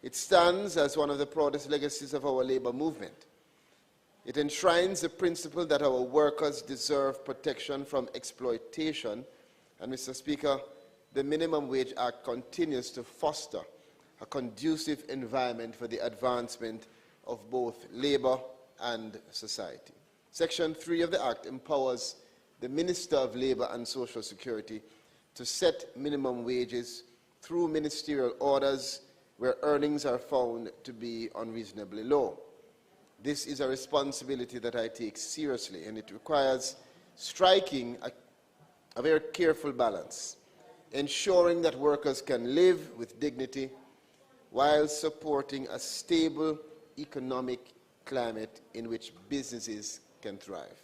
It stands as one of the proudest legacies of our labor movement. It enshrines the principle that our workers deserve protection from exploitation, and Mr. Speaker, the Minimum Wage Act continues to foster a conducive environment for the advancement of both labor and society. Section 3 of the Act empowers the Minister of Labour and Social Security to set minimum wages through ministerial orders where earnings are found to be unreasonably low. This is a responsibility that I take seriously, and it requires striking a very careful balance, ensuring that workers can live with dignity while supporting a stable economic climate in which businesses can thrive.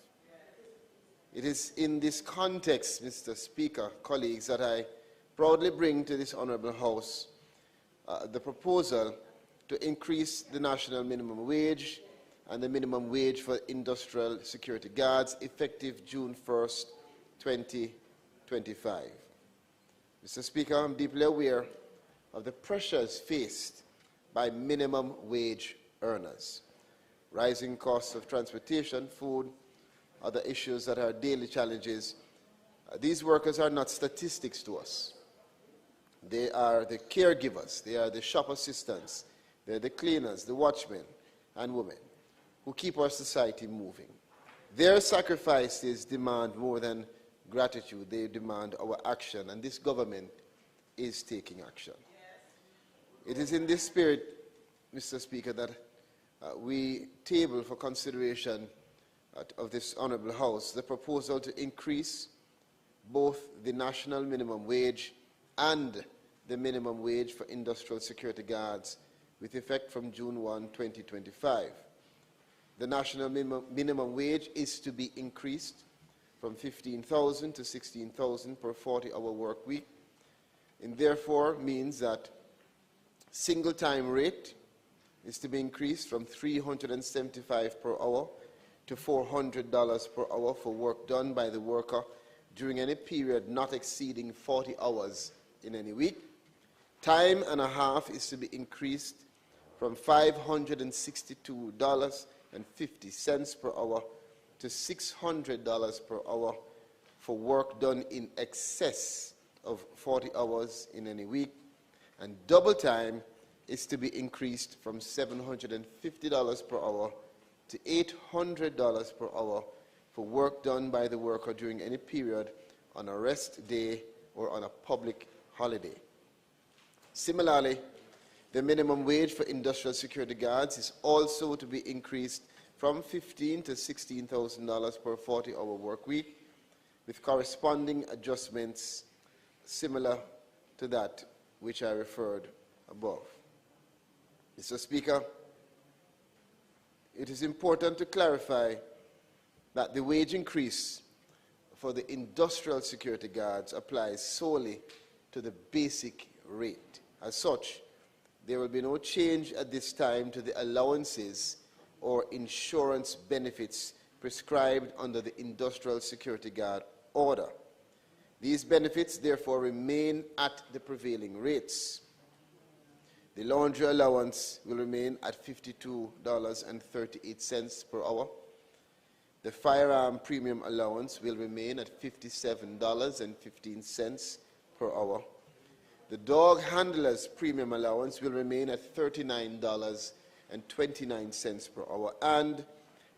It is in this context, Mr. Speaker, colleagues, that I proudly bring to this Honourable House the proposal to increase the national minimum wage and the minimum wage for industrial security guards effective June 1st, 2025. Mr. Speaker, I'm deeply aware of the pressures faced by minimum wage earners. Rising costs of transportation, food, other issues that are daily challenges. These workers are not statistics to us. They are the caregivers, they are the shop assistants, they're the cleaners, the watchmen and women who keep our society moving. Their sacrifices demand more than gratitude, they demand our action, and this government is taking action. It is in this spirit, Mr. Speaker, that we table for consideration of this Honourable House the proposal to increase both the national minimum wage and the minimum wage for industrial security guards with effect from June 1, 2025. The national minimum wage is to be increased from $15,000 to $16,000 per 40-hour work week, and therefore means that single-time rate is to be increased from $375 per hour to $400 per hour for work done by the worker during any period not exceeding 40 hours in any week. Time and a half is to be increased from $562.50 per hour to $600 per hour for work done in excess of 40 hours in any week. And double time is to be increased from $750 per hour to $800 per hour for work done by the worker during any period on a rest day or on a public holiday. Similarly, the minimum wage for industrial security guards is also to be increased from $15,000 to $16,000 per 40-hour work week, with corresponding adjustments similar to that which I referred above. Mr. Speaker, it is important to clarify that the wage increase for the industrial security guards applies solely to the basic rate. As such, there will be no change at this time to the allowances or insurance benefits prescribed under the Industrial Security Guard order. These benefits therefore remain at the prevailing rates. The laundry allowance will remain at $52.38 per hour. The firearm premium allowance will remain at $57.15 per hour. The dog handler's premium allowance will remain at $39.29 per hour, and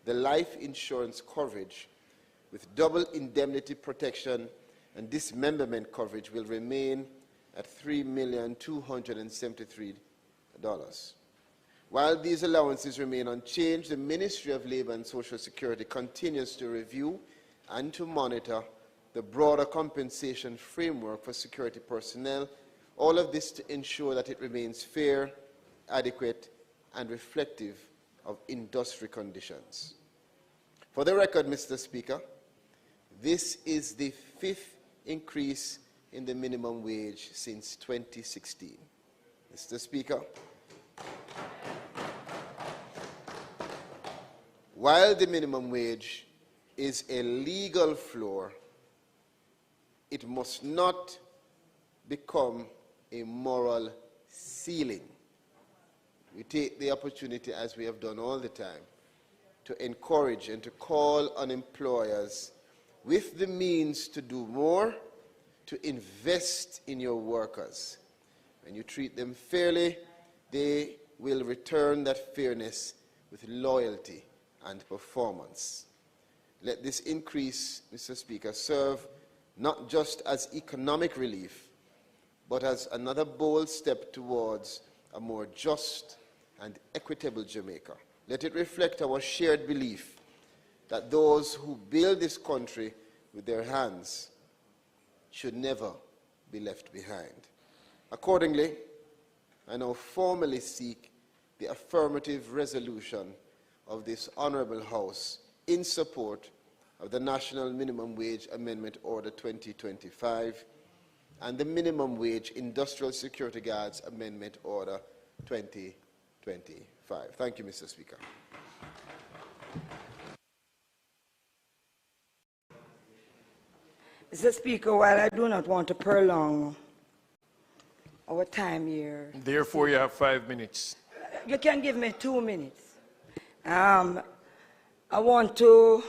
the life insurance coverage with double indemnity protection and dismemberment coverage will remain at $3,273,000. While these allowances remain unchanged, the Ministry of Labour and Social Security continues to review and to monitor the broader compensation framework for security personnel, all of this to ensure that it remains fair, adequate, and reflective of industry conditions. For the record, Mr. Speaker, this is the 5th increase in the minimum wage since 2016. Mr. Speaker, while the minimum wage is a legal floor, it must not become a moral ceiling. We take the opportunity, as we have done all the time, to encourage and to call on employers with the means to do more, to invest in your workers. When you treat them fairly, they will return that fairness with loyalty and performance. Let this increase, Mr. Speaker, serve not just as economic relief, but as another bold step towards a more just and equitable Jamaica. Let it reflect our shared belief that those who build this country with their hands should never be left behind. Accordingly, I now formally seek the affirmative resolution of this Honourable House in support of the National Minimum Wage Amendment Order 2025 and the Minimum Wage Industrial Security Guards Amendment Order 2025. Thank you, Mr. Speaker. Mr. Speaker, while I do not want to prolong our time here. Therefore, you have 5 minutes. You can give me 2 minutes. I want to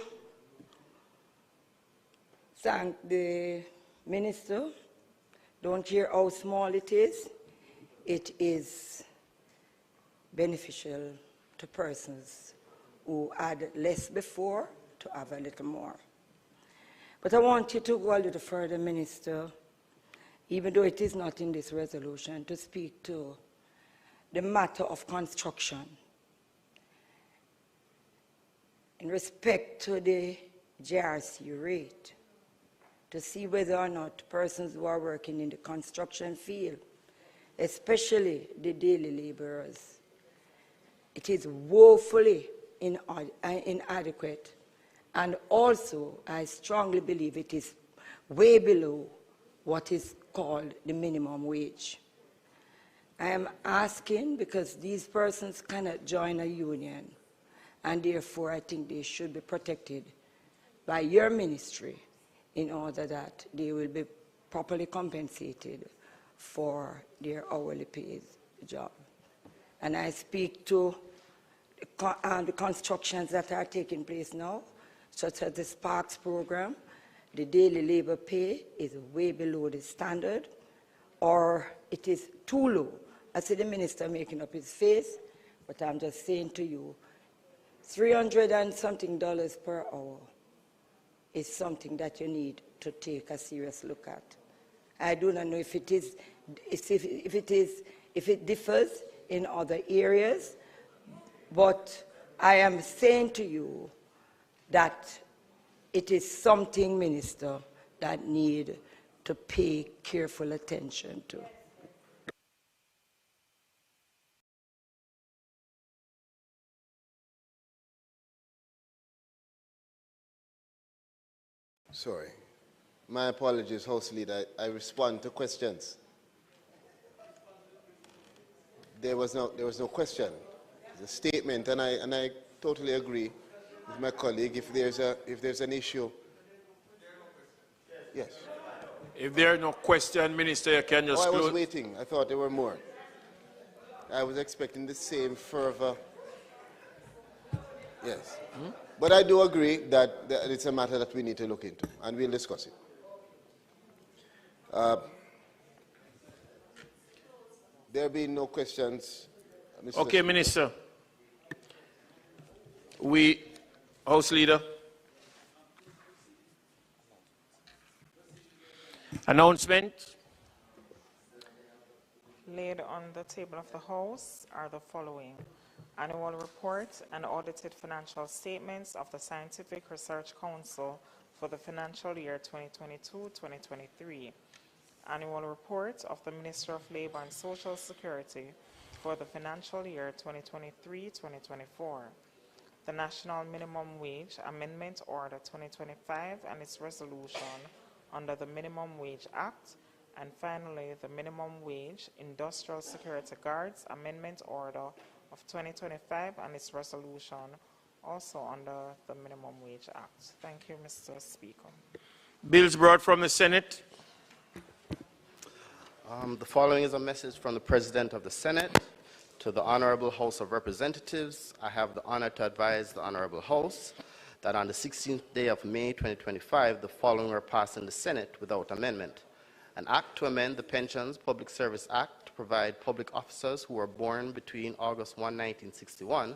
thank the minister. Don't care how small it is. It is beneficial to persons who had less before to have a little more. But I want you to go a little further, Minister, even though it is not in this resolution, to speak to the matter of construction in respect to the JRC rate, to see whether or not persons who are working in the construction field, especially the daily laborers, it is woefully inadequate. And also, I strongly believe it is way below what is called the minimum wage. I am asking because these persons cannot join a union, and therefore I think they should be protected by your ministry in order that they will be properly compensated for their hourly paid job. And I speak to the constructions that are taking place now, such as the Sparks program. The daily labor pay is way below the standard, or it is too low. I see the minister making up his face, but I'm just saying to you, $300 and something per hour is something that you need to take a serious look at. I do not know if it is, if it differs in other areas, but I am saying to you that it is something, Minister, that need to pay careful attention to. Sorry. My apologies, House Leader. I respond to questions. There was no question. It's a statement, and I totally agree with my colleague. If there's an issue, yes. If there are no questions, Minister, you can just I was close. waiting. I thought there were more. I was expecting the same fervor. Yes. But I do agree that it's a matter that we need to look into, and we'll discuss it. There being no questions. Mr. Okay, Speaker. Minister. House Leader. Announcement. Laid on the table of the House are the following: annual report and audited financial statements of the Scientific Research Council for the financial year 2022-2023, annual report of the Ministry of Labour and Social Security for the financial year 2023-2024, the National Minimum Wage Amendment Order 2025 and its resolution under the Minimum Wage Act, and finally, the Minimum Wage Industrial Security Guards Amendment Order of 2025 and its resolution also under the Minimum Wage Act. Thank you, Mr. Speaker. Bills brought from the Senate. The following is a message from the President of the Senate to the Honorable House of Representatives. I have the honor to advise the Honorable House that on the 16th day of May 2025, the following were passed in the Senate without amendment. An act to amend the Pensions Public Service Act to provide public officers who were born between August 1, 1961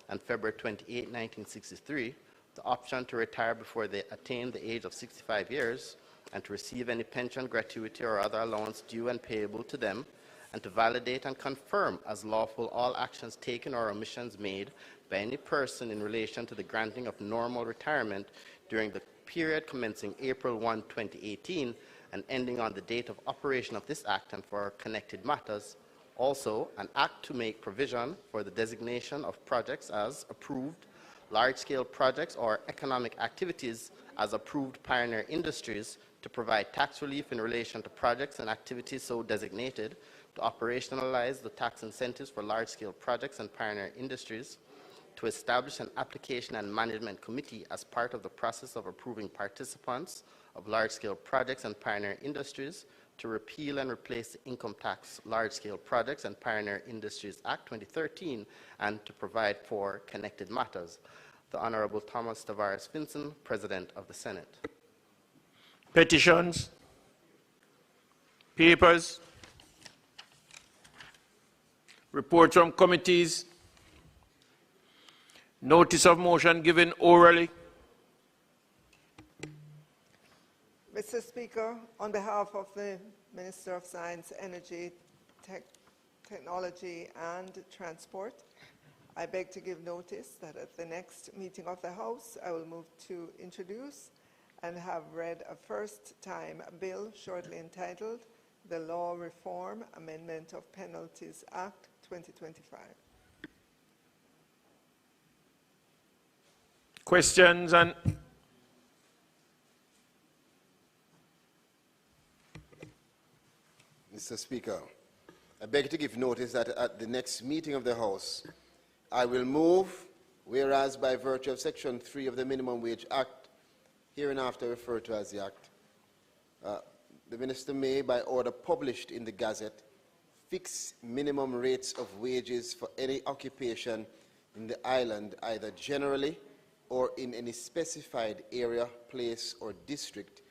and February 28, 1963, the option to retire before they attain the age of 65 years and to receive any pension, gratuity, or other allowance due and payable to them, and to validate and confirm as lawful all actions taken or omissions made by any person in relation to the granting of normal retirement during the period commencing April 1, 2018 and ending on the date of operation of this Act and for connected matters. Also, an Act to make provision for the designation of projects as approved large-scale projects or economic activities as approved pioneer industries, to provide tax relief in relation to projects and activities so designated, to operationalize the tax incentives for large-scale projects and pioneer industries, to establish an application and management committee as part of the process of approving participants of large-scale projects and pioneer industries, to repeal and replace the Income Tax Large-Scale Projects and Pioneer Industries Act 2013, and to provide for connected matters. The Honorable Thomas Tavares Finson, President of the Senate. Petitions. Papers. Reports from committees. Notice of motion given orally. Mr. Speaker, on behalf of the Minister of Science, Energy, Technology and Transport, I beg to give notice that at the next meeting of the House, I will move to introduce and have read a first-time bill shortly entitled the Law Reform Amendment of Penalties Act 2025. Questions and Mr. Speaker, I beg to give notice that at the next meeting of the House, I will move, whereas by virtue of Section 3 of the Minimum Wage Act, hereinafter referred to as the Act, the Minister may, by order published in the Gazette, fix minimum rates of wages for any occupation in the island, either generally or in any specified area, place, or district,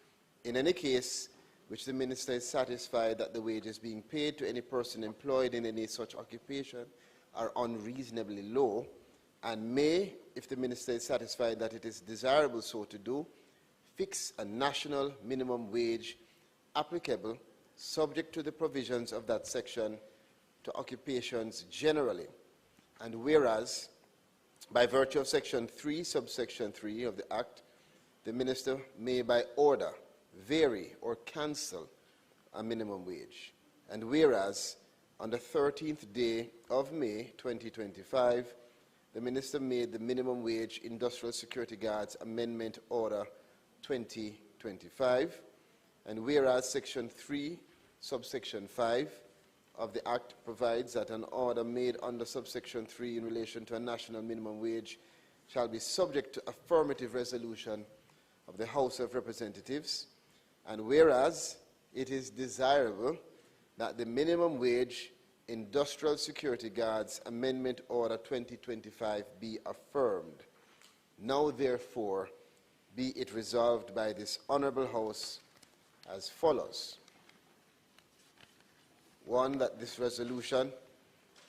in any case which the Minister is satisfied that the wages being paid to any person employed in any such occupation are unreasonably low, and may, if the Minister is satisfied that it is desirable so to do, fix a national minimum wage applicable, subject to the provisions of that section, to occupations generally. And whereas, by virtue of Section 3, subsection 3 of the Act, the Minister may by order vary or cancel a minimum wage. And whereas, on the 13th day of May 2025, the Minister made the Minimum Wage Industrial Security Guards Amendment Order 2025 2025, and whereas Section 3, subsection 5 of the Act provides that an order made under subsection 3 in relation to a national minimum wage shall be subject to affirmative resolution of the House of Representatives, and whereas it is desirable that the minimum wage Industrial Security Guards Amendment Order 2025 be affirmed. Now, therefore, be it resolved by this Honourable House as follows. 1, that this resolution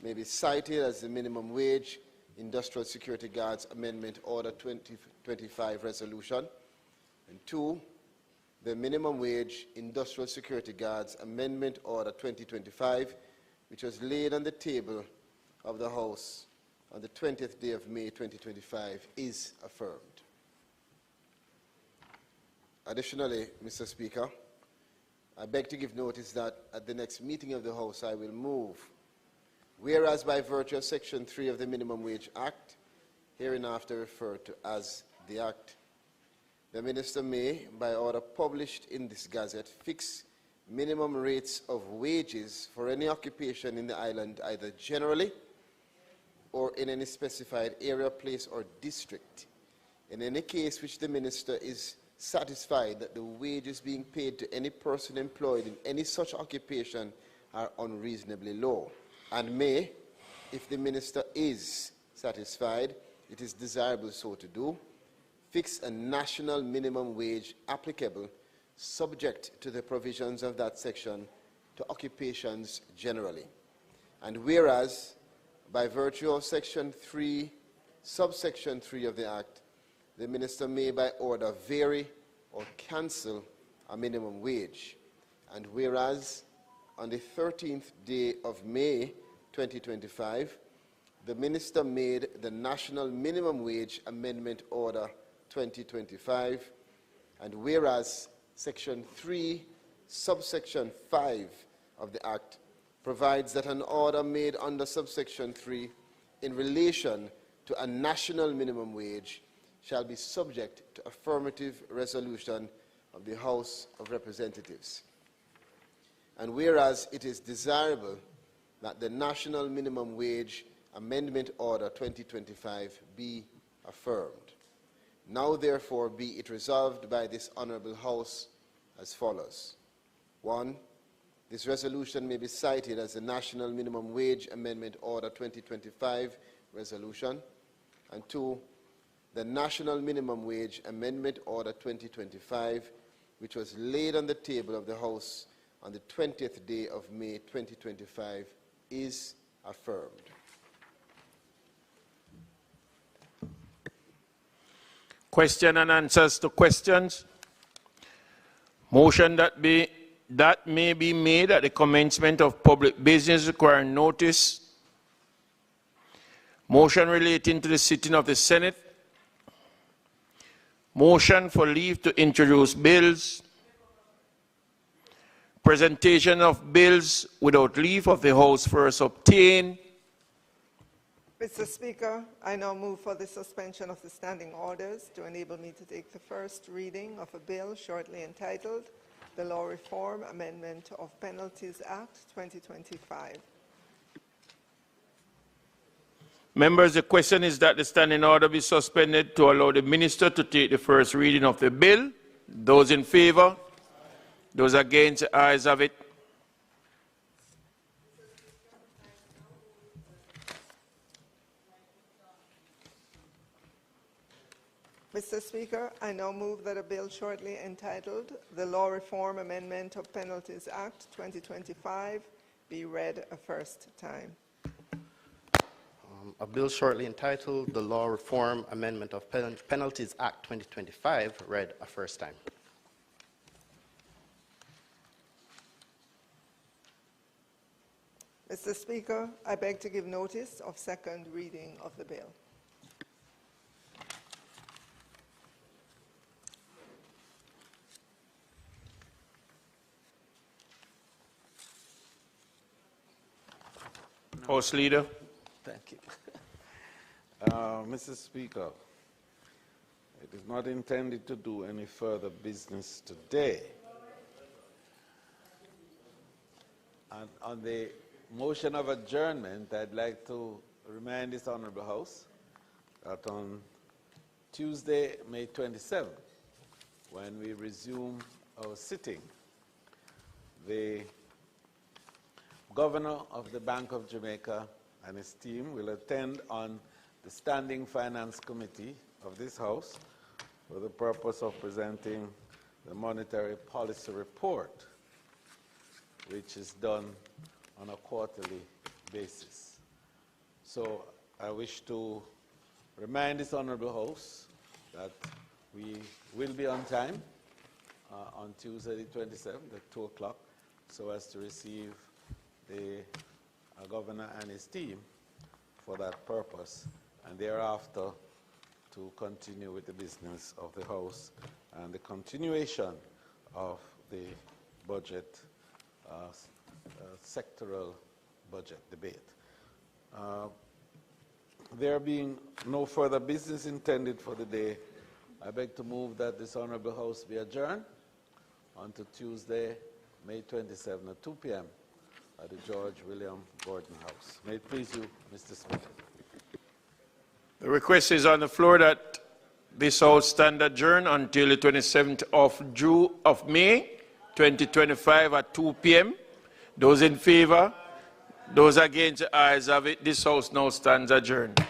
may be cited as the Minimum Wage Industrial Security Guards Amendment Order 2025 resolution. And 2, the Minimum Wage Industrial Security Guards Amendment Order 2025, which was laid on the table of the House on the 20th day of May 2025, is affirmed. Additionally, Mr. Speaker, I beg to give notice that at the next meeting of the House I will move, whereas by virtue of Section 3 of the Minimum Wage Act, hereinafter referred to as the Act, the Minister may, by order published in this Gazette, fix minimum rates of wages for any occupation in the island, either generally or in any specified area, place, or district. In any case which the Minister is satisfied that the wages being paid to any person employed in any such occupation are unreasonably low, and may, if the Minister is satisfied it is desirable so to do, fix a national minimum wage applicable subject to the provisions of that section to occupations generally. And whereas, by virtue of Section 3, subsection 3 of the Act, the Minister may by order vary or cancel a minimum wage. And whereas, on the 13th day of May 2025, the Minister made the National Minimum Wage Amendment Order 2025, and whereas Section 3, subsection 5 of the Act provides that an order made under subsection 3 in relation to a national minimum wage shall be subject to affirmative resolution of the House of Representatives. And whereas it is desirable that the National Minimum Wage Amendment Order 2025 be affirmed. Now, therefore, be it resolved by this Honourable House as follows. 1, this resolution may be cited as the National Minimum Wage Amendment Order 2025 resolution. And 2, the National Minimum Wage Amendment Order 2025, which was laid on the table of the House on the 20th day of May 2025, is affirmed. Question and answers to questions. Motion that may be made at the commencement of public business requiring notice. Motion relating to the sitting of the Senate. Motion for leave to introduce bills. Presentation of bills without leave of the House first obtained. Mr. Speaker, I now move for the suspension of the standing orders to enable me to take the first reading of a bill shortly entitled the Law Reform Amendment of Penalties Act 2025. Members, the question is that the standing order be suspended to allow the Minister to take the first reading of the bill. Those in favour? Those against? The ayes have it. Mr. Speaker, I now move that a bill shortly entitled the Law Reform Amendment of Penalties Act 2025 be read a first time. A bill shortly entitled the Law Reform Amendment of Penalties Act 2025 read a first time. Mr. Speaker, I beg to give notice of second reading of the bill. House Leader. Thank you. Mr. Speaker, It is not intended to do any further business today. And on the motion of adjournment, I'd like to remind this Honorable House that on Tuesday, May 27th, when we resume our sitting, the Governor of the Bank of Jamaica and his team will attend on the Standing Finance Committee of this House for the purpose of presenting the Monetary Policy Report, which is done on a quarterly basis. So I wish to remind this Honorable House that we will be on time on Tuesday the 27th at 2 o'clock so as to receive the Governor and his team for that purpose, and thereafter to continue with the business of the House and the continuation of the budget, sectoral budget debate. There being no further business intended for the day, I beg to move that this Honorable House be adjourned until Tuesday, May 27 at 2 p.m. at the George William Gordon House. May it please you, Mr. Speaker. The request is on the floor that this House stand adjourned until the 27th of May 2025 at 2 p.m. Those in favor, those against, the ayes have it. This House now stands adjourned.